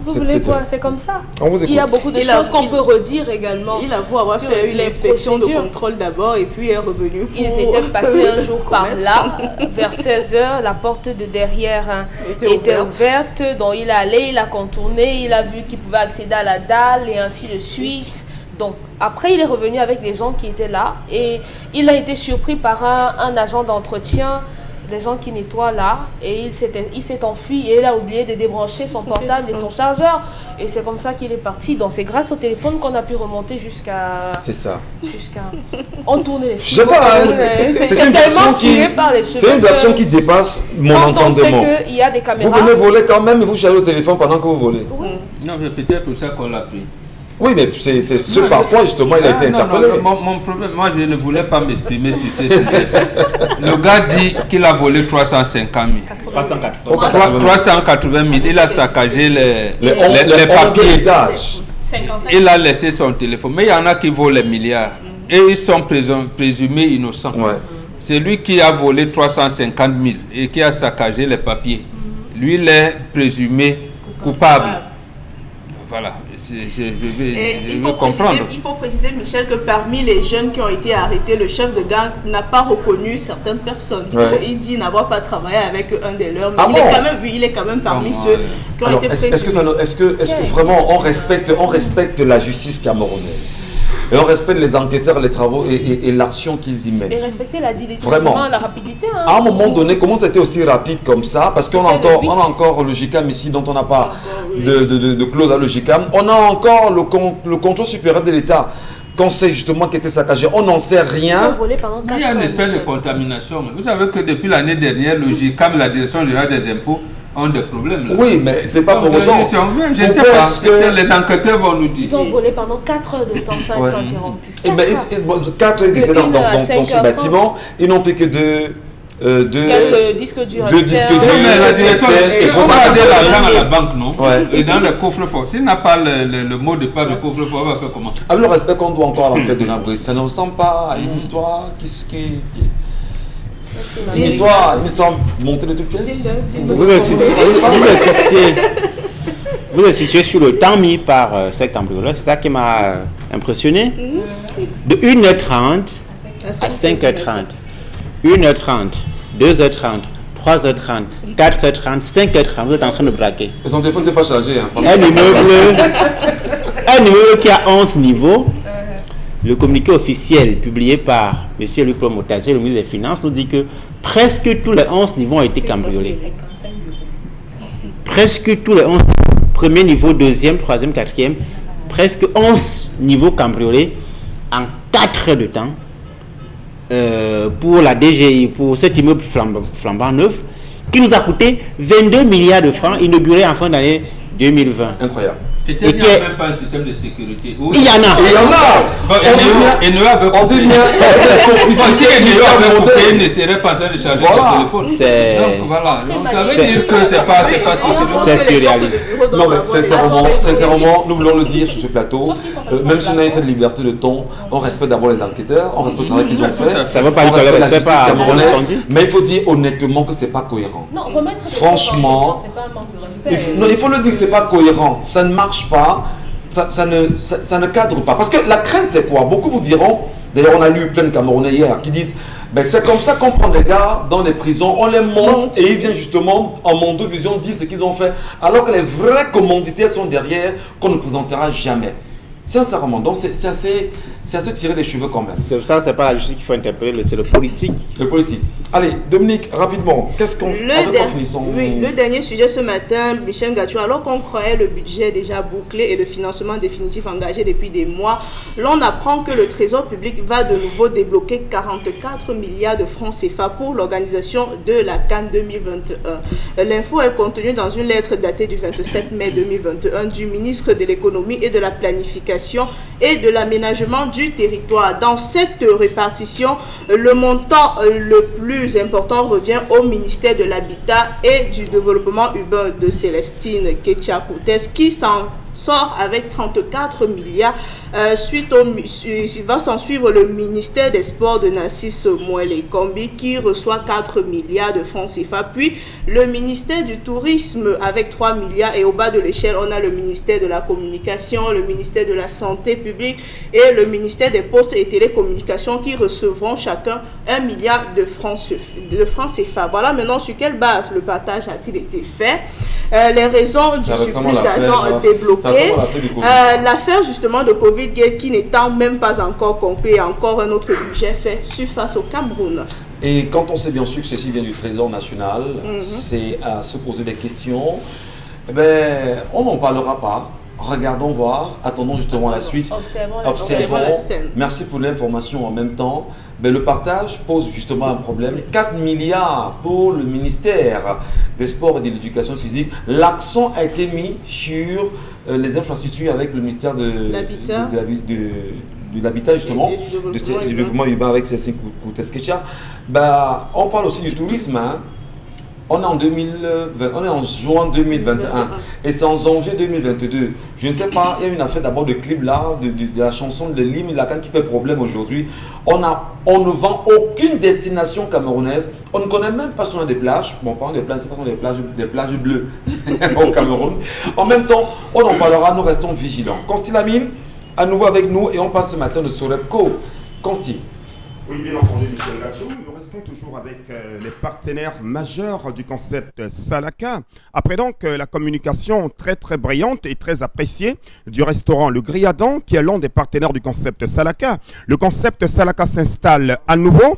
Vous voulez quoi? C'est comme ça. On vous écoute. Il y a beaucoup de choses qu'on peut redire également. Il avoue avoir fait une inspection de contrôle d'abord et puis est revenu pour... Ils étaient passés un jour par là, vers 16h, la porte de derrière était ouverte, donc il est allé, il a contourné, il a vu qu'il pouvait accéder à la dalle et ainsi de suite. Donc après il est revenu avec des gens qui étaient là et il a été surpris par un agent d'entretien, des gens qui nettoient là, et il s'est enfui et il a oublié de débrancher son portable et son chargeur, et c'est comme ça qu'il est parti. Donc c'est grâce au téléphone qu'on a pu remonter jusqu'à... C'est ça. On tournait les cheveux. Je sais pas, c'est tellement tiré par les cheveux. C'est une version qui dépasse mon entendement. Quand on sait qu'il y a des caméras... Vous venez voler quand même et vous chargez au téléphone pendant que vous volez. Oui. Non, mais peut-être pour ça qu'on l'a pris. Oui, mais c'est ce par quoi justement il a été interpellé. Mon problème, moi je ne voulais pas m'exprimer sur ce sujet. Le gars dit qu'il a volé 350 000. 380 000. Il a saccagé les papiers. Il a laissé son téléphone. Mais il y en a qui volent les milliards. Et ils sont présumés innocents. Ouais. C'est lui qui a volé 350 000 et qui a saccagé les papiers. Lui, il est présumé coupable. Voilà. je veux comprendre. Il faut préciser, Michel, que parmi les jeunes qui ont été arrêtés, le chef de gang n'a pas reconnu certaines personnes. Ouais. Il dit n'avoir pas travaillé avec un des leurs, mais Ah bon? il est quand même parmi ceux qui ont Alors, été est-ce présumés. que vraiment on respecte la justice camerounaise et on respecte les enquêteurs, les travaux et l'action qu'ils y mènent? Et respecter la diligence, Vraiment. la rapidité. Hein. À un moment donné, comment c'était aussi rapide comme ça? Parce qu'on a C'était le encore le GICAM ici, dont on n'a pas de clause à le GICAM. On a encore le contrôle supérieur de l'État. Qu'on sait justement qui était saccagé, on n'en sait Ils ont rien. volé pendant 4 ans. Il y a une espèce de Michel. contamination. Vous savez que depuis l'année dernière, le GICAM et la Direction générale des impôts ont des problèmes. Là. Oui, mais c'est pas pour Donc, autant. je ne sais Pourquoi pas. est-ce que- Les enquêteurs vont nous dire. Ils ont volé pendant 4 heures de temps sans Ouais. être interrompus. Eh ben, 4 ils étaient De dans 1 à ce 5h30. bâtiment, ils n'ont pris que Quelques disques durs. deux disques Excel. durs. Oui, mais la direction, Et on trop va ça, garder ça l'argent à fait la banque, non? Ouais. Et dans le coffre-fort. S'il n'a pas le mot de passe de coffre-fort, on va faire comment? Avec le respect qu'on doit encore à l'enquête de Nabris, ça ne ressemble pas à une histoire c'est une histoire montée de toutes pièces. Vous insistez sur le temps mis par ces cambrioleurs, c'est ça qui m'a impressionné. De 1h30 à 5h30, 1h30, 2h30, 3h30, 4h30, 5h30, vous êtes en train de braquer. Et son téléphone n'était pas chargé. Hein, Un immeuble qui a 11 niveaux. Le communiqué officiel publié par M. Luc-Paul Motassé, le ministre des Finances, nous dit que presque tous les 11 niveaux ont été cambriolés. Presque tous les 11, premier niveau, deuxième, troisième, quatrième, presque 11 niveaux cambriolés en 4 heures de temps pour la DGI, pour cet immeuble flambant neuf, qui nous a coûté 22 milliards de francs inauguré en fin d'année 2020. Incroyable. C'était il n'y a même pas un système de sécurité. Il y en a. Il y en a. Eneo avait On dit coupé. bien. Si Eneo avait coupé, il ne serait pas en train de charger Voilà. son téléphone. C'est- Donc voilà. Donc, ça veut C'est- dire que c'est pas C'est surréaliste. Non mais sincèrement, nous voulons le dire sur ce plateau, Sauf s'ils sont passés même par si on a la eu cette liberté de ton, on respecte d'abord les enquêteurs, on respecte le travail qu'ils ont fait, Ça veut pas on dire qu'on respecte la respecte justice pas camerounaise, ce qu'on dit. mais il faut dire honnêtement que c'est pas cohérent. Non, remettre des Franchement, choses en question, c'est pas un manque de respect. Non, il faut le dire que c'est pas cohérent, ça ne marche pas, ça ne cadre pas. Parce que la crainte c'est quoi? Beaucoup vous diront, d'ailleurs on a lu plein de Camerounais hier qui disent, ben, c'est comme ça qu'on prend les gars dans les prisons, on les monte et ils viennent justement en monde de vision dire ce qu'ils ont fait, alors que les vrais commanditaires sont derrière, qu'on ne présentera jamais. Sincèrement, donc c'est assez tiré des cheveux quand même. C'est ça, c'est pas la justice qu'il faut interpeller, c'est le politique. Le politique. Allez, Dominique, rapidement, qu'est-ce qu'on Le dernier sujet ce matin, Michel Gatou, alors qu'on croyait le budget déjà bouclé et le financement définitif engagé depuis des mois, l'on apprend que le Trésor public va de nouveau débloquer 44 milliards de francs CFA pour l'organisation de la CAN 2021. L'info est contenue dans une lettre datée du 27 mai 2021 du ministre de l'économie et de la planification et de l'aménagement du territoire. Dans cette répartition, le montant le plus important revient au ministère de l'Habitat et du Développement urbain de Célestine Ketcha-Koutes qui s'en sort avec 34 milliards. Il va s'en suivre le ministère des Sports de Narcisse Moelle Kombi qui reçoit 4 milliards de francs CFA. Puis le ministère du Tourisme avec 3 milliards. Et au bas de l'échelle, on a le ministère de la Communication, le ministère de la Santé publique et le ministère des Postes et Télécommunications qui recevront chacun 1 milliard de francs CFA. Voilà maintenant sur quelle base le partage a-t-il été fait. Les raisons du surplus d'argent débloqué. L'affaire justement de Covid qui n'étant même pas encore conclue, encore un autre budget fait face au Cameroun. Et quand on sait bien sûr que ceci vient du Trésor national, c'est à se poser des questions. Eh ben, on n'en parlera pas. Regardons voir, attendons justement la suite. Observons la scène. Merci pour l'information en même temps. Ben, le partage pose justement un problème. 4 milliards pour le ministère des Sports et de l'Éducation physique. L'accent a été mis sur les infrastructures avec le ministère de l'habitat justement, du développement urbain avec Cécile Koutes-Ketcha. Bah, on parle aussi du tourisme. Hein. On est en 2020, on est en juin 2021 et c'est en janvier 2022. Je ne sais pas, il y a une affaire d'abord de clip là, de la chanson de Lim Lakan qui fait problème aujourd'hui. On ne vend aucune destination camerounaise. On ne connaît même pas si on a des plages. Bon, pas des plages, c'est pas des plages bleues au Cameroun. En même temps, on en parlera, nous restons vigilants. Consti Lamine, à nouveau avec nous et on passe ce matin de Sorepco. Consti. Oui, bien entendu, Michel Gachou. Nous restons toujours avec les partenaires majeurs du concept Salaka. Après donc la communication très très brillante et très appréciée du restaurant Le Griadan, qui est l'un des partenaires du concept Salaka. Le concept Salaka s'installe à nouveau,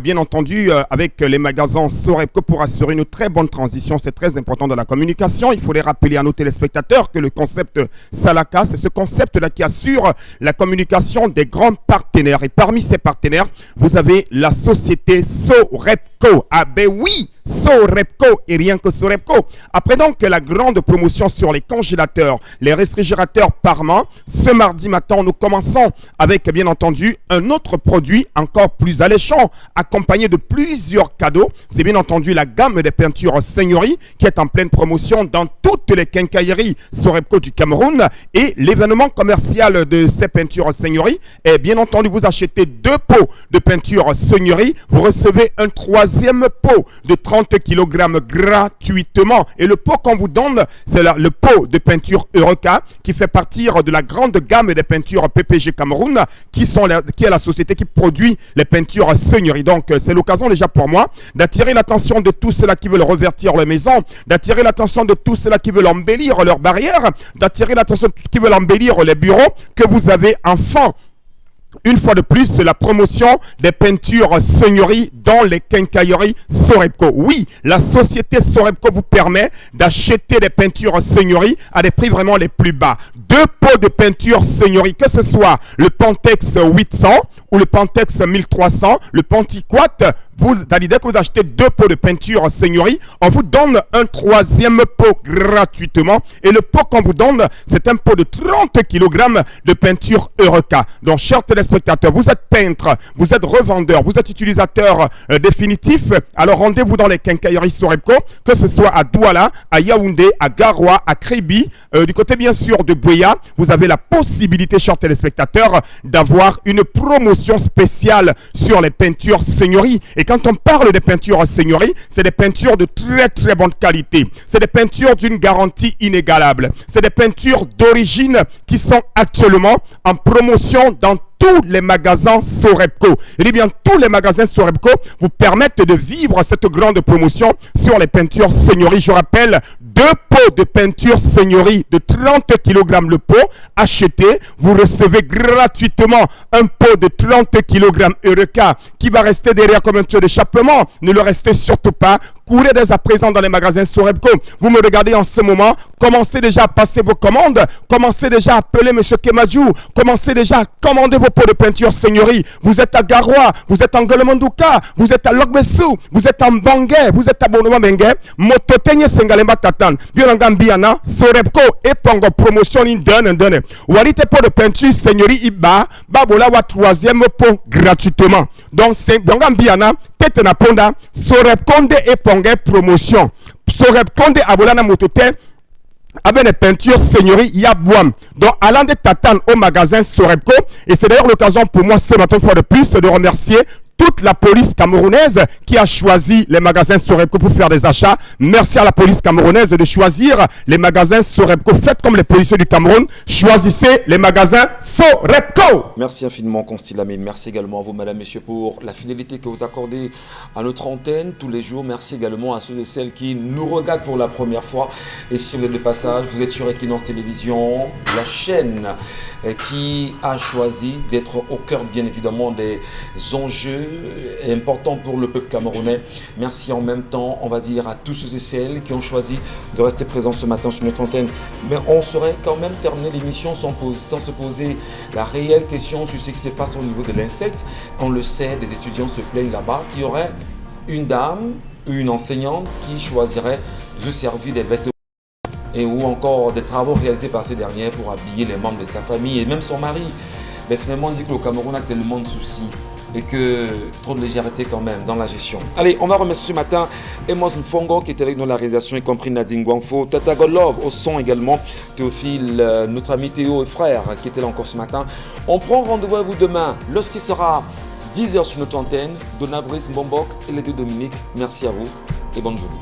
bien entendu, avec les magasins Sorepco pour assurer une très bonne transition. C'est très important dans la communication. Il faut les rappeler à nos téléspectateurs que le concept Salaka, c'est ce concept-là qui assure la communication des grands partenaires. Et parmi ces partenaires, vous avez la société Sorepco. Ah ben oui, Sorepco et rien que Sorepco. Après donc la grande promotion sur les congélateurs, les réfrigérateurs Parma, ce mardi matin, nous commençons avec bien entendu un autre produit encore plus alléchant, accompagné de plusieurs cadeaux. C'est bien entendu la gamme des peintures Seigneurie qui est en pleine promotion dans toutes les quincailleries Sorepco du Cameroun. Et l'événement commercial de ces peintures Seigneurie est bien entendu, vous achetez 2 pots de peinture Seigneurie, vous recevez un 3e pot de 30 kg gratuitement. Et le pot qu'on vous donne, c'est le pot de peinture Eureka qui fait partie de la grande gamme des peintures PPG Cameroun qui est la société qui produit les peintures Seigneurie. Donc c'est l'occasion déjà pour moi d'attirer l'attention de tous ceux-là qui veulent revertir les maisons, d'attirer l'attention de tous ceux-là qui veulent embellir leurs barrières, d'attirer l'attention de tous ceux qui veulent embellir les bureaux, que vous avez enfin une fois de plus, c'est la promotion des peintures Seigneurie dans les quincailleries Sorepco. Oui, la société Sorepco vous permet d'acheter des peintures Seigneurie à des prix vraiment les plus bas. 2 pots de peinture Seigneurie, que ce soit le Pentex 800 ou le Pentex 1300, le Pentiquat, vous allez que vous achetez 2 pots de peinture Seigneurie, on vous donne un 3e pot gratuitement. Et le pot qu'on vous donne, c'est un pot de 30 kg de peinture Eureka. Donc, chers téléspectateurs, vous êtes peintre, vous êtes revendeur, vous êtes utilisateur définitif, alors rendez-vous dans les quincailleries Sorepco, que ce soit à Douala, à Yaoundé, à Garoua, à Kribi, du côté bien sûr de Bouéa, vous avez la possibilité, chers téléspectateurs, d'avoir une promotion spéciale sur les peintures Seigneurie. Et quand on parle des peintures Seigneurie, c'est des peintures de très très bonne qualité. C'est des peintures d'une garantie inégalable. C'est des peintures d'origine qui sont actuellement en promotion dans tous les magasins Sorepco. Je dis bien tous les magasins Sorepco vous permettent de vivre cette grande promotion sur les peintures Seigneurie. Je rappelle, 2 pots de peinture Seigneurie de 30 kg le pot. Achetez, vous recevez gratuitement un pot de 30 kg Eureka qui va rester derrière comme un tuyau d'échappement. Ne le restez surtout pas. Courez dès à présent dans les magasins Sorepco. Vous me regardez en ce moment. Commencez déjà à passer vos commandes. Commencez déjà à appeler M. Kemadjou. Commencez déjà à commander vos pots de peinture Seigneurie. Vous êtes à Garoua. Vous êtes en Golemondouka. Vous êtes à Logbessou. Vous êtes en Bangé. Vous êtes à Bonoma Bengue. Mototenye Sengalemba Tatan. Biolangambiana. Sorepco. Et Pongo promotion in donne. Walite pot de peinture Seigneurie Iba. Babola wa 3e pot gratuitement. Donc c'est Bongambiana. Tete na ponda. Sorepconde et Pongo promotion. Sorepconde abolana mototen. Avec les peintures Seigneurie Yabouam. Donc, allant de Tatane au magasin Sorepco. Et c'est d'ailleurs l'occasion pour moi, ce matin, une fois de plus, de remercier toute la police camerounaise qui a choisi les magasins Sorepco pour faire des achats. Merci à la police camerounaise de choisir les magasins Sorepco. Faites comme les policiers du Cameroun. Choisissez les magasins Sorepco. Merci infiniment, Consti Lamine. Merci également à vous, madame, messieurs, pour la fidélité que vous accordez à notre antenne tous les jours. Merci également à ceux et celles qui nous regardent pour la première fois. Et si vous êtes de passage, vous êtes sur Equinox Télévision, la chaîne qui a choisi d'être au cœur, bien évidemment, des enjeux importants pour le peuple camerounais. Merci en même temps, on va dire, à tous ceux et celles qui ont choisi de rester présents ce matin sur notre antenne. Mais on saurait quand même terminer l'émission sans se poser la réelle question sur ce qui se passe au niveau de l'insecte. On le sait, des étudiants se plaignent là-bas qu'il y aurait une dame, une enseignante qui choisirait de servir des vêtements et ou encore des travaux réalisés par ces dernières pour habiller les membres de sa famille et même son mari. Mais finalement, on dit que le Cameroun a tellement de soucis et que trop de légèreté quand même dans la gestion. Allez, on va remercier ce matin Emos Mfongo qui était avec nous dans la réalisation, y compris Nadine Guanfo, Tata Godlove au son également, Théophile, notre ami Théo et frère qui était là encore ce matin. On prend rendez-vous à vous demain lorsqu'il sera 10h sur notre antenne. Donna Brice Mbombok et les deux Dominique, merci à vous et bonne journée.